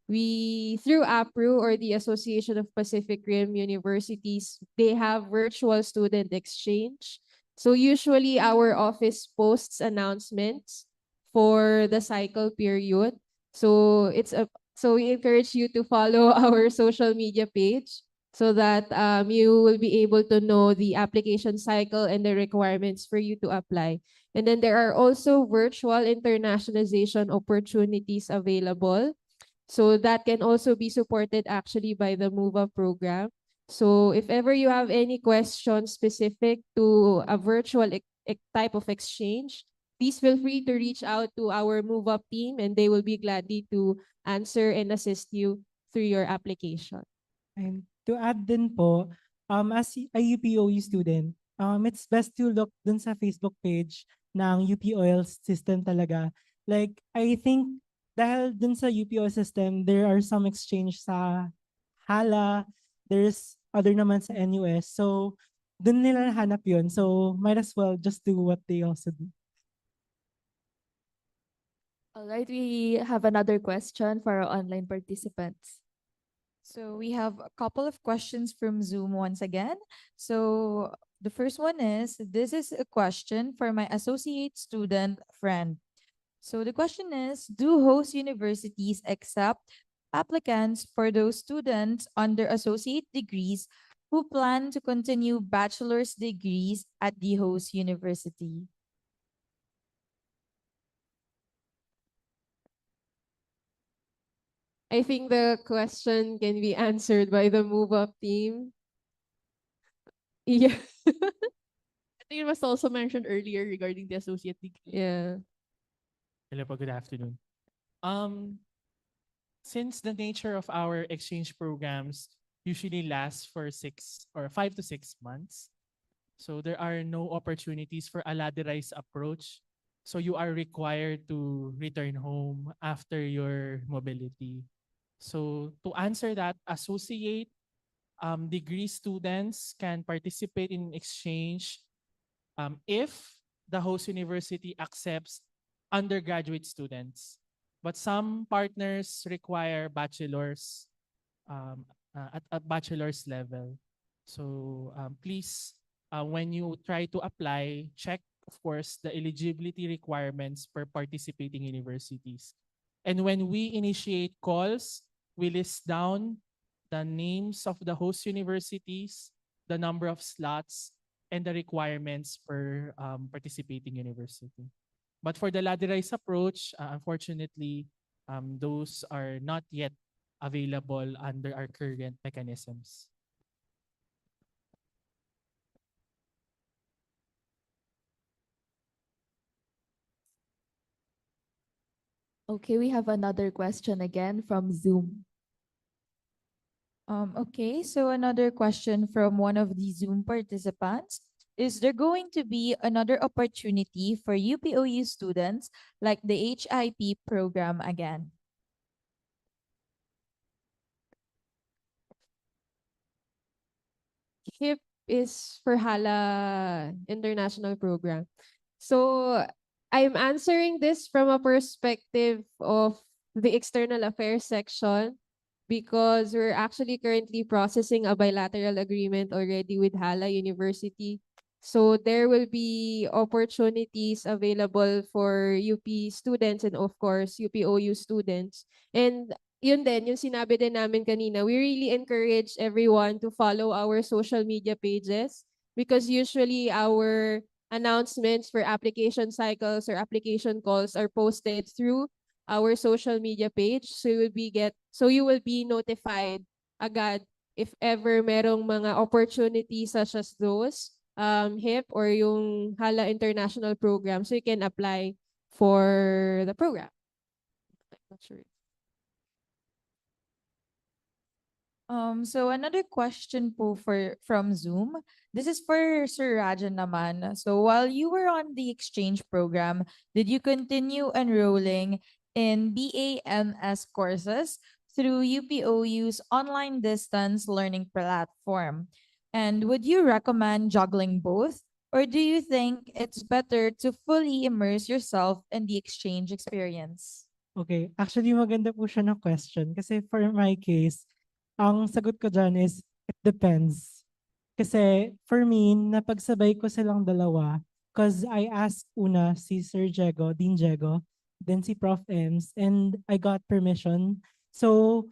We, through APRU or the Association of Pacific Rim Universities, they have virtual student exchange. So usually our office posts announcements for the cycle period. So so we encourage you to follow our social media page so that you will be able to know the application cycle and the requirements for you to apply. And then there are also virtual internationalization opportunities available. So that can also be supported actually by the Move Up program. So if ever you have any questions specific to a virtual type of exchange, please feel free to reach out to our Move Up team and they will be gladly to answer and assist you through your application. And To add din po, as a UPOE student, it's best to look dun sa Facebook page ng UP Oil system talaga. Like, I think dahil dun sa UP Oil system, there are some exchange sa HALA, there's other naman sa NUS. So, dun nila nahanap yun. So, might as well just do what they also do. All right, we have another question for our online participants. So we have a couple of questions from Zoom once again. So the first one is, this is a question for my associate student friend. So the question is, do host universities accept applicants for those students under associate degrees who plan to continue bachelor's degrees at the host university? I think the question can be answered by the Move Up team. Yeah. I think it was also mentioned earlier regarding the associate degree. Yeah. Hello po, good afternoon. Since the nature of our exchange programs usually lasts for 5 to 6 months, so there are no opportunities for a ladderized approach. So you are required to return home after your mobility. So to answer that, associate degree students can participate in exchange if the host university accepts undergraduate students. But some partners require bachelor's at a bachelor's level. So please, when you try to apply, check, of course, the eligibility requirements for participating universities. And when we initiate calls, we list down the names of the host universities, the number of slots, and the requirements for participating university. But for the ladderized approach, unfortunately, those are not yet available under our current mechanisms. Okay, we have another question again from Zoom. Okay, so another question from one of the Zoom participants. Is there going to be another opportunity for UPOU students like the HIP program again? HIP is for HALA International Program. So I'm answering this from a perspective of the external affairs section because we're actually currently processing a bilateral agreement already with HALA University. So there will be opportunities available for UP students and of course UPOU students. And yun din, yung sinabi din namin kanina, we really encourage everyone to follow our social media pages because usually our announcements for application cycles or application calls are posted through our social media page. So you will be notified agad if ever merong mga opportunities such as those, HIP or yung HALA International Program, so you can apply for the program. I'm not sure. So another question po from Zoom. This is for Sir Rajan naman. So while you were on the exchange program, did you continue enrolling in BAMS courses through UPOU's online distance learning platform? And would you recommend juggling both? Or do you think it's better to fully immerse yourself in the exchange experience? Okay, actually maganda po siya ng question kasi for my case, ang sagot ko dyan is it depends. Kasi for me, napagsabay ko silang dalawa because I asked una si Sir Diego, Dean Diego, then si Prof. Ems, and I got permission. So,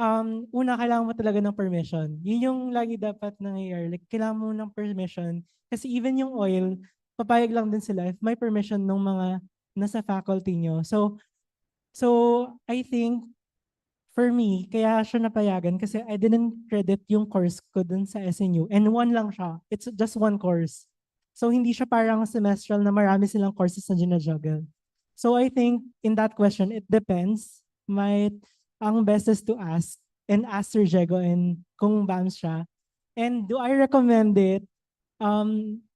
una, kailangan mo talaga ng permission. Yun yung lagi dapat nangyayari. Like, kailangan mo ng permission. Kasi even yung oil, papayag lang din sila if may permission ng mga nasa faculty nyo. So I think for me, kaya siya napayagan kasi I didn't credit yung course ko dun sa SNU. And one lang siya. It's just one course. So hindi siya parang semestral na marami silang courses na ginajuggle. So I think in that question, it depends. Ang best is to ask and ask Sir Jego and kung BAMS siya. And do I recommend it?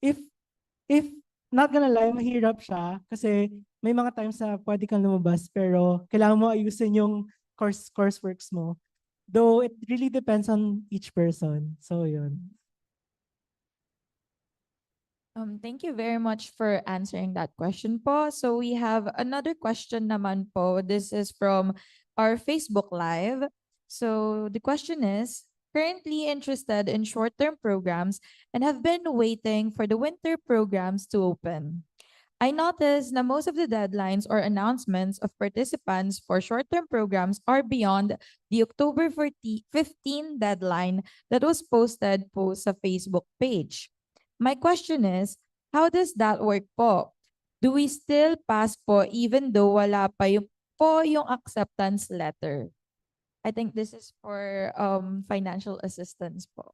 If not gonna lie, mahirap siya kasi may mga times na pwede kang lumabas pero kailangan mo ayusin yung courseworks mo. Though it really depends on each person. So yun. Thank you very much for answering that question po. So we have another question naman po. This is from our Facebook Live. So the question is, currently interested in short-term programs and have been waiting for the winter programs to open. I noticed that most of the deadlines or announcements of participants for short-term programs are beyond the October 15 deadline that was posted po sa Facebook page. My question is, how does that work po? Do we still pass po even though wala pa yung acceptance letter? I think this is for financial assistance po.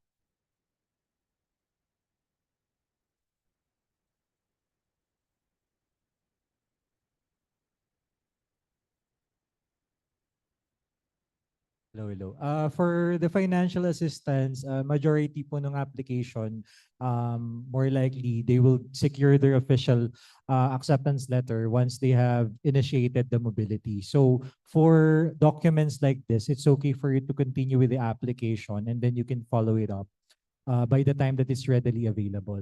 Hello, hello. For the financial assistance, majority po ng application, more likely they will secure their official acceptance letter once they have initiated the mobility. So for documents like this, it's okay for you to continue with the application and then you can follow it up by the time that it's readily available.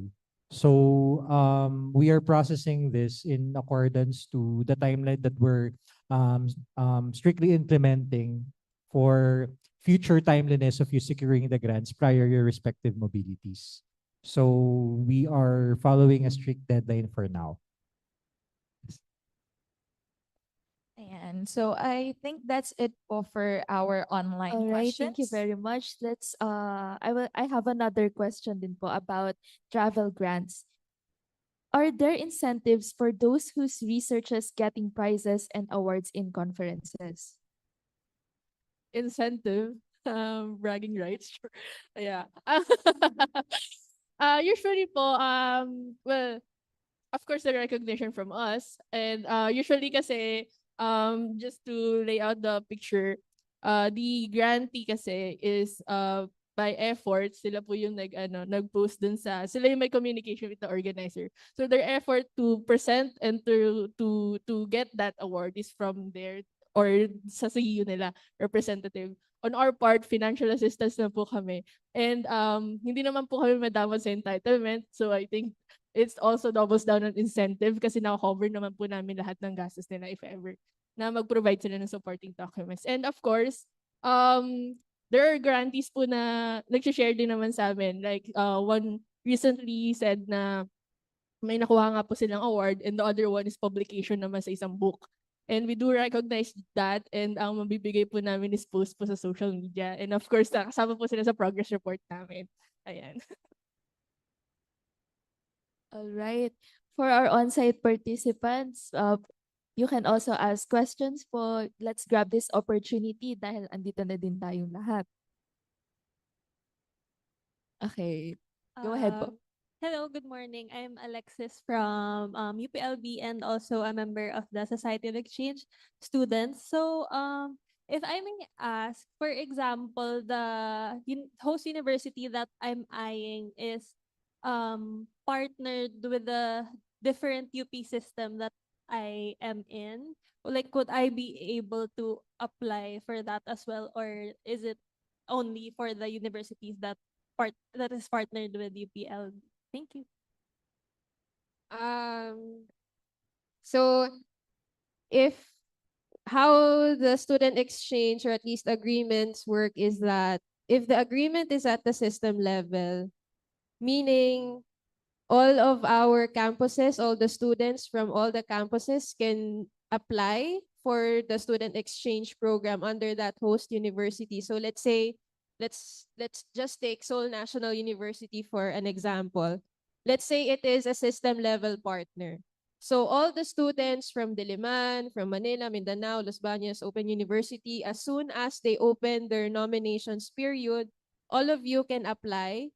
So we are processing this in accordance to the timeline that we're strictly implementing for future timeliness of you securing the grants prior your respective mobilities. So we are following a strict deadline for now. And so I think that's it po for our online All right, questions. thank you very much. I have another question din po about travel grants. Are there incentives for those whose researchers getting prizes and awards in conferences? Incentive, bragging rights. Sure. Yeah. Usually po, well, of course, the recognition from us. And usually kasi, just to lay out the picture, the grantee kasi is by effort, sila po yung nag-post dun sila yung may communication with the organizer. So their effort to present and to get that award is from their or sa CEO nila, representative. On our part, financial assistance na po kami. And hindi naman po kami madama sa entitlement. So I think it's also doubles down on incentive kasi na-cover naman po namin lahat ng gastos nila if ever na mag-provide sila ng supporting documents. And of course, there are grantees po na nag-share din naman sa amin. Like one recently said na may nakuha nga po silang award and the other one is publication naman sa isang book. And we do recognize that and ang mabibigay po namin is post po sa social media. And of course, kasama po sila sa progress report namin. Ayan. All right. For our on-site participants, you can also ask questions po. Let's grab this opportunity dahil andito na din tayong lahat. Okay. Go ahead po. Hello, good morning. I'm Alexis from UPLB and also a member of the Society of Exchange Students. So, if I may ask, for example, the host university that I'm eyeing is partnered with the different UP system that I am in. Like, could I be able to apply for that as well, or is it only for the universities that is partnered with UPLB? Thank you. So if how the student exchange or at least agreements work is that if the agreement is at the system level, meaning all of our campuses, all the students from all the campuses can apply for the student exchange program under that host university. So let's say let's just take Seoul National University for an example. Let's say it is a system level partner. So all the students from Diliman, from Manila, Mindanao, Los Baños Open University, as soon as they open their nominations period, all of you can apply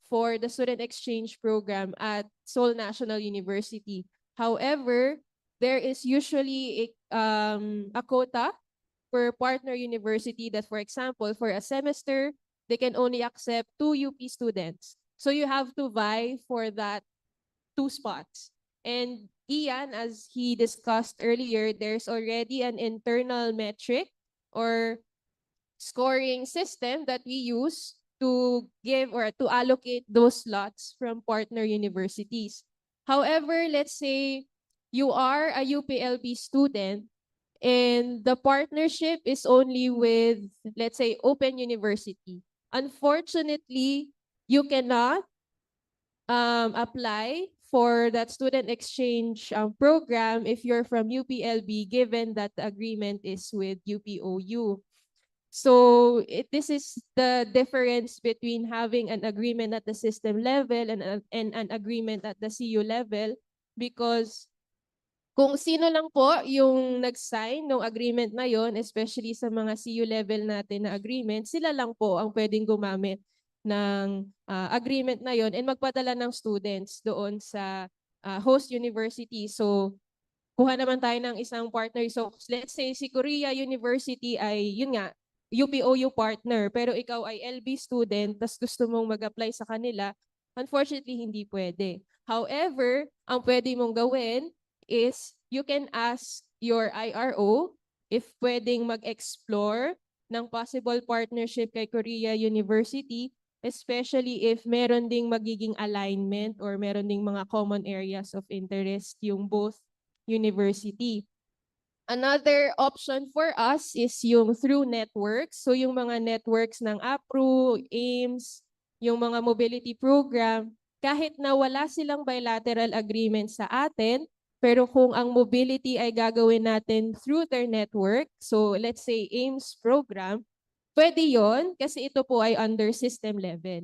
for the student exchange program at Seoul National University. However, there is usually a quota per partner university that, for example, for a semester, they can only accept 2 UP students. So you have to vie for that 2 spots. And Ian, as he discussed earlier, there's already an internal metric or scoring system that we use to give or to allocate those slots from partner universities. However, let's say you are a UPLB student and the partnership is only with, let's say, Open University. Unfortunately, you cannot apply for that student exchange program if you're from UPLB, given that the agreement is with UPOU. So this is the difference between having an agreement at the system level and an agreement at the CU level, because kung sino lang po yung nag-sign ng agreement na yon, especially sa mga CU level natin na agreement, sila lang po ang pwedeng gumamit ng agreement na yon and magpadala ng students doon sa host university. So kuha naman tayo ng isang partner. So let's say si Korea University ay, yun nga, UPOU partner, pero ikaw ay LB student, tas gusto mong mag-apply sa kanila, unfortunately, hindi pwede. However, ang pwede mong gawin is you can ask your IRO if pwedeng mag-explore ng possible partnership kay Korea University, especially if meron ding magiging alignment or meron ding mga common areas of interest yung both university. Another option for us is yung through networks. So yung mga networks ng APRU, AIMS, yung mga mobility program, kahit na wala silang bilateral agreement sa atin, pero kung ang mobility ay gagawin natin through their network, so let's say AIMS program, pwede yon kasi ito po ay under system level.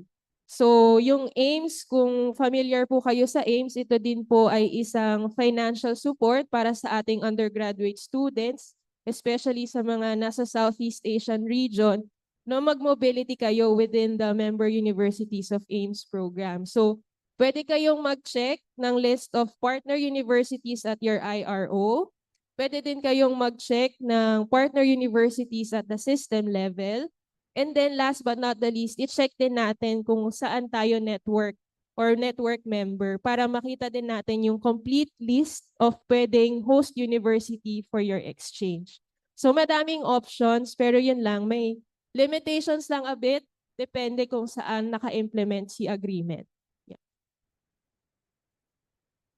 So yung AIMS, kung familiar po kayo sa AIMS, ito din po ay isang financial support para sa ating undergraduate students, especially sa mga nasa Southeast Asian region, no, mag-mobility kayo within the member universities of AIMS program. So pwede kayong mag-check ng list of partner universities at your IRO. Pwede din kayong mag-check ng partner universities at the system level. And then last but not the least, i-check din natin kung saan tayo network or network member para makita din natin yung complete list of pwedeng host university for your exchange. So madaming options, pero yun lang, may limitations lang a bit, depende kung saan naka-implement si agreement.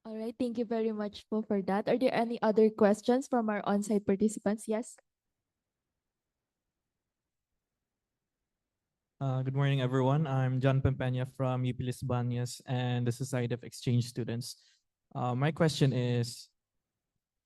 All right, thank you very much po for that. Are there any other questions from our on-site participants? Yes. Good morning, everyone. I'm John Pempena from UP Lisbanias and the Society of Exchange Students. My question is,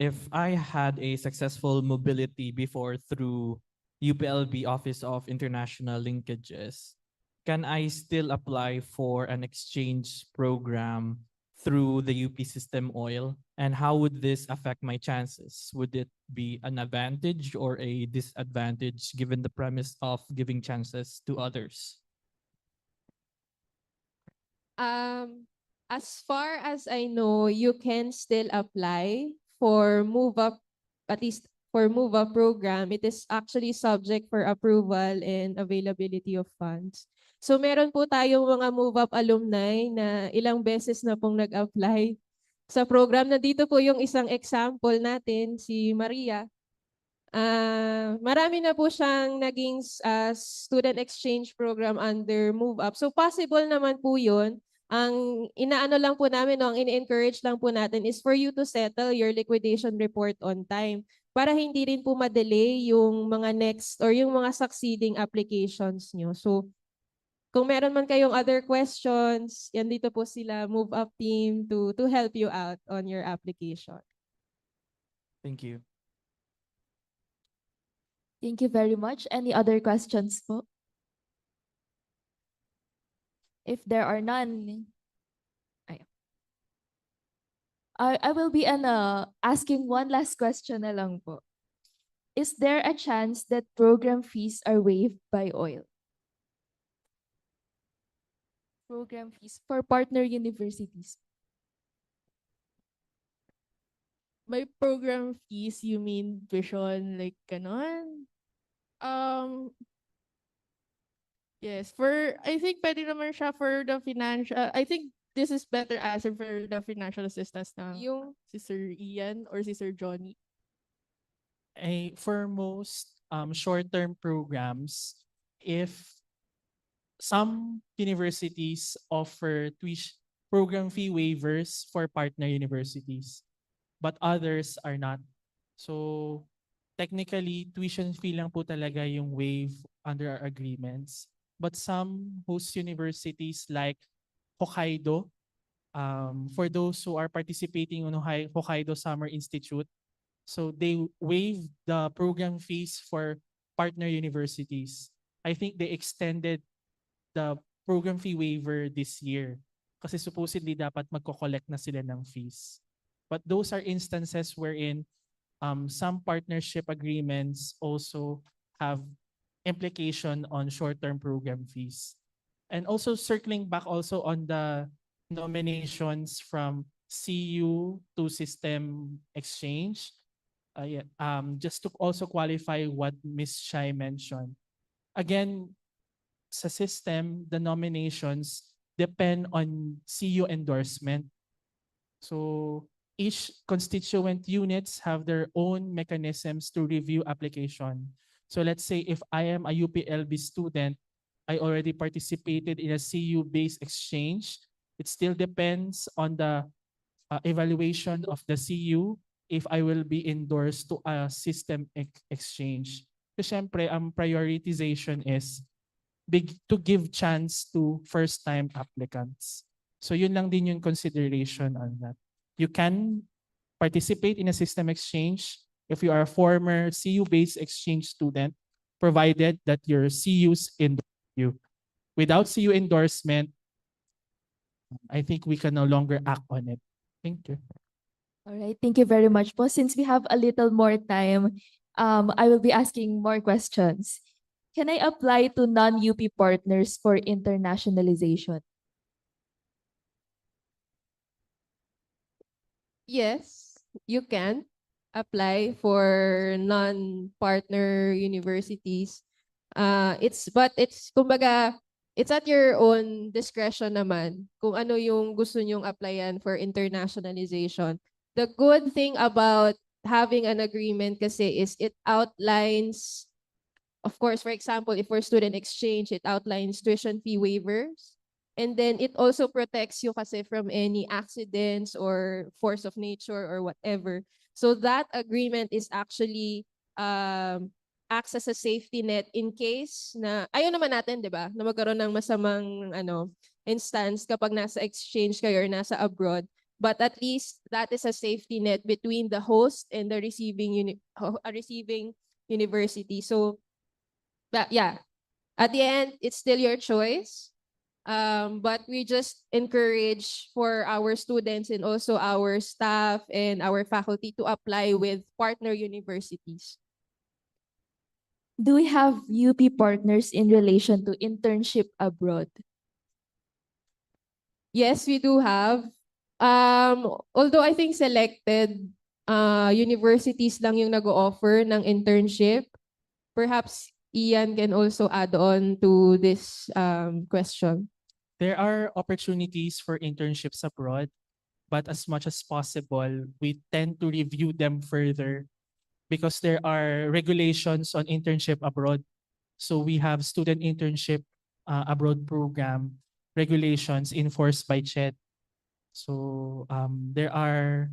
if I had a successful mobility before through UPLB Office of International Linkages, can I still apply for an exchange program through the UP System Oil? And how would this affect my chances? Would it be an advantage or a disadvantage given the premise of giving chances to others? As far as I know, you can still apply for Move Up, at least for Move Up program. It is actually subject for approval and availability of funds. So meron po tayong mga Move Up alumni na ilang beses na pong nag-apply sa program. Nandito po yung isang example natin, si Maria. Marami na po siyang naging student exchange program under Move Up. So possible naman po yun. Ang inaano lang po namin, no, ang ini-encourage lang po natin is for you to settle your liquidation report on time para hindi rin po ma-delay yung mga next or yung mga succeeding applications nyo. So kung meron man kayong other questions, yan dito po sila Move Up team to help you out on your application. Thank you. Thank you very much. Any other questions po? If there are none, I will be asking one last question na lang po. Is there a chance that program fees are waived by OIL? Program fees for partner universities. By program fees, you mean tuition, like ganon? Um, yes, for I think pwede naman siya for the financial. I think this is better answer for the financial assistance na Yung si Sir Ian or si Sir Johnny. For most short-term programs, if some universities offer program fee waivers for partner universities, but others are not. So technically, tuition fee lang po talaga yung waive under our agreements. But some host universities like Hokkaido, for those who are participating on Hokkaido Summer Institute, so they waive the program fees for partner universities. I think they extended the program fee waiver this year kasi supposedly dapat magko-collect na sila ng fees. But those are instances wherein some partnership agreements also have implication on short-term program fees. And also circling back also on the nominations from CU to system exchange, just to also qualify what Ms. Shai mentioned. Again, sa system, the nominations depend on CU endorsement. So each constituent units have their own mechanisms to review application. So let's say if I am a UPLB student, I already participated in a CU-based exchange. It still depends on the evaluation of the CU if I will be endorsed to a system exchange. So syempre, ang prioritization is to give chance to first-time applicants. So yun lang din yung consideration on that. You can participate in a system exchange if you are a former CU-based exchange student, provided that your CUs endorse you. Without CU endorsement, I think we can no longer act on it. Thank you. All right, thank you very much po. Since we have a little more time, I will be asking more questions. Can I apply to non-UP partners for internationalization? yes, you can apply for non-partner universities. It's kumbaga it's at your own discretion naman kung ano yung gusto nyong applyan for internationalization. The good thing about having an agreement kasi is it outlines, of course, for example, if we're student exchange, it outlines tuition fee waivers. And then it also protects you kasi from any accidents or force of nature or whatever. So that agreement is actually acts as a safety net in case na, ayaw naman natin, di ba, na magkaroon ng masamang instance kapag nasa exchange kayo or nasa abroad. But at least that is a safety net between the host and the receiving university. So yeah, at the end, it's still your choice. But we just encourage for our students and also our staff and our faculty to apply with partner universities. Do we have UP partners in relation to internship abroad? Yes, we do have. Although I think selected universities lang yung nag-o-offer ng internship, perhaps Ian can also add on to this question. There are opportunities for internships abroad, but as much as possible, we tend to review them further because there are regulations on internship abroad. So we have student internship abroad program regulations enforced by CHED. So there are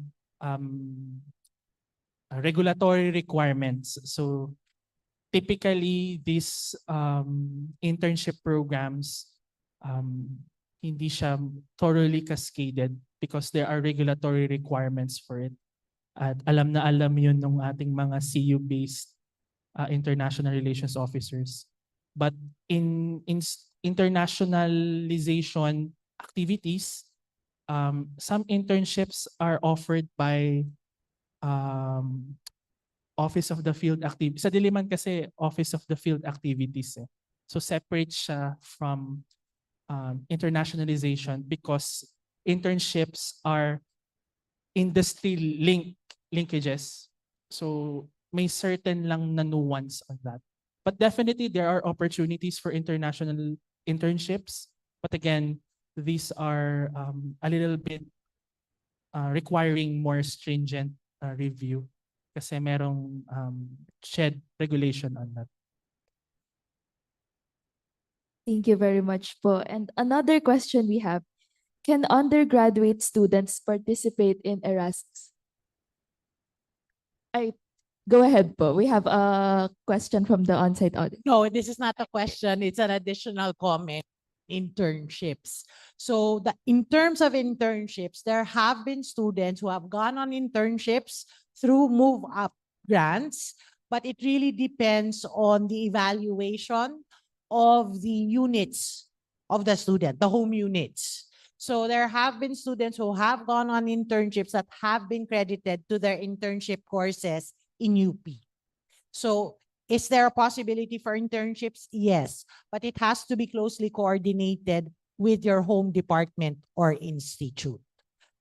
regulatory requirements. So typically, these internship programs, hindi siya thoroughly cascaded because there are regulatory requirements for it. At alam na alam yun ng ating mga CU-based international relations officers. But in internationalization activities, some internships are offered by Office of the Field Activities. Sa Diliman kasi Office of the Field Activities. So separate siya from internationalization because internships are industry linkages. So may certain lang na nuance on that. But definitely there are opportunities for international internships. But again, these are a little bit requiring more stringent review kasi merong shed regulation on that. Thank you very much po. And another question we have, can undergraduate students participate in Erasmus? Go ahead po. We have a question from the on-site audience. No, this is not a question. It's an additional comment. Internships. So in terms of internships, there have been students who have gone on internships through Move Up grants, but it really depends on the evaluation of the units of the student, the home units. So there have been students who have gone on internships that have been credited to their internship courses in UP. So is there a possibility for internships? Yes, but it has to be closely coordinated with your home department or institute.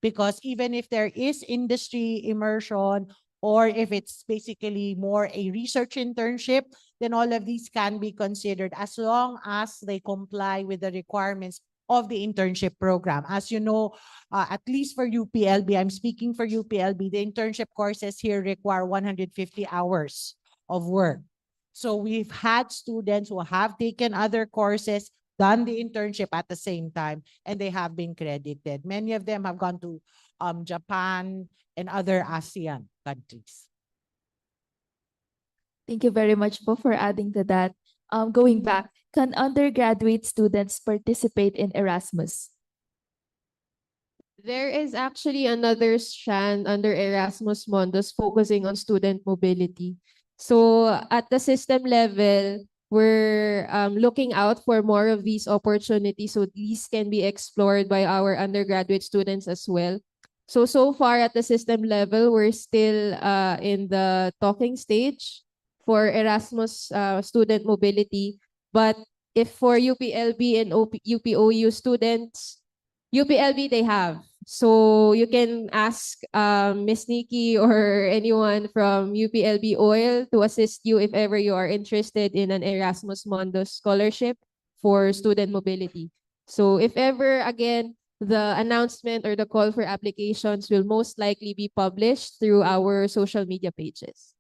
Because even if there is industry immersion, or if it's basically more a research internship, then all of these can be considered as long as they comply with the requirements of the internship program. As you know, at least for UPLB, I'm speaking for UPLB, the internship courses here require 150 hours of work. So we've had students who have taken other courses, done the internship at the same time, and they have been credited. Many of them have gone to Japan and other ASEAN countries. Thank you very much po for adding to that. Going back, can undergraduate students participate in Erasmus? There is actually another strand under Erasmus Mundus focusing on student mobility. So at the system level, we're looking out for more of these opportunities so these can be explored by our undergraduate students as well. So far at the system level, we're still in the talking stage for Erasmus student mobility. But if for UPLB and UPOU students, UPLB they have. So you can ask Miss Nikki or anyone from UPLB Oil to assist you if ever you are interested in an Erasmus Mundus scholarship for student mobility. So if ever, again, the announcement or the call for applications will most likely be published through our social media pages.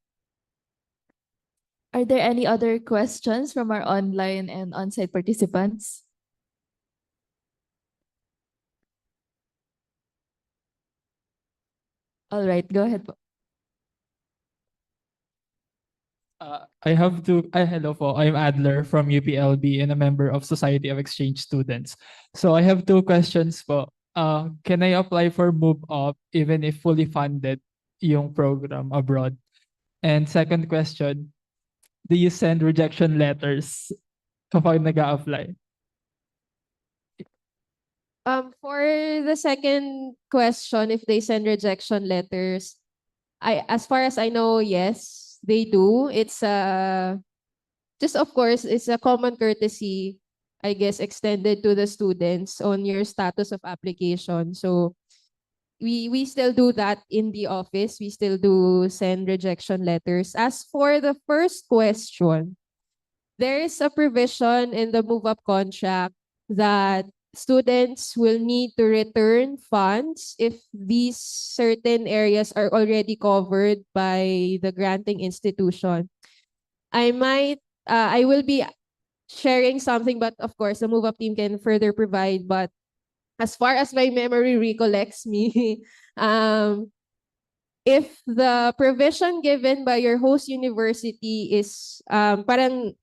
Are there any other questions from our online and on-site participants? All right, go ahead po. Hello po, I'm Adler from UPLB and a member of Society of Exchange Students. So I have two questions po. Can I apply for Move Up even if fully funded yung program abroad? And second question, do you send rejection letters kapag nag-a-apply? For the second question, if they send rejection letters, as far as I know, yes, they do. It's just of course, it's a common courtesy, I guess, extended to the students on your status of application. So we still do that in the office. We still do send rejection letters. As for the first question, there is a provision in the move up contract that students will need to return funds if these certain areas are already covered by the granting institution. I will be sharing something, but of course, the move up team can further provide. But as far as my memory recollects me, if the provision given by your host university is parang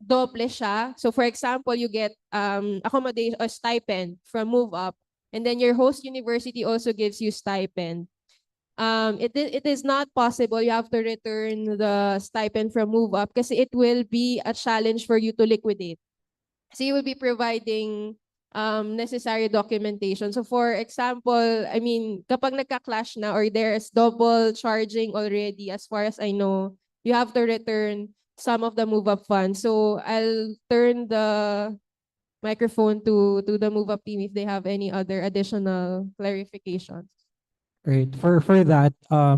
doble siya. So for example, you get accommodation or stipend from Move Up, and then your host university also gives you stipend. It is not possible. You have to return the stipend from Move Up kasi it will be a challenge for you to liquidate. So you will be providing necessary documentation. So for example, I mean, kapag nagka-clash na or there's double charging already, as far as I know, you have to return some of the move up funds. So I'll turn the microphone to the move up team if they have any other additional clarifications. Right. For that,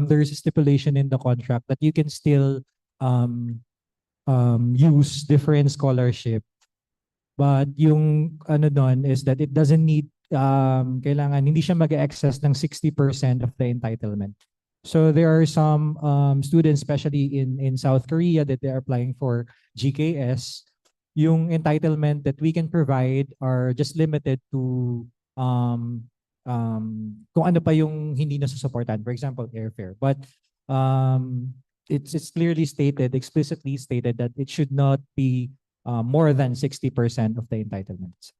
there is a stipulation in the contract that you can still use different scholarship. But yung ano doon is that it doesn't need kailangan hindi siya mag-access ng 60% of the entitlement. So there are some students, especially in South Korea, that they are applying for GKS. Yung entitlement that we can provide are just limited to kung ano pa yung hindi nasusuportahan. For example, airfare. But it's clearly stated, explicitly stated that it should not be more than 60% of the entitlements.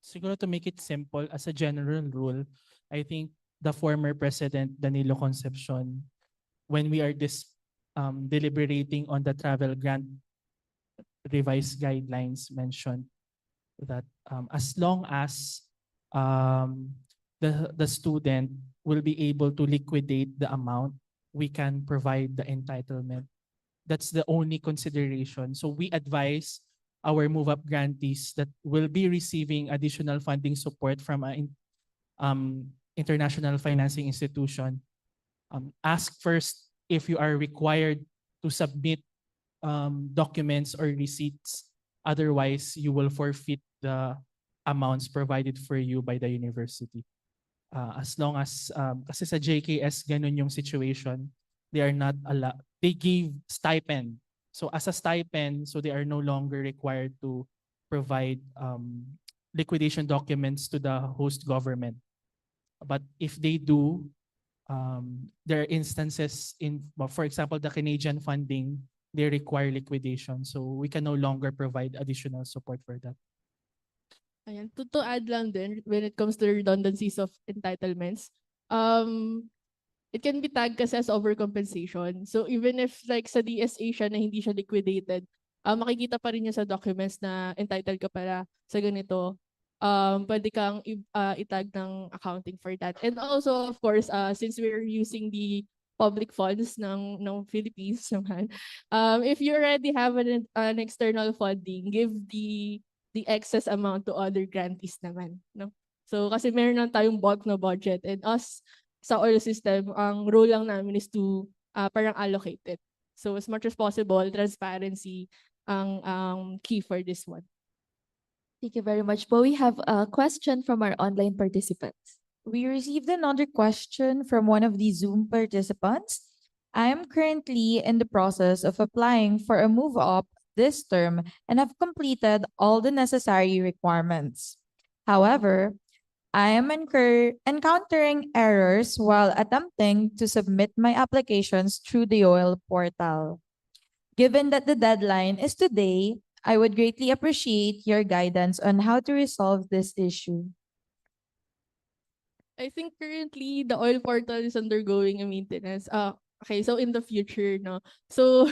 Siguro to make it simple, as a general rule, I think the former President Danilo Concepcion, when we are deliberating on the travel grant revised guidelines, mentioned that as long as the student will be able to liquidate the amount, we can provide the entitlement. That's the only consideration. So we advise our move-up grantees that will be receiving additional funding support from an international financing institution. Ask first if you are required to submit documents or receipts. Otherwise, you will forfeit the amounts provided for you by the university. As long as, kasi sa JKS, ganun yung situation, they are not allowed, they give stipend. So as a stipend, so they are no longer required to provide liquidation documents to the host government. But if they do, there are instances in, for example, the Canadian funding, they require liquidation. So we can no longer provide additional support for that. Ayan, to add lang din, when it comes to redundancies of entitlements, it can be tagged kasi as overcompensation. So even if like sa DSA siya na hindi siya liquidated, makikita pa rin niya sa documents na entitled ka para sa ganito. Pwede kang itag ng accounting for that. And also, of course, since we're using the public funds ng Philippines naman, if you already have an external funding, give the excess amount to other grantees naman, no? So kasi meron lang tayong bulk na budget, and us sa oil system, ang role lang namin is to parang allocate it. So as much as possible, transparency ang key for this one. Thank you very much, Po. We have a question from our online participants. We received another question from one of the Zoom participants. I am currently in the process of applying for a move up this term and have completed all the necessary requirements. However, I am encountering errors while attempting to submit my applications through the OIL portal. Given that the deadline is today, I would greatly appreciate your guidance on how to resolve this issue. I think currently the oil portal is undergoing a maintenance. Okay, so in the future, no. So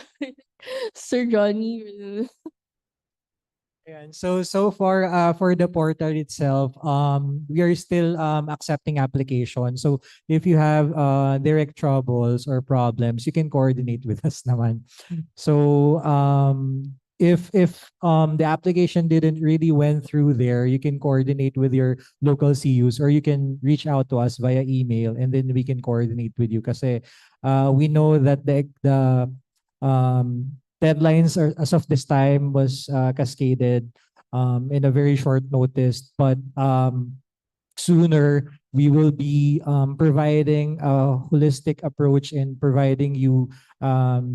Sir Johnny will Ayan. So far for the portal itself, we are still accepting applications. So if you have direct troubles or problems, you can coordinate with us naman. So if the application didn't really went through there, you can coordinate with your local CUs, or you can reach out to us via email, and then we can coordinate with you. Kasi we know that the deadlines are, as of this time, was cascaded in a very short notice, but sooner we will be providing a holistic approach and providing you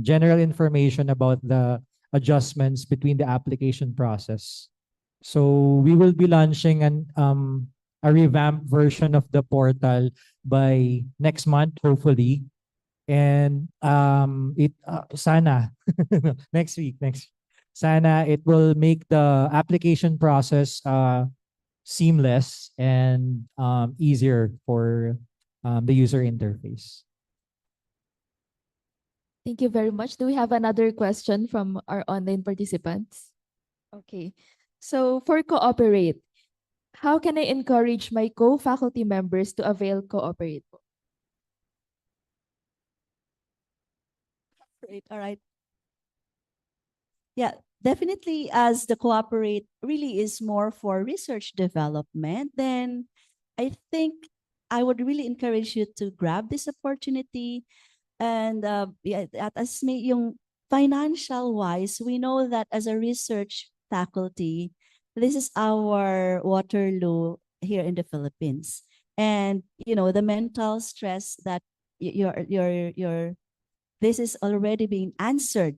general information about the adjustments between the application process. So we will be launching a revamped version of the portal by next month, hopefully. And sana next week, sana it will make the application process seamless and easier for the user interface. Thank you very much. Do we have another question from our online participants? Okay. So for Cooperate, how can I encourage my co-faculty members to avail Cooperate? Great. All right. Yeah, definitely, as the Cooperate really is more for research development, then I think I would really encourage you to grab this opportunity And yeah, as may yung financial wise, we know that as a research faculty, this is our Waterloo here in the Philippines. And you know, the mental stress that this is already being answered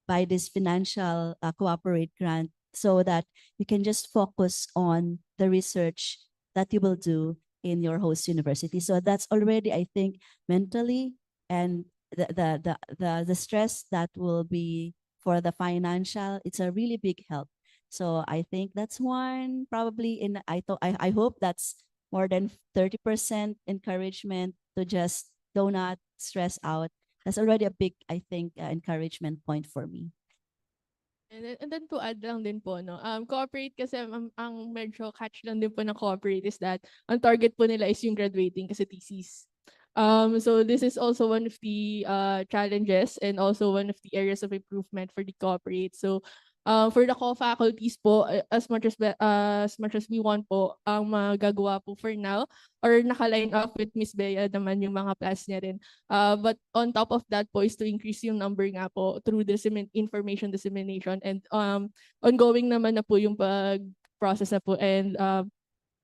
by this financial cooperate grant, so that you can just focus on the research that you will do in your host university. So that's already, I think, mentally, and the stress that will be for the financial, it's a really big help. So I think that's one probably I hope that's more than 30% encouragement to just do not stress out. That's already a big, I think, encouragement point for me. And then to add lang din po, no, corporate kasi ang medyo catch lang din po ng corporate is that ang target po nila is yung graduating kasi thesis. So this is also one of the challenges and also one of the areas of improvement for the corporate. So for the co-faculties po, as much as we want po, ang magagawa po for now or naka-line up with Miss Bea naman yung mga plans niya rin. But on top of that po is to increase yung number nga po through information dissemination, and ongoing naman na po yung pag-process na po, and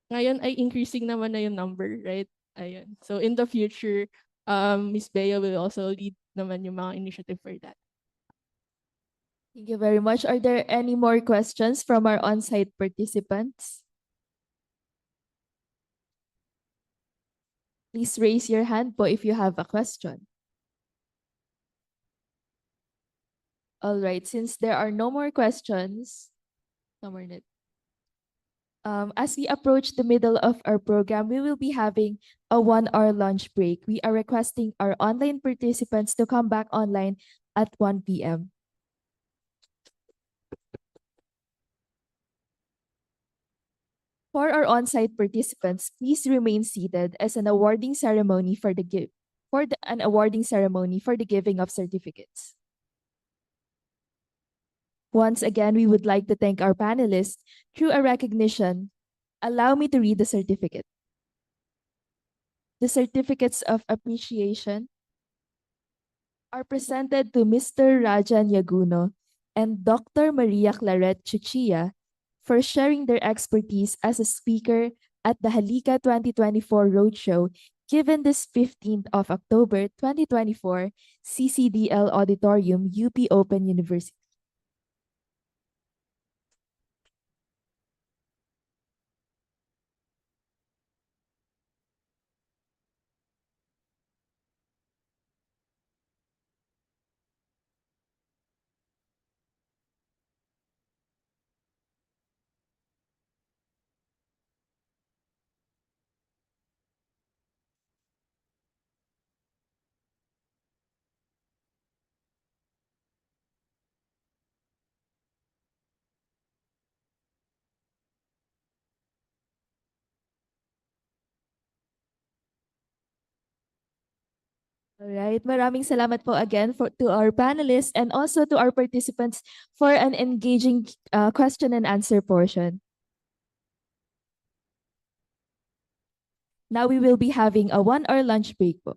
ngayon ay increasing naman na yung number, right? Ayun. So in the future, Miss Bea will also lead naman yung mga initiative for that. Thank you very much. Are there any more questions from our on-site participants? Please raise your hand po if you have a question. All right, since there are no more questions, as we approach the middle of our program, we will be having a 1-hour lunch break. We are requesting our online participants to come back online at 1 p.m. For our on-site participants, please remain seated as an awarding ceremony for the giving of certificates. Once again, we would like to thank our panelists. Through a recognition, allow me to read the certificate. The certificates of appreciation are presented to Mr. Rajan Yaguno and Dr. Maria Claret Chuchia for sharing their expertise as a speaker at the HALIKA 2024 Roadshow given this 15th of October 2024, CCDL Auditorium, UP Open University. Alright, maraming salamat po again to our panelists and also to our participants for an engaging question and answer portion. Now we will be having a 1-hour lunch break po.